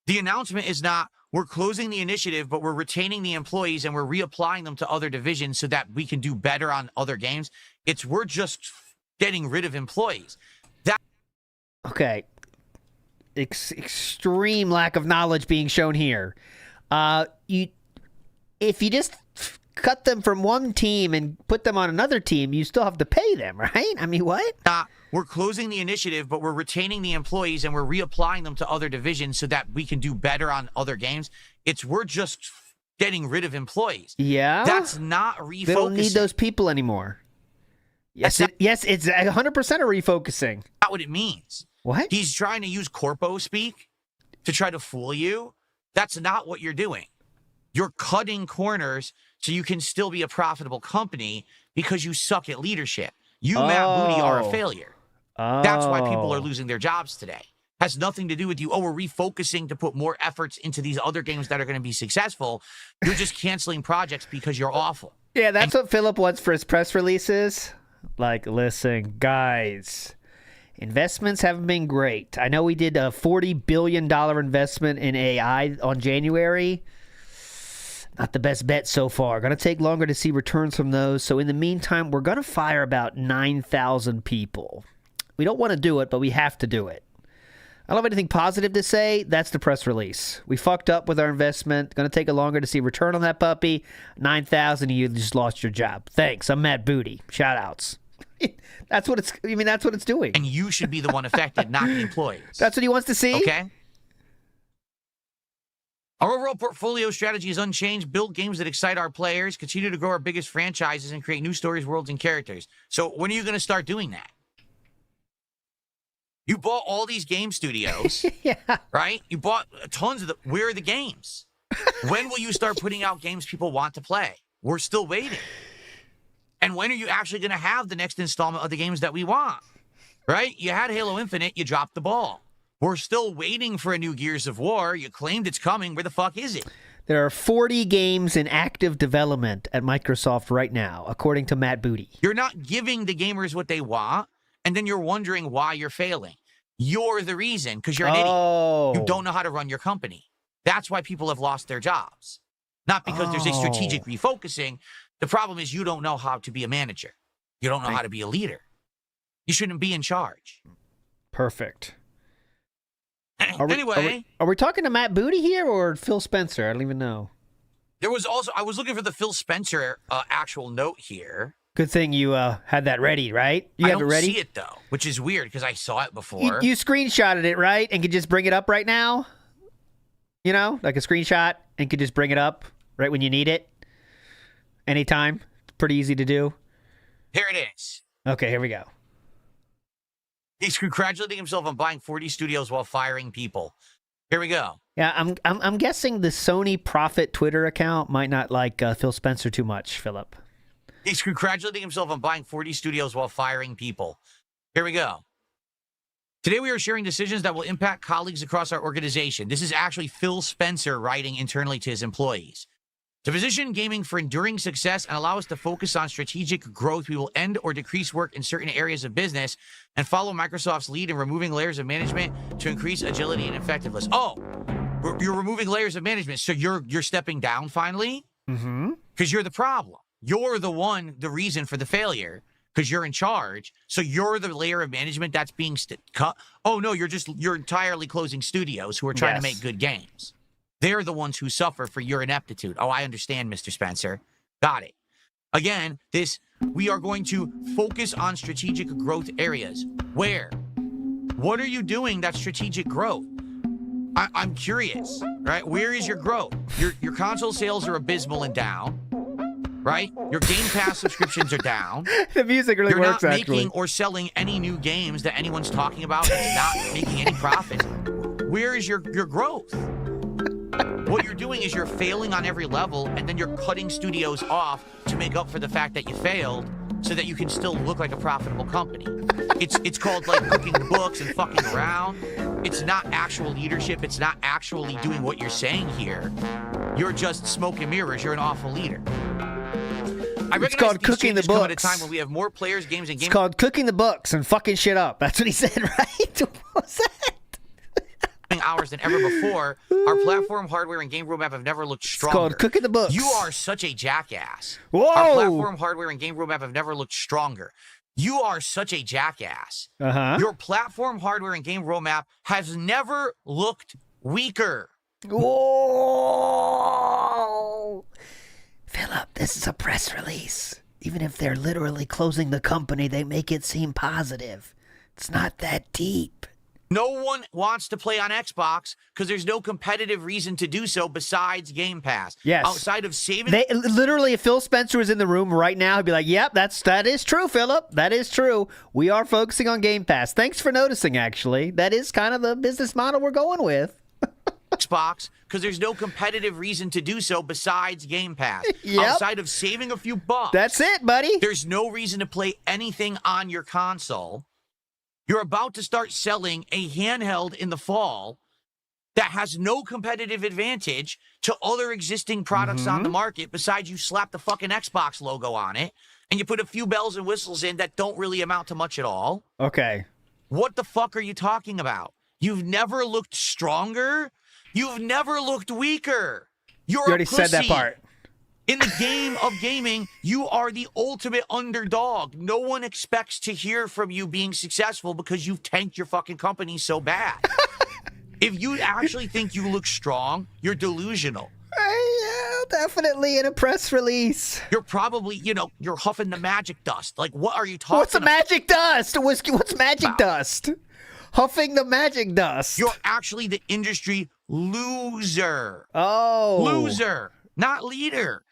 The announcement is not, we're closing the initiative, but we're retaining the employees and we're reapplying them to other divisions so that we can do better on other games. It's we're just getting rid of employees. That Okay. Extreme lack of knowledge being shown here. If you just cut them from one team and put them on another team, you still have to pay them, right? I mean, what? we're closing the initiative, but we're retaining the employees and we're reapplying them to other divisions so that we can do better on other games. It's we're just getting rid of employees. Yeah. That's not refocusing. They don't need those people anymore. Yes, yes, it's 100% a refocusing. Not what it means. What? He's trying to use corpo speak to try to fool you. That's not what you're doing. You're cutting corners so you can still be a profitable company because you suck at leadership. You, Matt Booty, are a failure. That's why people are losing their jobs today. Has nothing to do with you. Oh, we're refocusing to put more efforts into these other games that are going to be successful. You're just canceling projects because you're awful. Yeah, that's what Philip wants for his press releases. Like, listen, guys, investments haven't been great. I know we did a $40 billion investment in AI on January. Not the best bet so far. Going to take longer to see returns from those. So in the meantime, we're going to fire about 9,000 people. We don't want to do it, but we have to do it. I don't have anything positive to say. That's the press release. We fucked up with our investment. Going to take it longer to see return on that puppy. 9,000 of you just lost your job. Thanks. I'm Matt Booty. Shout outs. That's what it's. I mean, that's what it's doing. And you should be the one affected, not the employees. That's what he wants to see. Okay. Our overall portfolio strategy is unchanged. Build games that excite our players, continue to grow our biggest franchises, and create new stories, worlds, and characters. So when are you going to start doing that? You bought all these game studios, Yeah. right? You bought tons of where are the games? When will you start putting out games people want to play? We're still waiting. And when are you actually going to have the next installment of the games that we want? Right? You had Halo Infinite, you dropped the ball. We're still waiting for a new Gears of War. You claimed it's coming. Where the fuck is it? There are 40 games in active development at Microsoft right now, according to Matt Booty. You're not giving the gamers what they want, and then you're wondering why you're failing. You're the reason, because you're an idiot. You don't know how to run your company. That's why people have lost their jobs. Not because there's a strategic refocusing. The problem is you don't know how to be a manager. You don't know how to be a leader. You shouldn't be in charge. Perfect. Anyway. Are we talking to Matt Booty here or Phil Spencer? I don't even know. There was also, I was looking for the Phil Spencer actual note here. Good thing you had that ready, right? You have it ready? I don't see it, though, which is weird because I saw it before. You screenshotted it, right? And could just bring it up right now? You know, like a screenshot and could just bring it up right when you need it? Anytime? Pretty easy to do. Here it is. Okay, here we go. He's congratulating himself on buying 40 studios while firing people. Here we go. Yeah, I'm guessing the Sony Profit Twitter account might not like Phil Spencer too much, Philip. He's congratulating himself on buying 40 studios while firing people. Here we go. Today we are sharing decisions that will impact colleagues across our organization. This is actually Phil Spencer writing internally to his employees. To position gaming for enduring success and allow us to focus on strategic growth, we will end or decrease work in certain areas of business and follow Microsoft's lead in removing layers of management to increase agility and effectiveness. Oh, you're removing layers of management, so you're stepping down finally? Mm-hmm. Because you're the problem. You're the reason for the failure because you're in charge. So you're the layer of management that's being cut. Oh, no, you're entirely closing studios who are trying to make good games. They're the ones who suffer for your ineptitude. Oh, I understand, Mr. Spencer. Got it. Again, we are going to focus on strategic growth areas. Where? What are you doing that's strategic growth? I'm curious, right? Where is your growth? Your console sales are abysmal and down, right? Your Game Pass subscriptions are down. The music really works, You're not actually. making or selling any new games that anyone's talking about that's not making any profit. Where is your growth? What you're doing is you're failing on every level, and then you're cutting studios off to make up for the fact that you failed so that you can still look like a profitable company. It's called like cooking the books and fucking around. It's not actual leadership. It's not actually doing what you're saying here. You're just smoke and mirrors. You're an awful leader. It's called cooking the come books. at a time when we have more players, games, and games. It's called cooking the books and fucking shit up. That's what he said, right? What was that? Hours than ever before. Our platform, hardware, and game roadmap have never looked stronger. It's called cooking the books. You are such a jackass. Whoa! Our platform, hardware, and game roadmap have never looked stronger. You are such a jackass. Uh-huh. Your platform, hardware, and game roadmap has never looked weaker. Whoa! Philip, this is a press release. Even if they're literally closing the company, they make it seem positive. It's not that deep. No one wants to play on Xbox because there's no competitive reason to do so besides Game Pass. Yes. Outside of saving... They literally, if Phil Spencer was in the room right now, he'd be like, yep, that is true, Philip. That is true. We are focusing on Game Pass. Thanks for noticing, actually. That is kind of the business model we're going with. Xbox because there's no competitive reason to do so besides Game Pass. Yep. Outside of saving a few bucks. That's it, buddy. There's no reason to play anything on your console. You're about to start selling a handheld in the fall that has no competitive advantage to other existing products on the market besides you slap the fucking Xbox logo on it and you put a few bells and whistles in that don't really amount to much at all. Okay. What the fuck are you talking about? You've never looked stronger. You've never looked weaker. You're You already a pussy. said that part. In the game of gaming, you are the ultimate underdog. No one expects to hear from you being successful because you've tanked your fucking company so bad. If you actually think you look strong, you're delusional. Yeah, definitely in a press release. You're probably, you're huffing the magic dust. Like, what are you talking What's the magic dust? What's magic dust? Huffing the magic dust. You're actually the industry loser. Oh. Loser, not leader.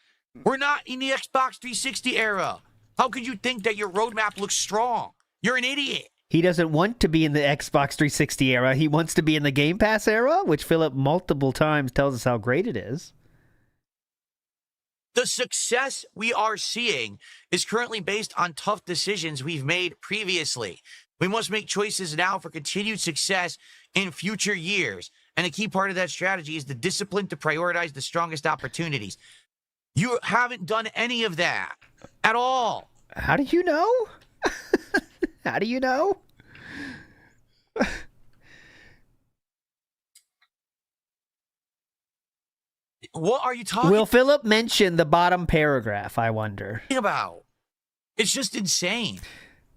We're not in the Xbox 360 era. How could you think that your roadmap looks strong? You're an idiot. He doesn't want to be in the Xbox 360 era. He wants to be in the Game Pass era, which Philip multiple times tells us how great it is. The success we are seeing is currently based on tough decisions we've made previously. We must make choices now for continued success in future years. And a key part of that strategy is the discipline to prioritize the strongest opportunities. You haven't done any of that at all. How do you know? How do you know? What are you talking Will Philip mention the bottom paragraph, I wonder? about? It's just insane.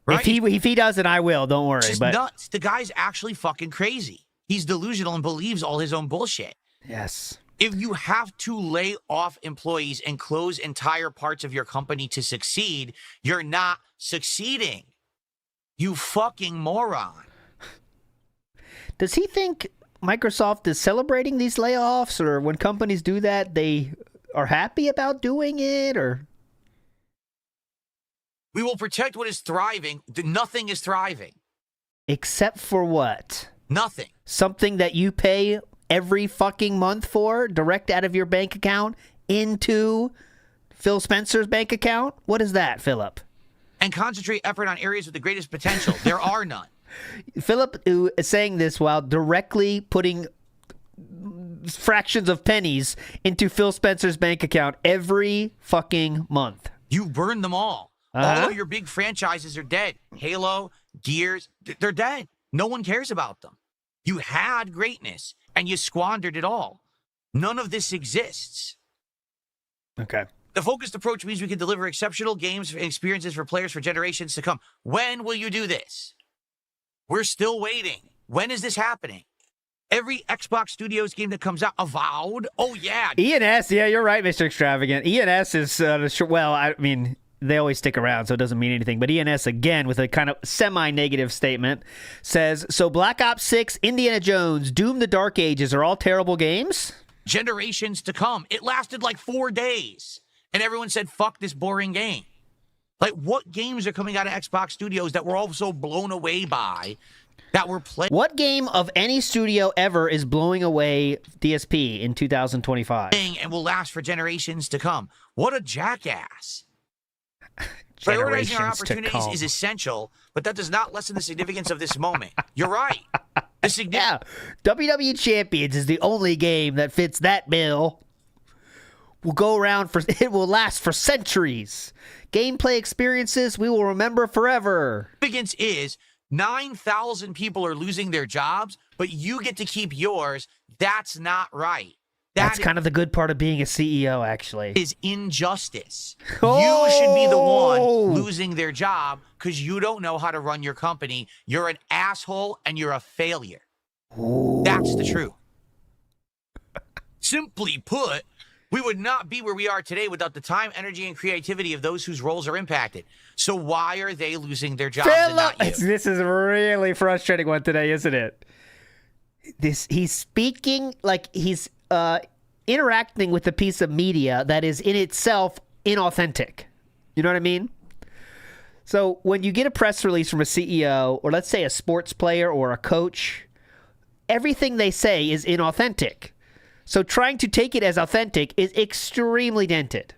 Right? If he doesn't, I will. Don't worry. It's just But nuts. The guy's actually fucking crazy. He's delusional and believes all his own bullshit. yes. If you have to lay off employees and close entire parts of your company to succeed, you're not succeeding. You fucking moron. Does he think Microsoft is celebrating these layoffs, or when companies do that, they are happy about doing it, or? We will protect what is thriving. Nothing is thriving. Except for what? Nothing. Something that you pay every fucking month for, direct out of your bank account into Phil Spencer's bank account? What is that, Philip? And concentrate effort on areas with the greatest potential. There are none. Philip is saying this while directly putting fractions of pennies into Phil Spencer's bank account every fucking month. You've burned them all. Uh-huh. All of your big franchises are dead. Halo, Gears, they're dead. No one cares about them. You had greatness, and you squandered it all. None of this exists. Okay. The focused approach means we can deliver exceptional games and experiences for players for generations to come. When will you do this? We're still waiting. When is this happening? Every Xbox Studios game that comes out, Avowed. Oh, yeah. E&S, yeah, you're right, Mr. Extravagant. E&S is, well, I mean, they always stick around, so it doesn't mean anything. But E&S, again, with a kind of semi-negative statement, says, so Black Ops 6, Indiana Jones, Doom the Dark Ages are all terrible games? Generations to come. It lasted like 4 days. And everyone said, fuck this boring game. Like, what games are coming out of Xbox Studios that we're all so blown away by that we're playing? What game of any studio ever is blowing away DSP in 2025? And will last for generations to come. What a jackass. Prioritizing our opportunities is essential, but that does not lessen the significance of this moment. You're right. Yeah, WWE Champions is the only game that fits that bill. It will last for centuries. Gameplay experiences we will remember forever. Significance is 9,000 people are losing their jobs, but you get to keep yours. That's not right. That's kind of the good part of being a CEO, actually. Is injustice. You should be the one losing their job because you don't know how to run your company. You're an asshole and you're a failure. That's the truth. Simply put, we would not be where we are today without the time, energy, and creativity of those whose roles are impacted. So why are they losing their jobs and not you? This is a really frustrating one today, isn't it? He's speaking like he's interacting with a piece of media that is in itself inauthentic. You know what I mean? So when you get a press release from a CEO, or let's say a sports player or a coach, everything they say is inauthentic. So trying to take it as authentic is extremely dented.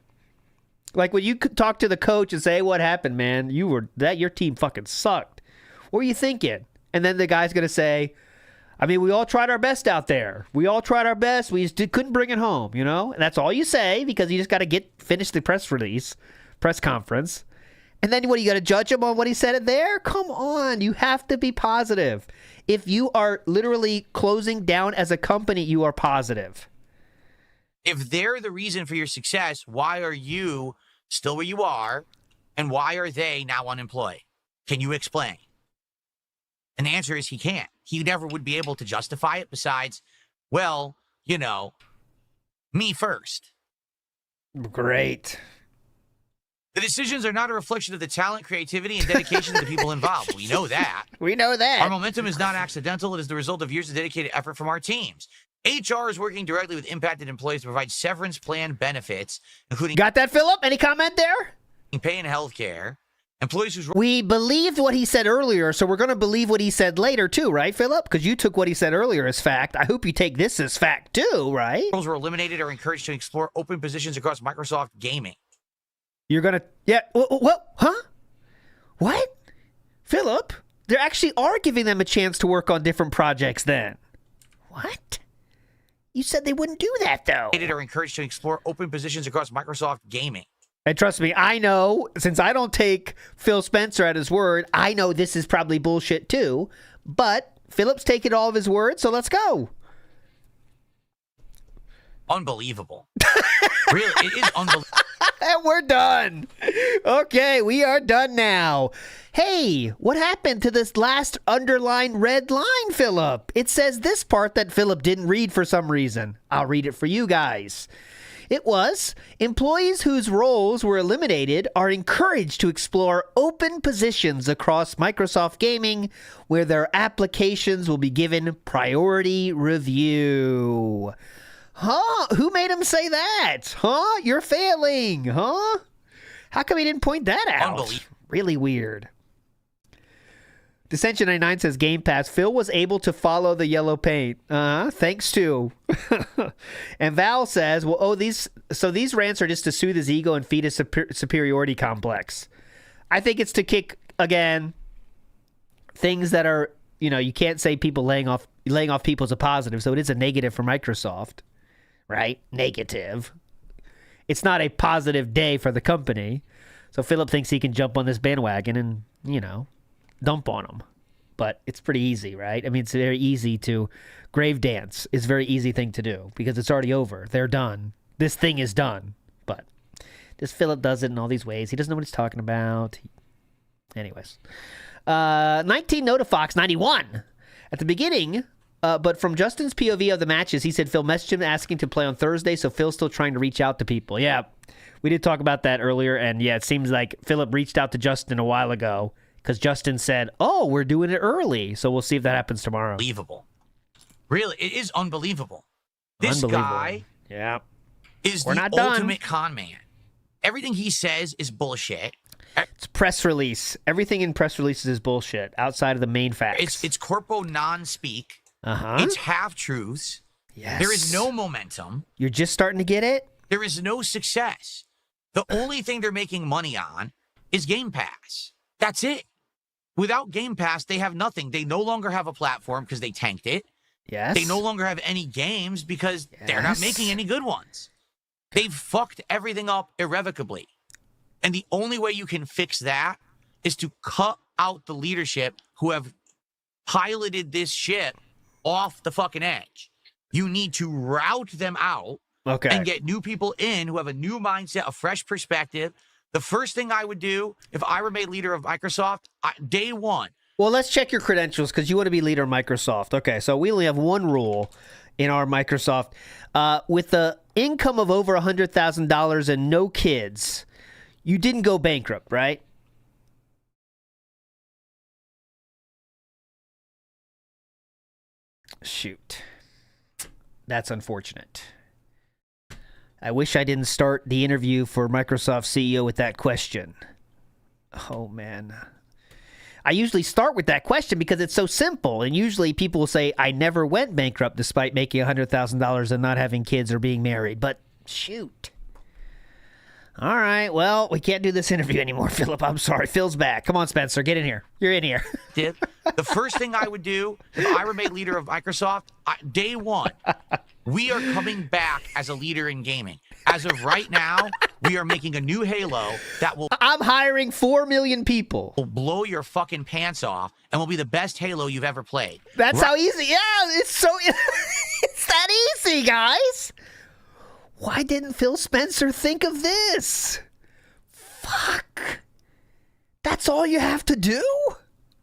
Like when you talk to the coach and say, hey, what happened, man? Your team fucking sucked. What were you thinking? And then the guy's going to say, I mean, we all tried our best out there. We all tried our best. We just couldn't bring it home, you know? And that's all you say because you just got to finish the press conference. And then what, you got to judge him on what he said it there? Come on. You have to be positive. If you are literally closing down as a company, you are positive. If they're the reason for your success, why are you still where you are? And why are they now unemployed? Can you explain? And the answer is he can't. He never would be able to justify it besides, well, you know, me first. Great. The decisions are not a reflection of the talent, creativity, and dedication of the people involved. We know that. We know that. Our momentum is not accidental. It is the result of years of dedicated effort from our teams. HR is working directly with impacted employees to provide severance plan benefits, including... Got that, Philip? Any comment there? ...pay and health care. Employees whose... We believed what he said earlier, so we're going to believe what he said later, too, right, Philip? Because you took what he said earlier as fact. I hope you take this as fact, too, right? Roles were eliminated or encouraged to explore open positions across Microsoft Gaming. You're going to... Yeah, what? Huh? What? Philip, they actually are giving them a chance to work on different projects then. What? You said they wouldn't do that, though. Or encouraged to explore open positions across Microsoft Gaming. And trust me, I know, since I don't take Phil Spencer at his word, I know this is probably bullshit, too. But Philip's taking all of his words, so let's go. Unbelievable. Really, it is unbelievable. And we're done. Okay, we are done now. Hey, what happened to this last underlined red line, Philip? It says this part that Philip didn't read for some reason. I'll read it for you guys. It was, employees whose roles were eliminated are encouraged to explore open positions across Microsoft Gaming where their applications will be given priority review. Huh? Who made him say that? Huh? You're failing. Huh? How come he didn't point that out? Really weird. Dissension 99 says Game Pass. Phil was able to follow the yellow paint. Thanks to. And Val says, well, these rants are just to soothe his ego and feed his superiority complex. I think it's to kick, again, things that are, you can't say people laying off people is a positive, so it is a negative for Microsoft. Right? Negative. It's not a positive day for the company. So Philip thinks he can jump on this bandwagon and, dump on them. But it's pretty easy, right? I mean, it's very easy to... Grave dance is a very easy thing to do because it's already over. They're done. This thing is done. But this Philip does it in all these ways. He doesn't know what he's talking about. Anyways. 19 Notifox 91. At the beginning But from Justin's POV of the matches, he said Phil messaged him asking to play on Thursday, so Phil's still trying to reach out to people. Yeah, we did talk about that earlier, and yeah, it seems like Philip reached out to Justin a while ago because Justin said, "Oh, we're doing it early," so we'll see if that happens tomorrow. Unbelievable. Really, it is unbelievable. This guy is the ultimate con man. Everything he says is bullshit. It's press release. Everything in press releases is bullshit outside of the main facts. It's corpo non-speak. It's half-truths. Yes. There is no momentum. You're just starting to get it? There is no success. The only thing they're making money on is Game Pass. That's it. Without Game Pass, they have nothing. They no longer have a platform because they tanked it. Yes. They no longer have any games because they're not making any good ones. They've fucked everything up irrevocably. And the only way you can fix that is to cut out the leadership who have piloted this ship off the fucking edge. You need to route them out and get new people in who have a new mindset, a fresh perspective. The first thing I would do if I were made leader of Microsoft, day one. Well, let's check your credentials because you want to be leader of Microsoft. Okay, so we only have one rule in our Microsoft. With the income of over $100,000 and no kids, you didn't go bankrupt, right? Shoot. That's unfortunate. I wish I didn't start the interview for Microsoft CEO with that question. Oh, man. I usually start with that question because it's so simple. And usually people will say, I never went bankrupt despite making $100,000 and not having kids or being married. But shoot. All right, well, we can't do this interview anymore, Philip. I'm sorry. Phil's back. Come on, Spencer. Get in here. You're in here. The first thing I would do if I were made leader of Microsoft, day one, we are coming back as a leader in gaming. As of right now, we are making a new Halo that will... I'm hiring 4 million people. ...will blow your fucking pants off and will be the best Halo you've ever played. That's how easy... Yeah, it's so... it's that easy, guys. Why didn't Phil Spencer think of this? Fuck. That's all you have to do?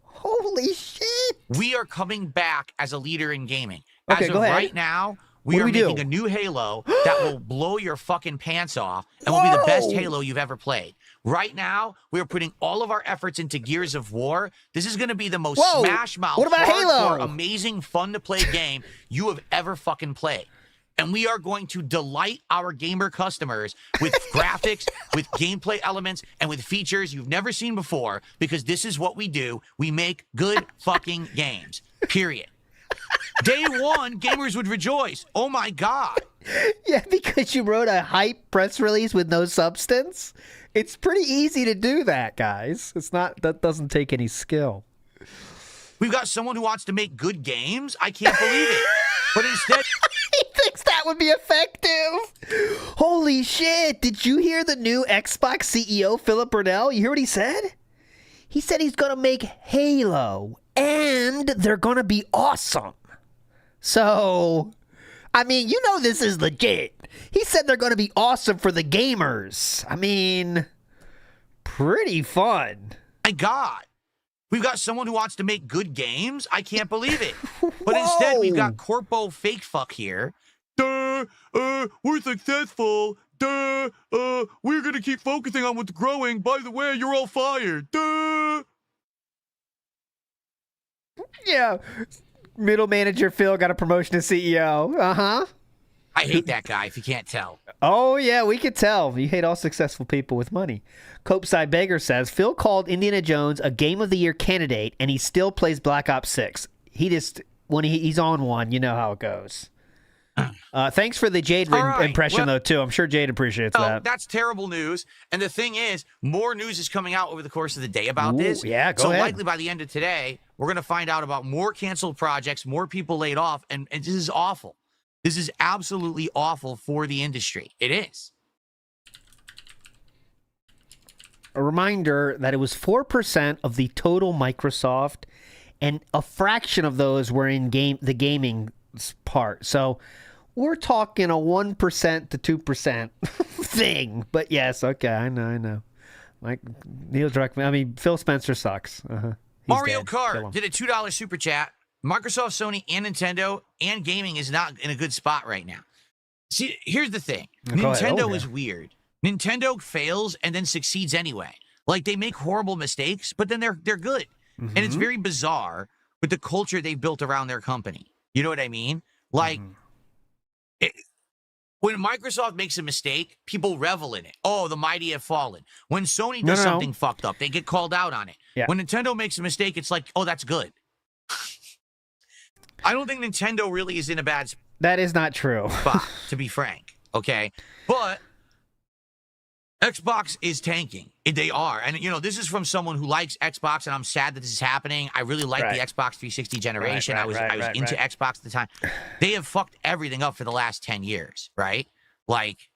Holy shit. We are coming back as a leader in gaming. Okay, as go of ahead. right now, we are making a new Halo that will blow your fucking pants off and will be the best Halo you've ever played. Right now, we are putting all of our efforts into Gears of War. This is going to be the most smash mouth, what about hardcore, Halo? amazing, fun to play game you have ever fucking played. And we are going to delight our gamer customers with graphics, with gameplay elements, and with features you've never seen before, because this is what we do. We make good fucking games, period. Day one, gamers would rejoice. Oh, my God. Yeah, because you wrote a hype press release with no substance. It's pretty easy to do that, guys. It's not, that doesn't take any skill. We've got someone who wants to make good games. I can't believe it. But instead... He thinks that would be effective. Holy shit. Did you hear the new Xbox CEO, Philip Burnell? You hear what he said? He said he's going to make Halo, and they're going to be awesome. So, I mean, you know this is legit. He said they're going to be awesome for the gamers. I mean, pretty fun. My God. We've got someone who wants to make good games. I can't believe it. But instead, we've got Corpo Fake Fuck here. We're successful. We're going to keep focusing on what's growing. By the way, you're all fired. Yeah. Middle manager Phil got a promotion to CEO. Uh-huh. I hate that guy, if you can't tell. Oh, yeah, we could tell. You hate all successful people with money. Copeside Beggar says, Phil called Indiana Jones a Game of the Year candidate, and he still plays Black Ops 6. He just, when he's on one, you know how it goes. Thanks for the Jade impression, though, too. I'm sure Jade appreciates that. That's terrible news. And the thing is, more news is coming out over the course of the day about this. Yeah, go ahead. So likely by the end of today, we're going to find out about more canceled projects, more people laid off, and this is awful. This is absolutely awful for the industry. It is. A reminder that it was 4% of the total Microsoft, and a fraction of those were in the gaming part. So we're talking a 1% to 2% thing. But yes, okay, I know. Neil Druckmann, Phil Spencer sucks. Mario Kart did a $2 super chat. Microsoft, Sony, and Nintendo and gaming is not in a good spot right now. See, here's the thing. Nintendo is weird. Nintendo fails and then succeeds anyway. Like, they make horrible mistakes, but then they're good. And it's very bizarre with the culture they've built around their company. You know what I mean? Like, when Microsoft makes a mistake, people revel in it. Oh, the mighty have fallen. When Sony does something fucked up, they get called out on it. Yeah. When Nintendo makes a mistake, it's like, oh, that's good. I don't think Nintendo really is in a bad spot. That is not true. To be frank, okay? But Xbox is tanking. They are. And, you know, this is from someone who likes Xbox, and I'm sad that this is happening. I really like the Xbox 360 generation. I was into Xbox at the time. They have fucked everything up for the last 10 years, right? Like,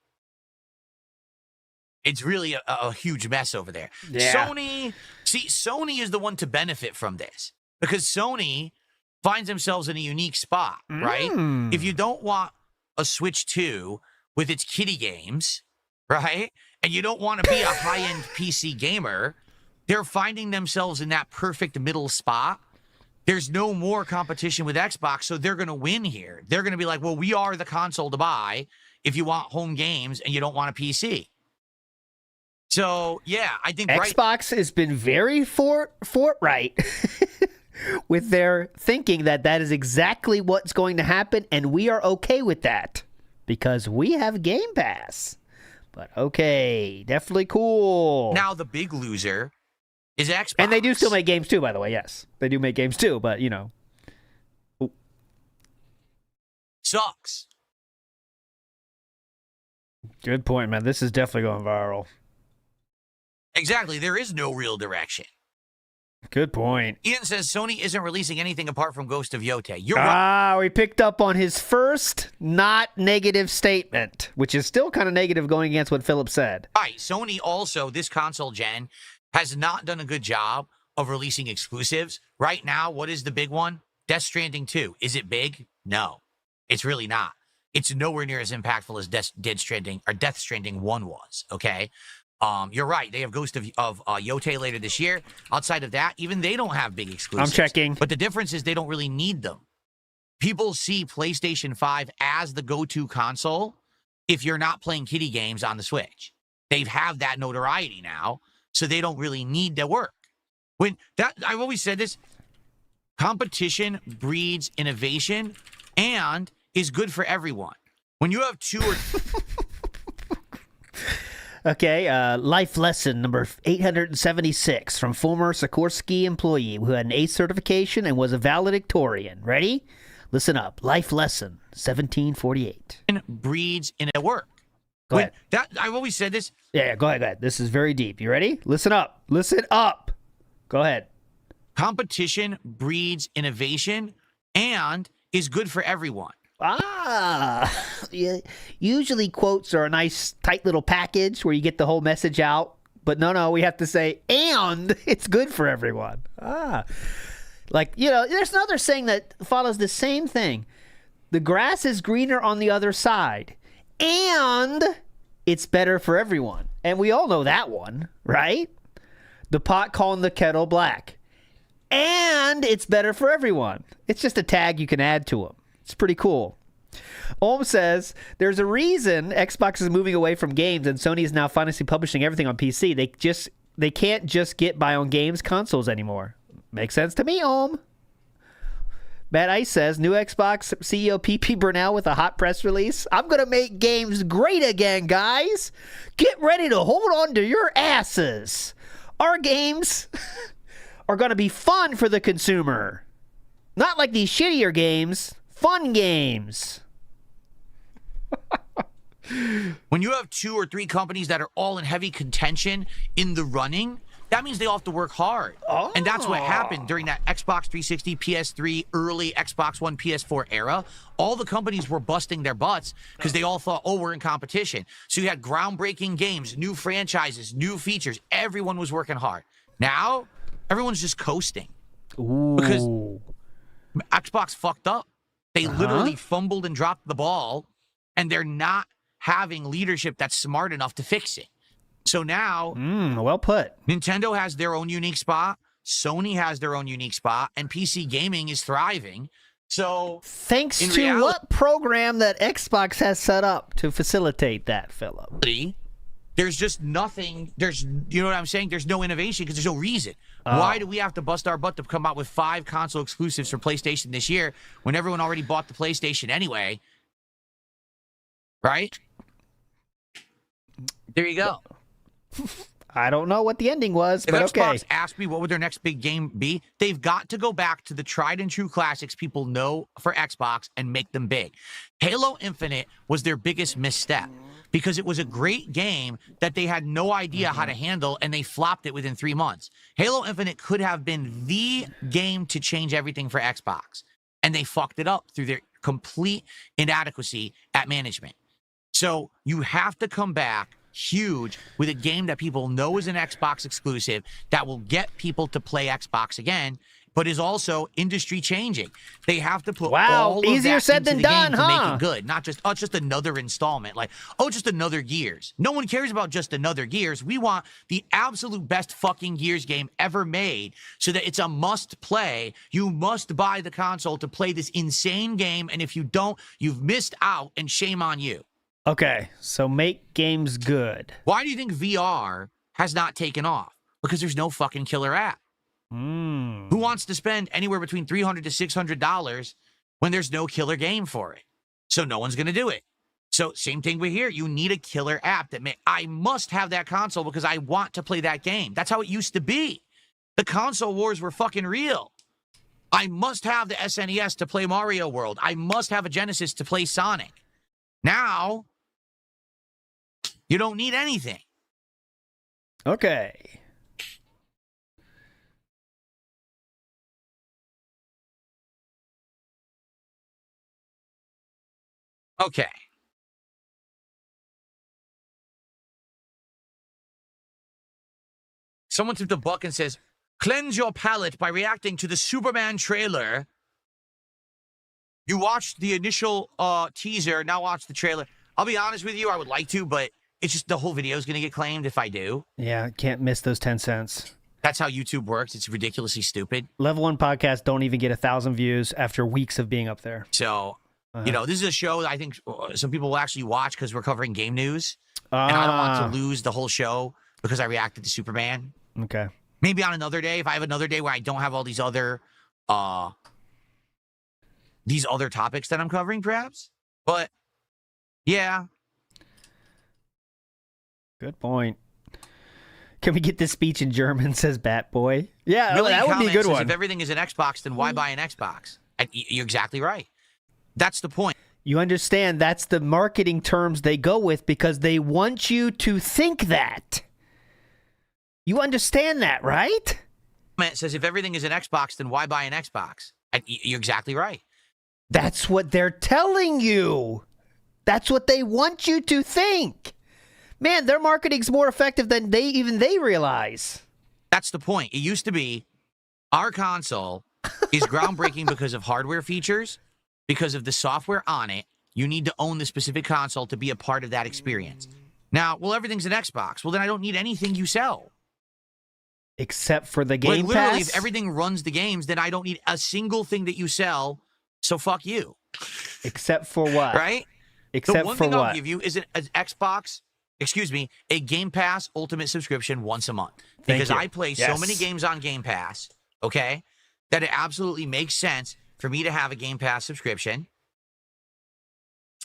it's really a huge mess over there. Yeah. Sony is the one to benefit from this because Sony finds themselves in a unique spot, right? If you don't want a Switch 2 with its kiddie games, right? And you don't want to be a high-end PC gamer, they're finding themselves in that perfect middle spot. There's no more competition with Xbox, so they're going to win here. They're going to be like, well, we are the console to buy if you want home games and you don't want a PC. So, yeah, I think Xbox has been very forthright with their thinking that is exactly what's going to happen, and we are okay with that because we have Game Pass. But okay, definitely cool. Now the big loser is Xbox. And they do still make games too, by the way, yes. They do make games too, but, you know. Sucks. Good point, man. This is definitely going viral. Exactly. There is no real direction. Good point. Ian says Sony isn't releasing anything apart from Ghost of Yotei. You're right. We picked up on his first not negative statement, which is still kind of negative going against what Philip said. Right. Sony also, this console gen, has not done a good job of releasing exclusives. Right now, what is the big one? Death Stranding 2. Is it big? No. It's really not. It's nowhere near as impactful as Death Stranding 1 was, okay? You're right. They have Ghost of Yotei later this year. Outside of that, even they don't have big exclusives. I'm checking. But the difference is they don't really need them. People see PlayStation 5 as the go-to console if you're not playing kiddie games on the Switch. They have that notoriety now, so they don't really need to work. I've always said this, competition breeds innovation and is good for everyone. When you have two or... Okay, life lesson number 876 from former Sikorsky employee who had an ACE certification and was a valedictorian. Ready? Listen up. Life lesson 1748. Breeds in a work. Go ahead. I've always said this. Yeah, go ahead. This is very deep. You ready? Listen up. Listen up. Go ahead. Competition breeds innovation and is good for everyone. Yeah. Usually quotes are a nice, tight little package where you get the whole message out. But no, we have to say, and it's good for everyone. Like, you know, there's another saying that follows the same thing. The grass is greener on the other side. And it's better for everyone. And we all know that one, right? The pot calling the kettle black. And it's better for everyone. It's just a tag you can add to them. It's pretty cool. Ohm says, there's a reason Xbox is moving away from games and Sony is now finally publishing everything on PC. They can't just get by on games consoles anymore. Makes sense to me, Ohm. Matt Ice says, new Xbox CEO PP Burnell with a hot press release. I'm going to make games great again, guys. Get ready to hold on to your asses. Our games are going to be fun for the consumer. Not like these shittier games. Fun games. When you have 2 or 3 companies that are all in heavy contention in the running, that means they all have to work hard. And that's what happened during that Xbox 360, PS3, early Xbox One, PS4 era. All the companies were busting their butts because they all thought, oh, we're in competition. So you had groundbreaking games, new franchises, new features. Everyone was working hard. Now, everyone's just coasting. Ooh. Because Xbox fucked up. They literally fumbled and dropped the ball, and they're not having leadership that's smart enough to fix it. So now, well put. Nintendo has their own unique spot. Sony has their own unique spot, and PC gaming is thriving. So thanks to reality, what program that Xbox has set up to facilitate that, Philip? There's just nothing. You know what I'm saying? There's no innovation because there's no reason. Why do we have to bust our butt to come out with 5 console exclusives for PlayStation this year when everyone already bought the PlayStation anyway? Right? There you go. I don't know what the ending was, but if Xbox okay. asked me what would their next big game be, they've got to go back to the tried and true classics people know for Xbox and make them big. Halo Infinite was their biggest misstep because it was a great game that they had no idea how to handle, and they flopped it within 3 months. Halo Infinite could have been the game to change everything for Xbox, and they fucked it up through their complete inadequacy at management. So you have to come back huge with a game that people know is an Xbox exclusive that will get people to play Xbox again, but is also industry changing. They have to put all of easier that said into than the done, game to huh? make it good, not just just another installment, like just another Gears. No one cares about just another Gears. We want the absolute best fucking Gears game ever made, so that it's a must play. You must buy the console to play this insane game, and if you don't, you've missed out, and shame on you. Okay, so make games good. Why do you think VR has not taken off? Because there's no fucking killer app. Who wants to spend anywhere between $300 to $600 when there's no killer game for it? So no one's going to do it. So same thing with here. You need a killer app that I must have that console because I want to play that game. That's how it used to be. The console wars were fucking real. I must have the SNES to play Mario World. I must have a Genesis to play Sonic. Now, you don't need anything. Okay. Okay. Someone tipped a buck and says, cleanse your palate by reacting to the Superman trailer. You watched the initial teaser, now watch the trailer. I'll be honest with you, I would like to, but it's just the whole video is going to get claimed if I do. Yeah, can't miss those 10 cents. That's how YouTube works. It's ridiculously stupid. Level 1 podcasts don't even get 1,000 views after weeks of being up there. So, you know, this is a show that I think some people will actually watch because we're covering game news. And I don't want to lose the whole show because I reacted to Superman. Okay. Maybe on another day, if I have another day where I don't have all these other topics that I'm covering, perhaps. But, yeah. Good point. Can we get this speech in German, says Bat Boy? Yeah, Millie that would be a good says, one. if everything is an Xbox, then why buy an Xbox? And you're exactly right. That's the point. You understand that's the marketing terms they go with because they want you to think that. You understand that, right? It says, if everything is an Xbox, then why buy an Xbox? And you're exactly right. That's what they're telling you. That's what they want you to think. Man, their marketing's more effective than they realize. That's the point. It used to be our console is groundbreaking because of hardware features, because of the software on it. You need to own the specific console to be a part of that experience. Now, well, everything's an Xbox. Well, then I don't need anything you sell. Except for the Game literally, Pass? if everything runs the games, then I don't need a single thing that you sell, so fuck you. Except for what? Right? Except the one for thing what? I'll give you is a Game Pass Ultimate subscription once a month. Because I play so many games on Game Pass, okay, that it absolutely makes sense for me to have a Game Pass subscription.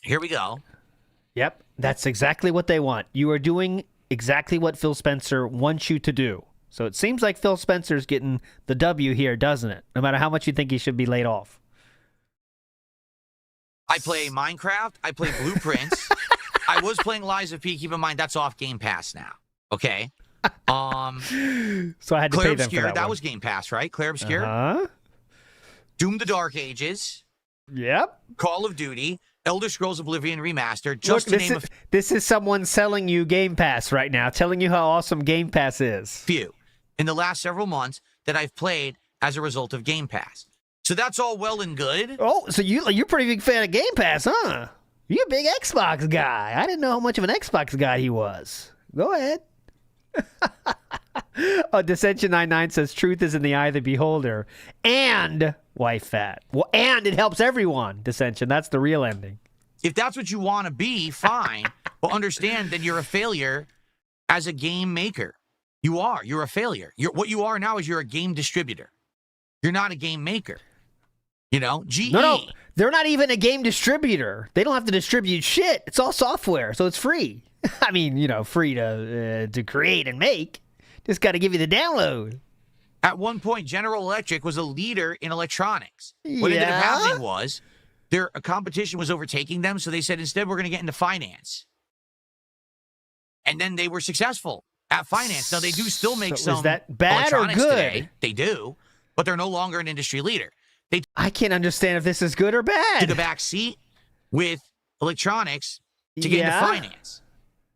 Here we go. Yep, that's exactly what they want. You are doing exactly what Phil Spencer wants you to do. So it seems like Phil Spencer's getting the W here, doesn't it? No matter how much you think he should be laid off. I play Minecraft. I play Blueprints. I was playing Lies of P. Keep in mind, that's off Game Pass now. Okay? So I had to Claire pay them Obscure, for that one. was Game Pass, right? Claire Obscure. Uh-huh. Doom the Dark Ages. Yep. Call of Duty. Elder Scrolls Oblivion Remastered. Just Look, to name this is someone selling you Game Pass right now, telling you how awesome Game Pass is. few in the last several months that I've played as a result of Game Pass. So that's all well and good. Oh, so you're a pretty big fan of Game Pass, huh? You're a big Xbox guy. I didn't know how much of an Xbox guy he was. Go ahead. Oh, Dissension99 says truth is in the eye of the beholder. And wife fat. Well, and it helps everyone, Dissension. That's the real ending. If that's what you want to be, fine. But understand that you're a failure as a game maker. You are. You're a failure. What you are now is you're a game distributor. You're not a game maker. You know, GE. No, they're not even a game distributor. They don't have to distribute shit. It's all software, so it's free. I mean, you know, free to create and make. Just got to give you the download. At one point, General Electric was a leader in electronics. What ended up happening was their competition was overtaking them, so they said, instead, we're going to get into finance. And then they were successful at finance. Now, they do still make some is that bad or electronics good? Today. They do, but they're no longer an industry leader. I can't understand if this is good or bad. To the back seat with electronics to get into finance.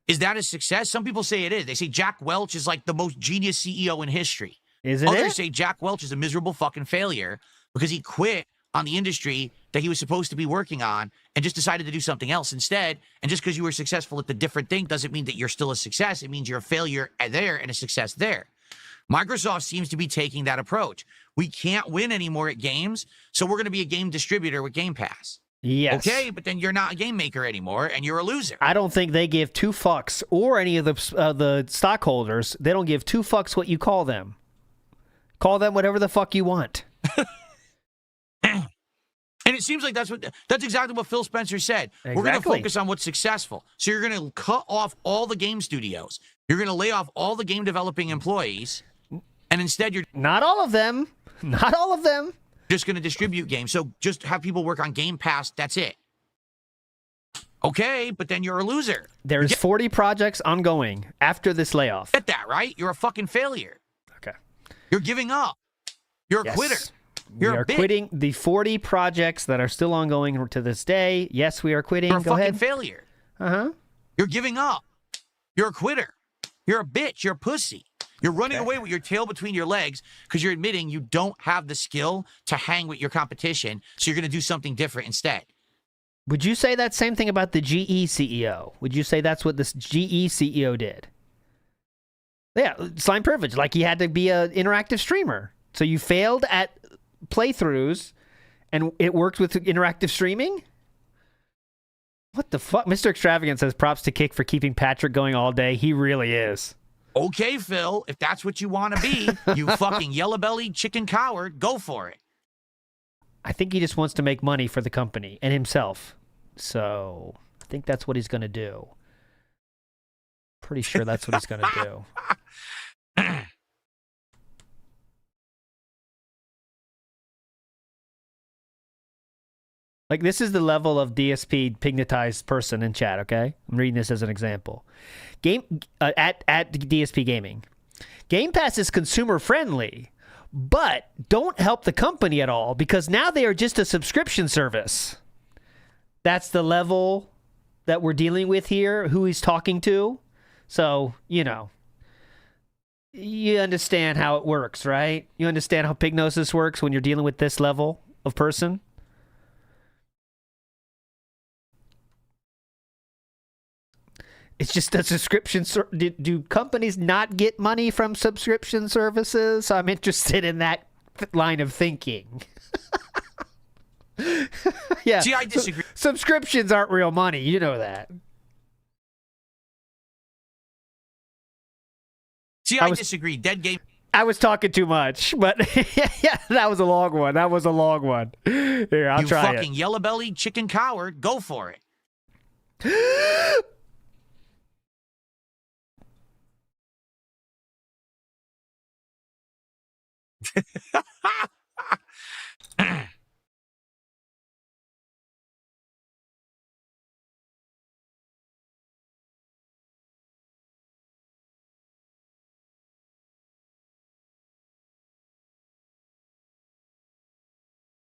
Is that a success? Some people say it is. They say Jack Welch is like the most genius CEO in history. Isn't Others say Jack Welch is a miserable fucking failure because he quit on the industry that he was supposed to be working on and just decided to do something else instead. And just because you were successful at the different thing doesn't mean that you're still a success. It means you're a failure there and a success there. Microsoft seems to be taking that approach. We can't win anymore at games, so we're going to be a game distributor with Game Pass. Yes. Okay, but then you're not a game maker anymore, and you're a loser. I don't think they give two fucks, or any of the stockholders. They don't give two fucks what you call them. Call them whatever the fuck you want. And it seems like that's exactly what Phil Spencer said. Exactly. We're going to focus on what's successful. So you're going to cut off all the game studios. You're going to lay off all the game developing employees, and instead you're not all of them. Not all of them. Just going to distribute games. So just have people work on Game Pass. That's it. Okay, but then you're a loser. There's 40 projects ongoing after this layoff. Get that, right? You're a fucking failure. Okay. You're giving up. You're a quitter. We are quitting the 40 projects that are still ongoing to this day. Yes, we are quitting. You're a Go fucking ahead. failure. Uh-huh. You're giving up. You're a quitter. You're a bitch. You're a pussy. You're running away with your tail between your legs because you're admitting you don't have the skill to hang with your competition, so you're going to do something different instead. Would you say that same thing about the GE CEO? Would you say that's what this GE CEO did? Yeah, slime privilege. Like he had to be an interactive streamer. So you failed at playthroughs and it worked with interactive streaming? What the fuck? Mr. Extravagant says props to Kick for keeping Patrick going all day. He really is. Okay, Phil, if that's what you want to be, you fucking yellow-bellied chicken coward, go for it. I think he just wants to make money for the company and himself. So I think that's what he's going to do. Pretty sure that's what he's going to do. Like, this is the level of DSP pignatized person in chat, okay? I'm reading this as an example. At DSP Gaming. Game Pass is consumer friendly, but don't help the company at all because now they are just a subscription service. That's the level that we're dealing with here, who he's talking to. So, you know, you understand how it works, right? You understand how pignosis works when you're dealing with this level of person? It's just a subscription. Do companies not get money from subscription services? I'm interested in that line of thinking. Yeah. See, I disagree. Subscriptions aren't real money. You know that. See, I disagree. Dead game. I was talking too much, but yeah, that was a long one. Here, I'll try it. You fucking yellow-bellied chicken coward, go for it.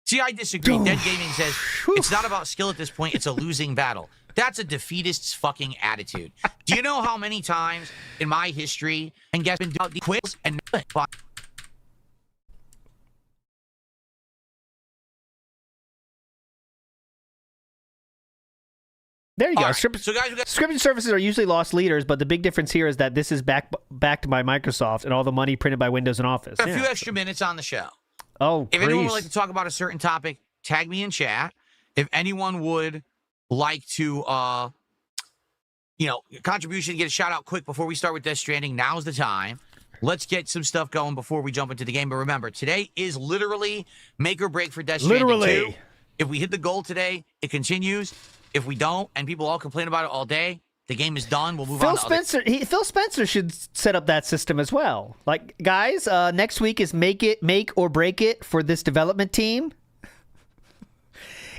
See, I disagree. Dead Gaming says it's not about skill at this point. It's a losing battle. That's a defeatist's fucking attitude. Do you know how many times in my history and guess been doing the quiz and There you go. Right. So guys, we got Subscription services are usually lost leaders, but the big difference here is that this is backed by Microsoft and all the money printed by Windows and Office. a few extra minutes on the show. Oh, If anyone would like to talk about a certain topic, tag me in chat. If anyone would like to, contribution, get a shout out quick before we start with Death Stranding, now's the time. Let's get some stuff going before we jump into the game. But remember, today is literally make or break for Death Stranding 2. If we hit the goal today, it continues. If we don't, and people all complain about it all day, the game is done. We'll move on to Phil Spencer should set up that system as well. Like, guys, next week is make or break it for this development team.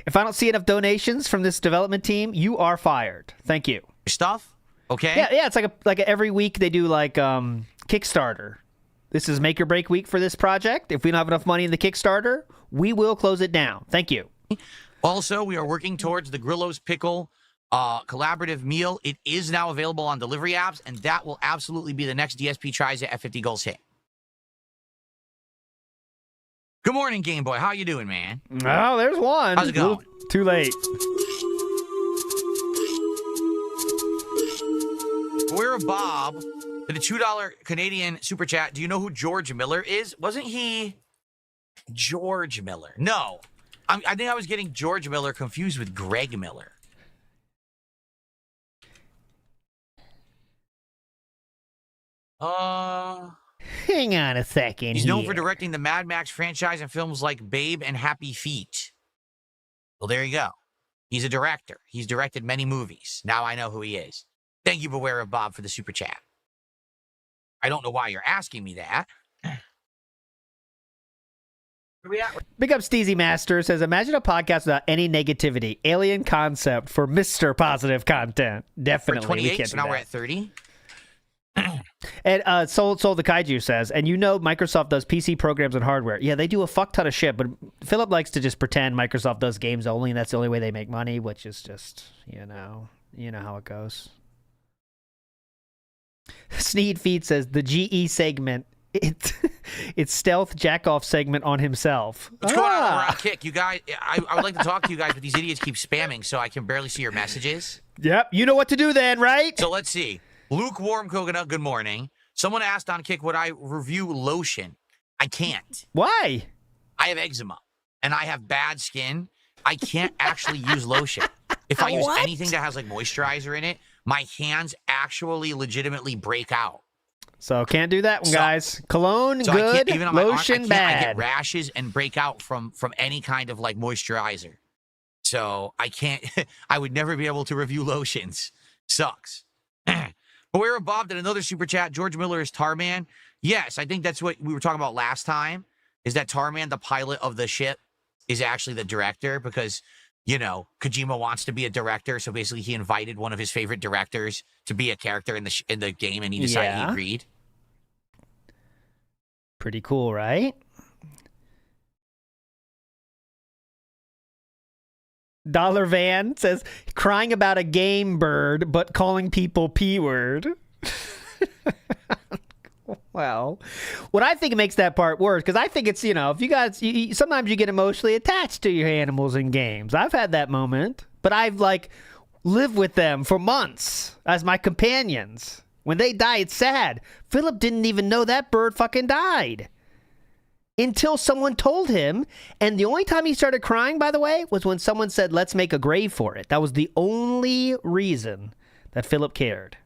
If I don't see enough donations from this development team, you are fired. Thank you. stuff. Okay. Yeah. It's like every week they do like Kickstarter. This is make or break week for this project. If we don't have enough money in the Kickstarter, we will close it down. Thank you. Also, we are working towards the Grillo's Pickle collaborative meal. It is now available on delivery apps, and that will absolutely be the next DSP tries at F50 goals hit. Good morning, Game Boy. How you doing, man? Oh, there's one. How's it going? Too late. We're Bob with a $2 Canadian super chat. Do you know who George Miller is? Wasn't he George Miller? No. I think I was getting George Miller confused with Greg Miller. Hang on a second. He's known for directing the Mad Max franchise and films like Babe and Happy Feet. Well, there you go. He's a director. He's directed many movies. Now I know who he is. Thank you, Beware of Bob, for the super chat. I don't know why you're asking me that. Big up Steezy Master says, imagine a podcast without any negativity. Alien concept for Mr. Positive content. Definitely. We're 28, so now we're at 30. And Soul the Kaiju says, and you know Microsoft does PC programs and hardware. Yeah, they do a fuck ton of shit, but Philip likes to just pretend Microsoft does games only, and that's the only way they make money, which is just, you know how it goes. Sneed Feet says, the GE segment, it's stealth jack-off segment on himself. What's going on around Kick? You guys, I would like to talk to you guys, but these idiots keep spamming, so I can barely see your messages. Yep, you know what to do then, right? So let's see. Lukewarm Coconut, good morning. Someone asked on Kick, would I review lotion? I can't. Why? I have eczema, and I have bad skin. I can't actually use lotion. If I use anything that has like moisturizer in it, my hands actually legitimately break out. So can't do that one, guys. Cologne, so good. Even on Lotion, my arm, bad. I get rashes and break out from any kind of like moisturizer. So I can't. I would never be able to review lotions. Sucks. Beware of Bob did another super chat. George Miller is Tarman. Yes, I think that's what we were talking about last time. Is that Tarman, the pilot of the ship, is actually the director because, you know, Kojima wants to be a director. So basically he invited one of his favorite directors to be a character in the game, and he decided he agreed. Pretty cool, right? Dollar Van says, crying about a game bird, but calling people P-word. Well, what I think makes that part worse, because I think it's, if you guys, sometimes you get emotionally attached to your animals in games. I've had that moment, but I've lived with them for months as my companions. When they die, it's sad. Philip didn't even know that bird fucking died until someone told him. And the only time he started crying, by the way, was when someone said, let's make a grave for it. That was the only reason that Philip cared.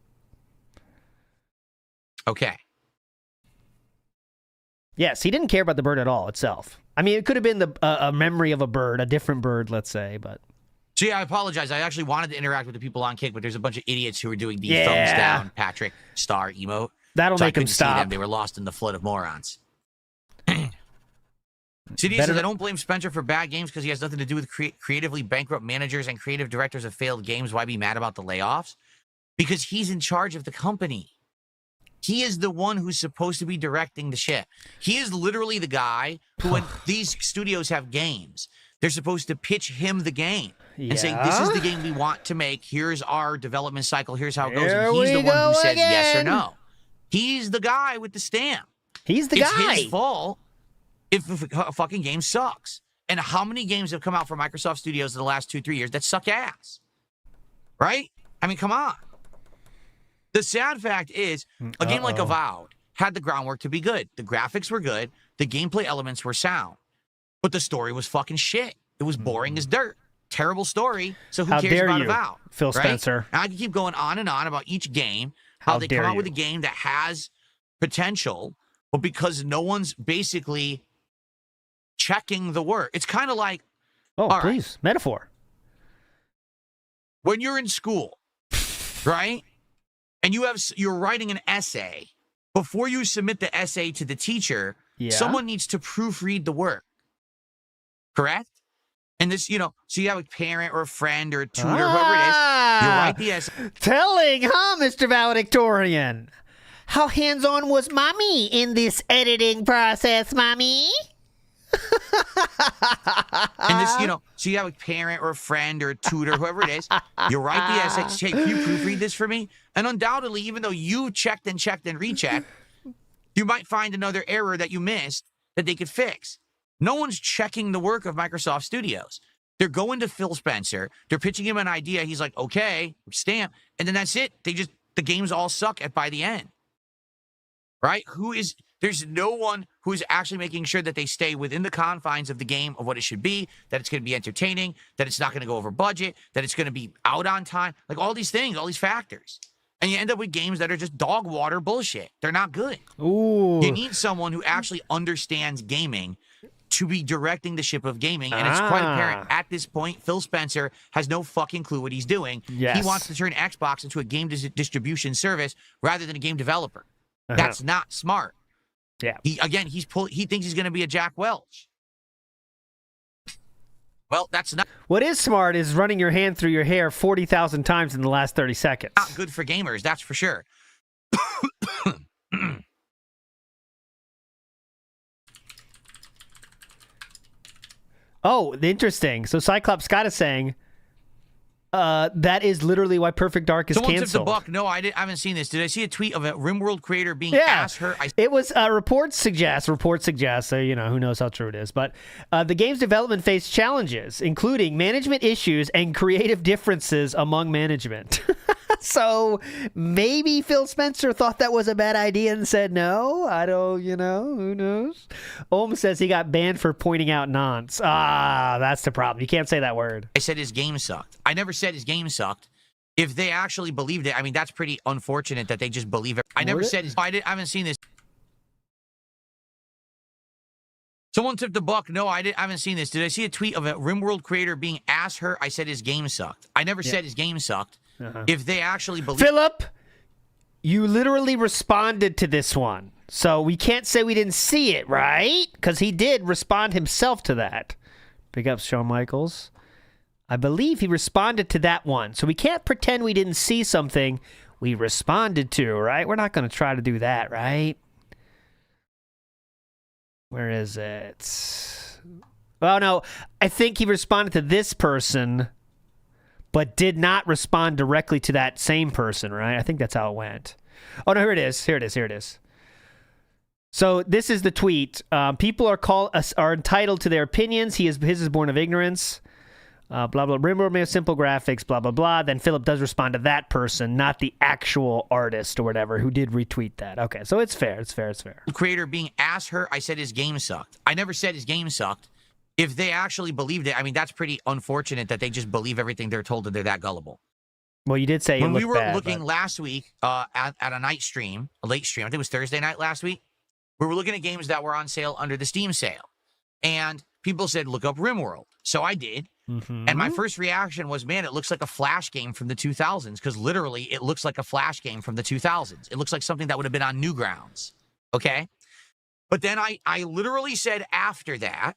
Okay. Yes, he didn't care about the bird at all itself. I mean, it could have been a memory of a bird, a different bird, let's say, but... So yeah, I apologize. I actually wanted to interact with the people on Kick, but there's a bunch of idiots who are doing the thumbs down Patrick Star emote. That'll make them stop. See them. They were lost in the flood of morons. CD says, I don't blame Spencer for bad games because he has nothing to do with creatively bankrupt managers and creative directors of failed games. Why be mad about the layoffs? Because he's in charge of the company. He is the one who's supposed to be directing the shit. He is literally the guy who, when these studios have games, they're supposed to pitch him the game and say, this is the game we want to make. Here's our development cycle. Here's how it goes. And he's the one who says yes or no. He's the guy with the stamp. He's the guy. It's his fault if a fucking game sucks. And how many games have come out from Microsoft Studios in the last 2-3 years that suck ass? right? I mean, come on. The sad fact is, a game like Avowed had the groundwork to be good. The graphics were good. The gameplay elements were sound. But the story was fucking shit. It was boring as dirt. Terrible story. So who cares about Avowed? Phil Spencer. And I can keep going on and on about each game, how they come out with a game that has potential, but because no one's basically checking the work. It's kind of like, please, metaphor. When you're in school, right? And you're writing an essay. Before you submit the essay to the teacher, someone needs to proofread the work. Correct? And this, so you have a parent or a friend or a tutor, whoever it is, you write the essay. Telling, huh, Mr. Valedictorian? How hands-on was Mommy in this editing process, Mommy? And this, so you have a parent or a friend or a tutor, whoever it is, you write the essay, hey, can you proofread this for me? And undoubtedly, even though you checked and rechecked, you might find another error that you missed that they could fix. No one's checking the work of Microsoft Studios. They're going to Phil Spencer. They're pitching him an idea. He's like, okay, stamp. And then that's it. The games all suck by the end. Right? There's no one who is actually making sure that they stay within the confines of the game of what it should be, that it's going to be entertaining, that it's not going to go over budget, that it's going to be out on time. Like all these things, all these factors. And you end up with games that are just dog water bullshit. They're not good. Ooh. You need someone who actually understands gaming to be directing the ship of gaming. And it's quite apparent at this point, Phil Spencer has no fucking clue what he's doing. Yes. He wants to turn Xbox into a game distribution service rather than a game developer. That's not smart. Yeah. He thinks he's going to be a Jack Welch. Well, that's not. What is smart is running your hand through your hair 40,000 times in the last 30 seconds. Not good for gamers, that's for sure. Oh, interesting. So Cyclops Scott is saying that is literally why Perfect Dark is Someone canceled. tipped the buck. No, I haven't seen this. Did I see a tweet of a RimWorld creator being asked her? It was reports suggest, so who knows how true it is. But the game's development faced challenges, including management issues and creative differences among management. So maybe Phil Spencer thought that was a bad idea and said no. I don't, who knows? Ohm says he got banned for pointing out nonce. That's the problem. You can't say that word. I said his game sucked. I never said his game sucked. If they actually believed it, I mean, that's pretty unfortunate that they just believe it. I never said his. I haven't seen this. Someone tipped the buck. No, I haven't seen this. Did I see a tweet of a RimWorld creator being asked her? I said his game sucked. I never said his game sucked. If they actually believe... Philip, you literally responded to this one. So we can't say we didn't see it, right? Because he did respond himself to that. Big up, Shawn Michaels. I believe he responded to that one. So we can't pretend we didn't see something we responded to, right? We're not going to try to do that, right? Where is it? Oh, no. I think he responded to this person, but did not respond directly to that same person, right? I think that's how it went. Oh, no, here it is. So this is the tweet. People are entitled to their opinions. His is born of ignorance. Blah, blah. RimWorld may have simple graphics, blah, blah, blah. Then Philip does respond to that person, not the actual artist or whatever who did retweet that. Okay, so it's fair. Creator being asked her, I said his game sucked. I never said his game sucked. If they actually believed it, I mean, that's pretty unfortunate that they just believe everything they're told, that they're that gullible. Well, you did say when we were looking last week at a late stream, I think it was Thursday night last week, we were looking at games that were on sale under the Steam sale. And people said, look up RimWorld. So I did. Mm-hmm. And my first reaction was, man, it looks like a Flash game from the 2000s, because literally it looks like a Flash game from the 2000s. It looks like something that would have been on Newgrounds. Okay? But then I literally said after that,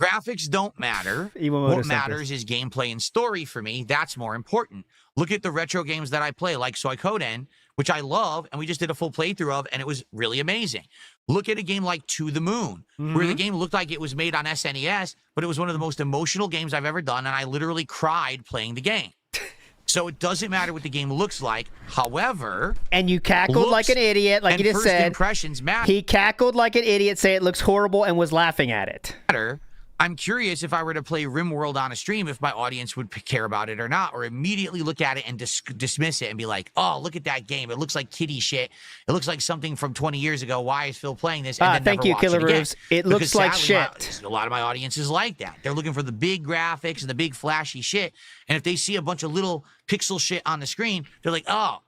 graphics don't matter. What matters is gameplay and story for me. That's more important. Look at the retro games that I play, like Suikoden, which I love, and we just did a full playthrough of, and it was really amazing. Look at a game like To the Moon, where the game looked like it was made on SNES, but it was one of the most emotional games I've ever done, and I literally cried playing the game. So it doesn't matter what the game looks like. However... And you cackled like an idiot, like you just said. Impressions matter. He cackled like an idiot, say it looks horrible, and was laughing at it. I'm curious if I were to play RimWorld on a stream, if my audience would care about it or not, or immediately look at it and dismiss it and be like, oh, look at that game. It looks like kiddie shit. It looks like something from 20 years ago. Why is Phil playing this? And then thank never you, watch Killer it again. Roofs. It looks like sadly, shit. A lot of my audience is like that. They're looking for the big graphics and the big flashy shit. And if they see a bunch of little pixel shit on the screen, they're like, oh,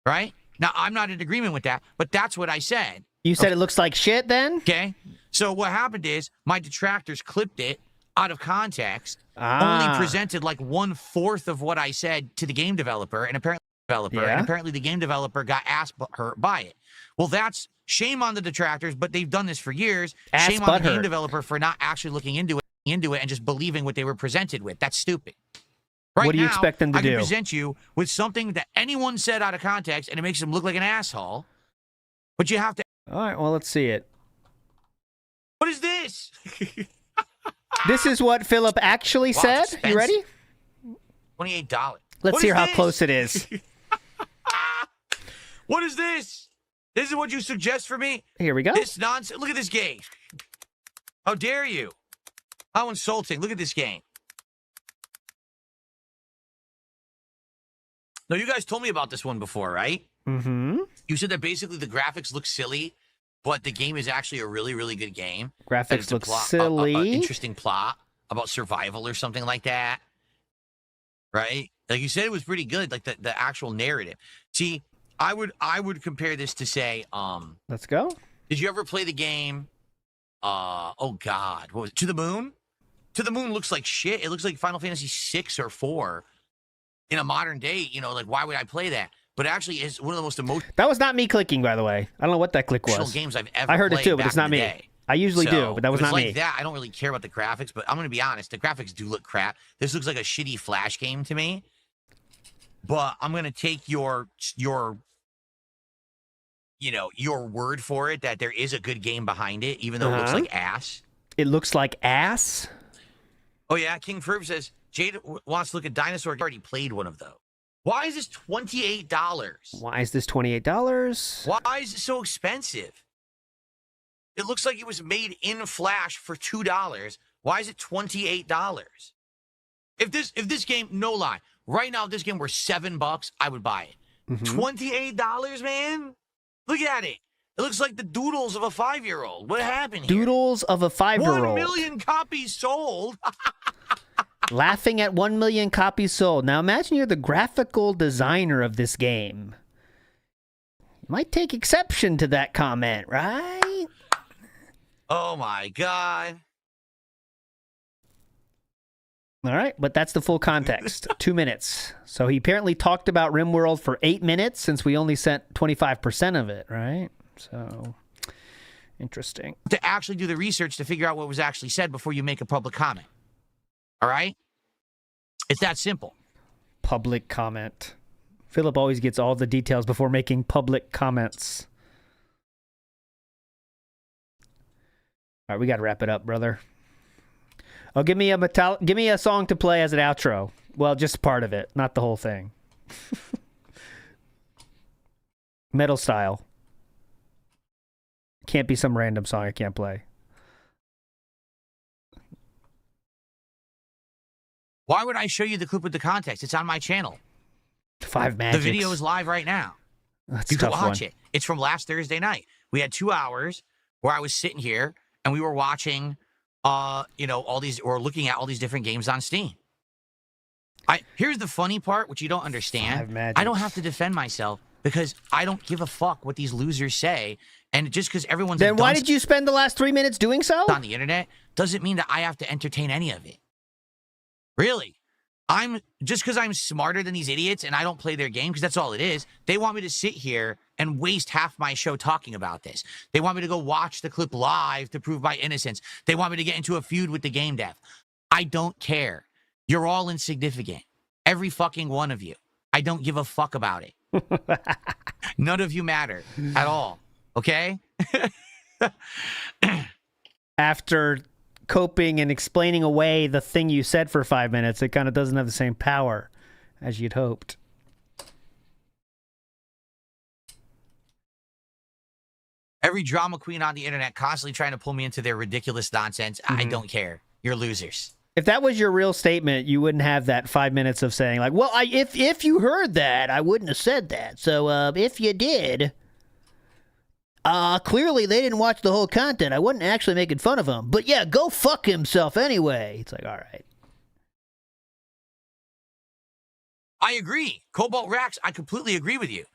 right? Now, I'm not in agreement with that, but that's what I said. You said it looks like shit then? Okay. So what happened is my detractors clipped it out of context, only presented like 1/4 of what I said to the game developer, and apparently the game developer got ass hurt by it. Well, that's shame on the detractors, but they've done this for years. Shame on the game developer for not actually looking into it and just believing what they were presented with. That's stupid. Right what do you now, expect them to do? I can present you with something that anyone said out of context, and it makes them look like an asshole. But you have to. All right, well, let's see it. What is this? This is what Philip actually said. You ready? $28. Let's hear how close it is. What is this? This is what you suggest for me? Here we go. This nonsense. Look at this game. How dare you? How insulting. Look at this game. No, you guys told me about this one before, right? Mm-hmm. You said that basically the graphics look silly, but the game is actually a really, really good game. Graphics look silly. An interesting plot about survival or something like that. Right? Like you said, it was pretty good, like the actual narrative. See, I would compare this to say, let's go. Did you ever play the game? Oh God, what was it? To the Moon? To the Moon looks like shit. It looks like Final Fantasy 6 or 4 in a modern day. You know, like why would I play that? But actually, it's one of the most emotional. That was not me clicking, by the way. I don't know what that click was. Games I've ever I heard it too, but it's not me. Day. I usually do, but that was not like me. That, I don't really care about the graphics, but I'm going to be honest. The graphics do look crap. This looks like a shitty Flash game to me. But I'm going to take your word for it that there is a good game behind it, even though it looks like ass. It looks like ass? Oh, yeah. King Ferb says, Jade wants to look at Dinosaur. I already played one of those. Why is this $28? Why is this $28? Why is it so expensive? It looks like it was made in Flash for $2. Why is it $28? If this game, no lie, right now if this game were $7, I would buy it. Mm-hmm. $28, man? Look at it. It looks like the doodles of a 5-year-old. What happened here? Doodles of a 5-year-old. 1 million copies sold. Laughing at 1 million copies sold. Now imagine you're the graphical designer of this game. You might take exception to that comment, right? Oh my God. All right, but that's the full context. 2 minutes. So he apparently talked about RimWorld for 8 minutes since we only sent 25% of it, right? So, interesting. To actually do the research to figure out what was actually said before you make a public comment. All right? It's that simple. Public comment. Philip always gets all the details before making public comments. All right, we got to wrap it up, brother. Oh, give me a song to play as an outro. Well, just part of it, not the whole thing. Metal style. Can't be some random song I can't play. Why would I show you the clip with the context? It's on my channel. 5 Magics. The video is live right now. That's you a can tough watch one. it. It's from last Thursday night. We had 2 hours where I was sitting here and we were watching, all these, or looking at all these different games on Steam. Here's the funny part, which you don't understand. I don't have to defend myself because I don't give a fuck what these losers say. And just because everyone's then why did you spend the last 3 minutes doing so on the internet doesn't mean that I have to entertain any of it. Really. Just because I'm smarter than these idiots and I don't play their game, because that's all it is, they want me to sit here and waste half my show talking about this. They want me to go watch the clip live to prove my innocence. They want me to get into a feud with the game dev. I don't care. You're all insignificant. Every fucking one of you. I don't give a fuck about it. None of you matter at all. Okay? After coping and explaining away the thing you said for 5 minutes, it kind of doesn't have the same power as you'd hoped. Every drama queen on the internet constantly trying to pull me into their ridiculous nonsense. I don't care. you're losers. If that was your real statement, you wouldn't have that 5 minutes of saying like, well, if you heard that, I wouldn't have said that. So if you did, clearly they didn't watch the whole content. I wasn't actually making fun of him. But yeah, go fuck himself anyway. It's like, all right. I agree. Cobalt Rax, I completely agree with you.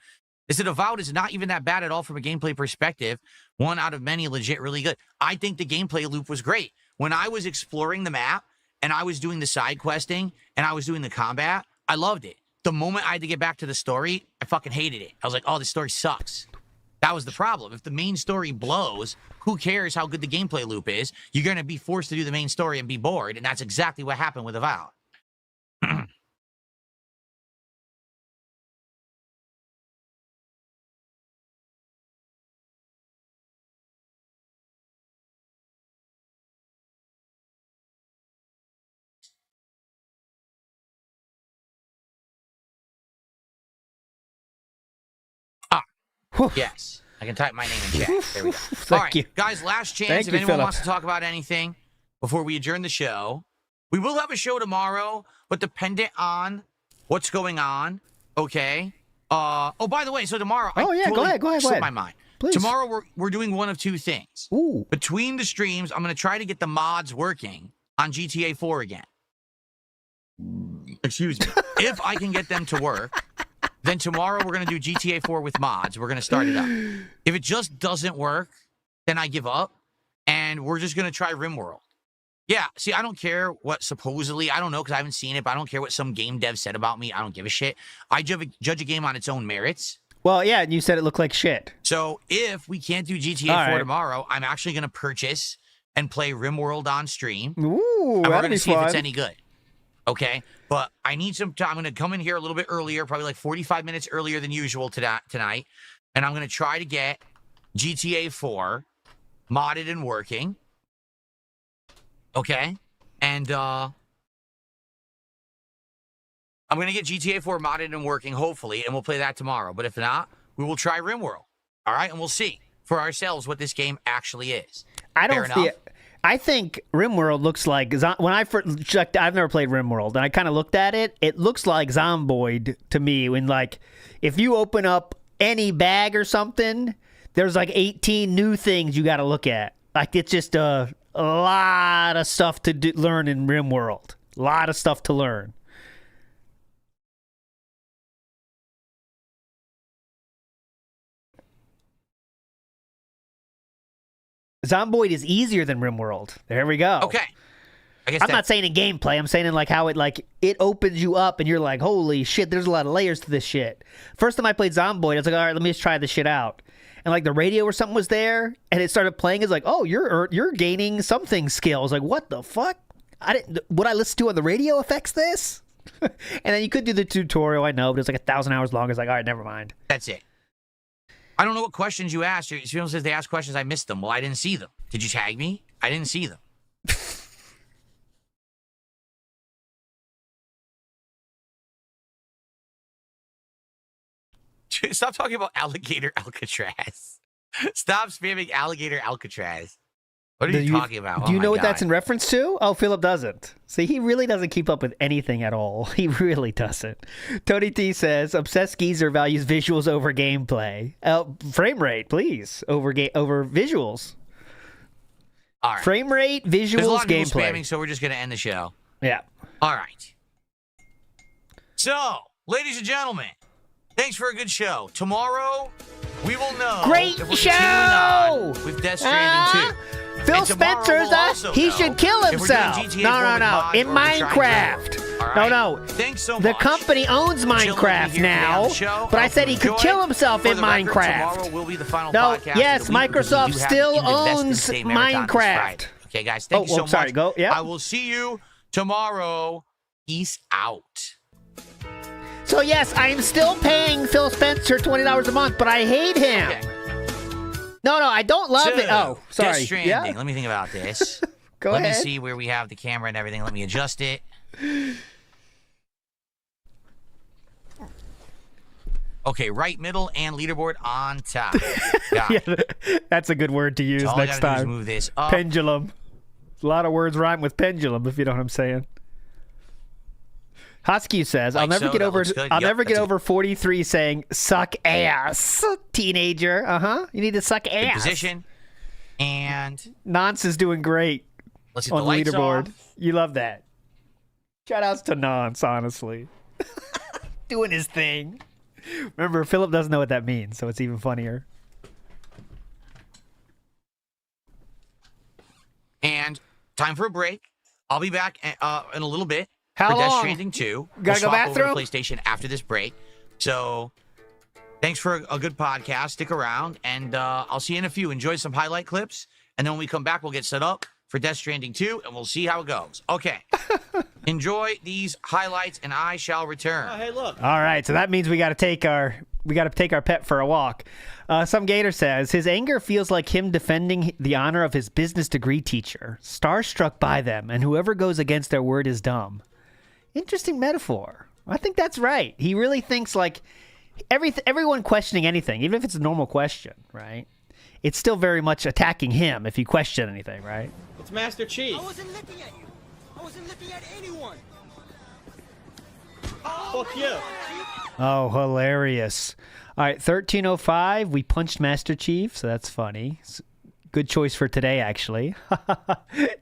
Is that Avowed is not even that bad at all from a gameplay perspective. One out of many, legit really good. I think the gameplay loop was great. When I was exploring the map, and I was doing the side questing, and I was doing the combat, I loved it. The moment I had to get back to the story, I fucking hated it. I was like, oh, this story sucks. That was the problem. If the main story blows, who cares how good the gameplay loop is? You're going to be forced to do the main story and be bored, and that's exactly what happened with Avowed. Yes. I can type my name in chat. There we go. All right, guys, last chance. If anyone wants to talk about anything before we adjourn the show, we will have a show tomorrow, but dependent on what's going on, okay? Oh, by the way, so tomorrow... go ahead. Slipped my mind. Please. Tomorrow, we're doing one of two things. Ooh. Between the streams, I'm going to try to get the mods working on GTA 4 again. Excuse me. If I can get them to work... Then tomorrow we're going to do GTA 4 with mods. We're going to start it up. If it just doesn't work, then I give up, and we're just going to try RimWorld. Yeah, see, I don't care what supposedly, I don't know because I haven't seen it, but I don't care what some game dev said about me. I don't give a shit. I judge a game on its own merits. Well, yeah, and you said it looked like shit. So if we can't do GTA 4 tomorrow, I'm actually going to purchase and play RimWorld on stream. Ooh, and we're going to see if it's any good. Okay, but I need some time. I'm going to come in here a little bit earlier, probably like 45 minutes earlier than usual tonight, and I'm going to try to get GTA 4 modded and working. Okay, and I'm going to get GTA 4 modded and working, hopefully, and we'll play that tomorrow. But if not, we will try RimWorld, all right? And we'll see for ourselves what this game actually is. I think RimWorld looks like, when I first checked, I've never played RimWorld, and I kind of looked at it, it looks like Zomboid to me, when like, if you open up any bag or something, there's like 18 new things you got to look at. Like, it's just a lot of stuff to learn in RimWorld. A lot of stuff to learn. Zomboid is easier than RimWorld. There we go. Okay. I'm not saying in gameplay. I'm saying in like how it opens you up and you're like, holy shit, there's a lot of layers to this shit. First time I played Zomboid, I was like, all right, let me just try this shit out. And like the radio or something was there, and it started playing. It's like, oh, you're gaining something skills. Like, what the fuck? What I listen to on the radio affects this? And then you could do the tutorial, I know, but it's like 1,000 hours long. It's like, all right, never mind. That's it. I don't know what questions you asked. Someone says they asked questions, I missed them. Well, I didn't see them. Did you tag me? I didn't see them. Stop talking about alligator Alcatraz. Stop spamming alligator Alcatraz. What are you talking about? Do you know what that's in reference to? Oh, Philip doesn't. See, he really doesn't keep up with anything at all. He really doesn't. Tony T says, obsessed geezer values visuals over gameplay. Frame rate, please, over visuals. All right. Frame rate, visuals, There's a lot of people gameplay. spamming, so we're just going to end the show. Yeah. All right. So, ladies and gentlemen, thanks for a good show. Tomorrow, we will know. Great if we're show! continuing on with Death Stranding 2. Phil Spencer's he should kill himself. No. In Minecraft. Right? No. Thanks so much. The company owns Minecraft now, but I said he could kill himself in Minecraft. Tomorrow will be the final no, podcast yes, Microsoft still owns Minecraft. Okay, guys, thank you so much. Sorry, go. Yeah. I will see you tomorrow. Peace out. So yes, I am still paying Phil Spencer $20 a month, but I hate him. Okay. No, I don't love it. Oh, sorry. Death Stranding. Yeah? Let me think about this. Go ahead. Let me see where we have the camera and everything. Let me adjust it. Okay, right middle and leaderboard on top. Yeah, that's a good word to use so next time. Do is move this up. Pendulum. A lot of words rhyme with pendulum, if you know what I'm saying. Hosky says, "I'll never get over. I'll never get over 43 saying suck ass, teenager. You need to suck ass." Position, and Nance is doing great let's on get the the lights leaderboard. off. You love that. Shout outs to Nance, honestly, doing his thing. Remember, Philip doesn't know what that means, so it's even funnier. And time for a break. I'll be back in a little bit. How for long? Death Stranding 2. Gotta go swap bathroom? over to PlayStation after this break. So, thanks for a good podcast. Stick around, and I'll see you in a few. Enjoy some highlight clips, and then when we come back, we'll get set up for Death Stranding 2, and we'll see how it goes. Okay. Enjoy these highlights, and I shall return. Oh, hey, look. All right, so that means we got to take our pet for a walk. Some Gator says his anger feels like him defending the honor of his business degree teacher, starstruck by them, and whoever goes against their word is dumb. Interesting metaphor. I think that's right. He really thinks like everyone questioning anything, even if it's a normal question, right? It's still very much attacking him if you question anything, right? It's Master Chief. I wasn't looking at you. I wasn't looking at anyone. Fuck you. Oh, hilarious. All right, 1305, we punched Master Chief, so that's funny. Good choice for today, actually.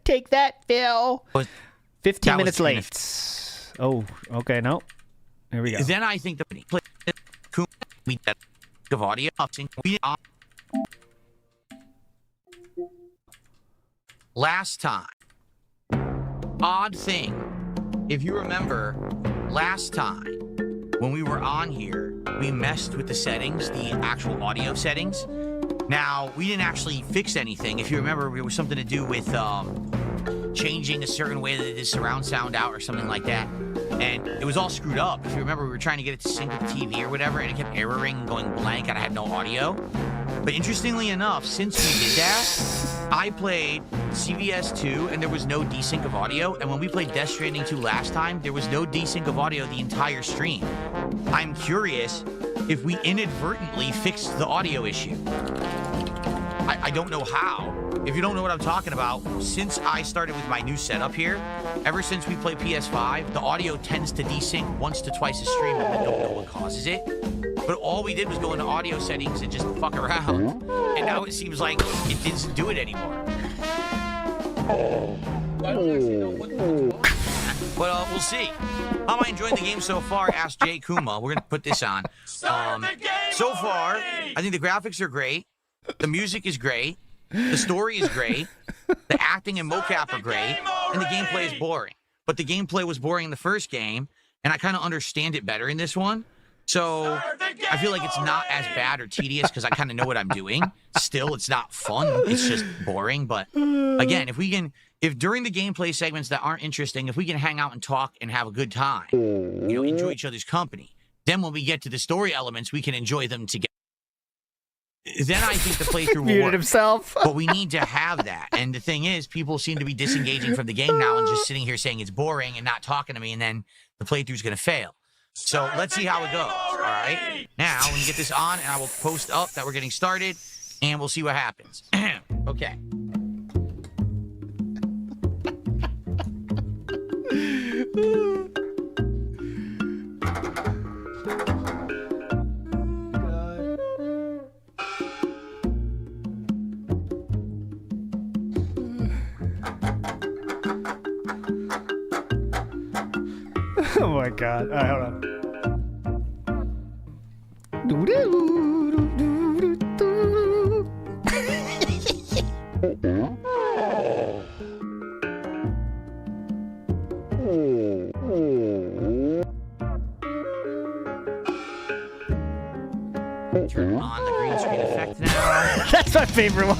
Take that, Phil. 15 minutes late. Oh, okay, no. Here we go. Then I think the we of audio. Last time, odd thing. If you remember, last time when we were on here, we messed with the settings, the actual audio settings. Now, we didn't actually fix anything. If you remember, it was something to do with changing a certain way that it is surround sound out or something like that. And it was all screwed up. If you remember, we were trying to get it to sync with the TV or whatever, and it kept erroring, going blank, and I had no audio. But interestingly enough, since we did that, I played CVS 2, and there was no desync of audio. And when we played Death Stranding 2 last time, there was no desync of audio the entire stream. I'm curious if we inadvertently fixed the audio issue. I don't know how. If you don't know what I'm talking about, since I started with my new setup here, ever since we play PS5, the audio tends to desync once to twice a stream, and I don't know what causes it. But all we did was go into audio settings and just fuck around. And now it seems like it doesn't do it anymore. But we'll see. How am I enjoying the game so far? Asked Jay Kuma. We're going to put this on. So far, I think the graphics are great. The music is great. The story is great. The acting and mocap are great. And the gameplay is boring. But the gameplay was boring in the first game, and I kind of understand it better in this one. So I feel like it's not as bad or tedious because I kind of know what I'm doing. Still, it's not fun. It's just boring. But again, if during the gameplay segments that aren't interesting, if we can hang out and talk and have a good time, enjoy each other's company, then when we get to the story elements, we can enjoy them together. Then I think the playthrough will work. Himself. But we need to have that. And the thing is, people seem to be disengaging from the game now and just sitting here saying it's boring and not talking to me, and then the playthrough's going to fail. So let's see how it goes, all right? Now, let me get this on, and I will post up that we're getting started, and we'll see what happens. Okay. Oh my god. All right, hold on. Turn on the green screen effect now. That's my favorite one.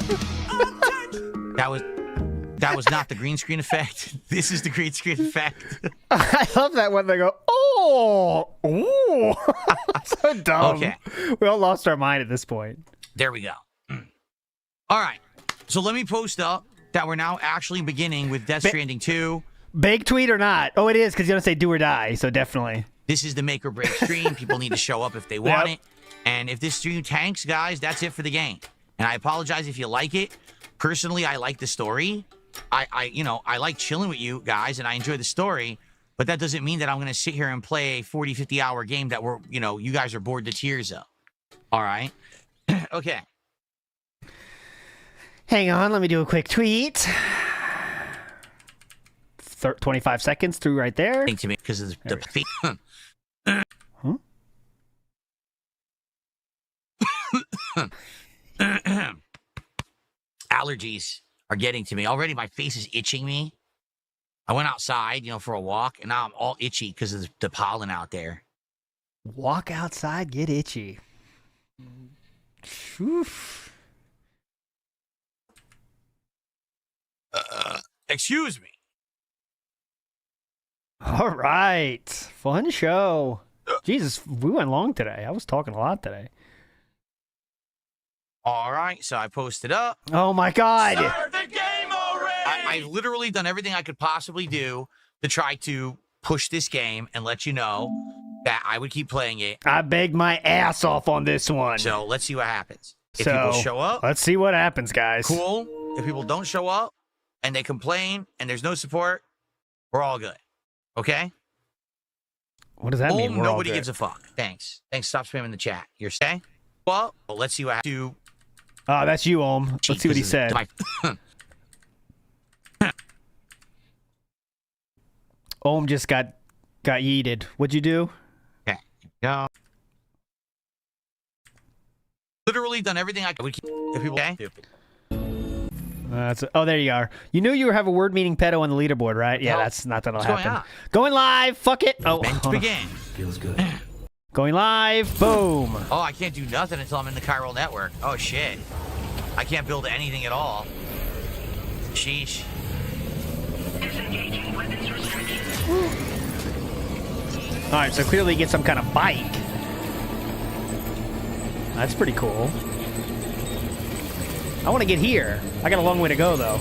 That was not the green screen effect. This is the green screen effect. I love that when they go, oh, ooh. So dumb. Okay. We all lost our mind at this point. There we go. All right. So let me post up that we're now actually beginning with Death Stranding 2. Big tweet or not? Oh, it is, because you don't say do or die, so definitely. This is the make or break stream. People need to show up if they want it. And if this stream tanks, guys, that's it for the game. And I apologize if you like it. Personally, I like the story. I like chilling with you guys and I enjoy the story, but that doesn't mean that I'm going to sit here and play a 40, 50 hour game that you guys are bored to tears of. All right. Okay. Hang on, let me do a quick tweet. 25 seconds through right there. Think to me because of the allergies are getting to me already. My face is itching me. I went outside, for a walk, and now I'm all itchy because of the pollen out there. Walk outside, get itchy. Oof. Excuse me. All right. Fun show. Jesus, we went long today. I was talking a lot today. All right, so I posted up. Oh, my God. Start the game already! I've literally done everything I could possibly do to try to push this game and let you know that I would keep playing it. I begged my ass off on this one. So let's see what happens. If people show up, let's see what happens, guys. Cool. If people don't show up and they complain and there's no support, we're all good. Okay? What does that mean? Nobody gives a fuck. Thanks. Stop spamming the chat. You're saying? Well, let's see what happens. Oh, that's you, Ohm. Let's see what he said. Ohm just got yeeted. What'd you do? Okay. Go. Literally done everything I could. If people okay? There you are. You knew you were have a word meaning pedo on the leaderboard, right? Yeah, that's not that'll happen. Going live. Fuck it. Oh, begin. Feels good. Going live. Boom. Oh, I can't do nothing until I'm in the chiral network. Oh shit. I can't build anything at all. Sheesh. All right, so clearly you get some kind of bike. That's pretty cool. I want to get here. I got a long way to go, though.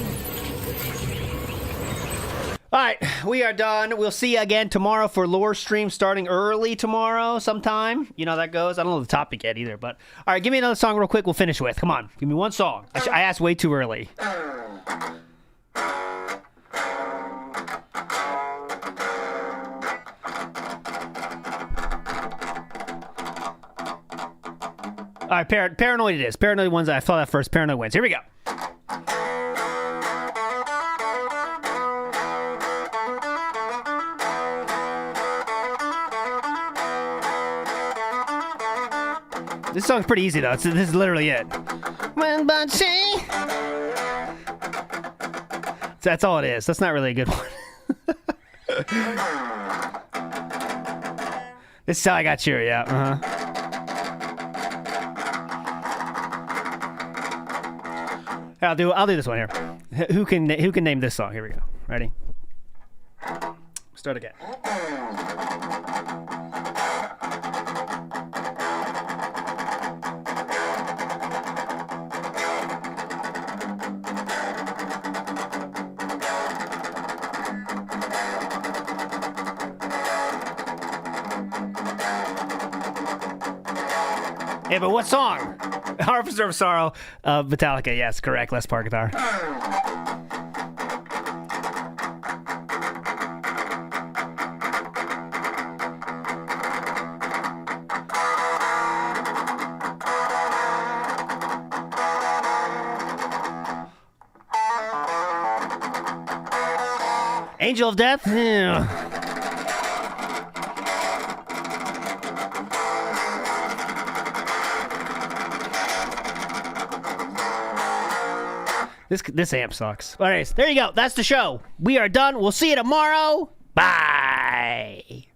All right, we are done. We'll see you again tomorrow for Lore Stream starting early tomorrow sometime. You know how that goes. I don't know the topic yet either, but all right, give me another song real quick. We'll finish with. Come on, give me one song. I asked way too early. All right, Paranoid it is. Paranoid ones. I saw that first. Paranoid wins. Here we go. This song's pretty easy, though. This is literally it. That's all it is. That's not really a good one. This is how I got you, yeah. I'll do this one here. Who can name this song? Here we go. Ready? Start again. Yeah, but what song? Harvester of Sorrow, Metallica. Yes, correct. Les Park guitar. Angel of Death. Yeah. This amp sucks. All right, there you go. That's the show. We are done. We'll see you tomorrow. Bye.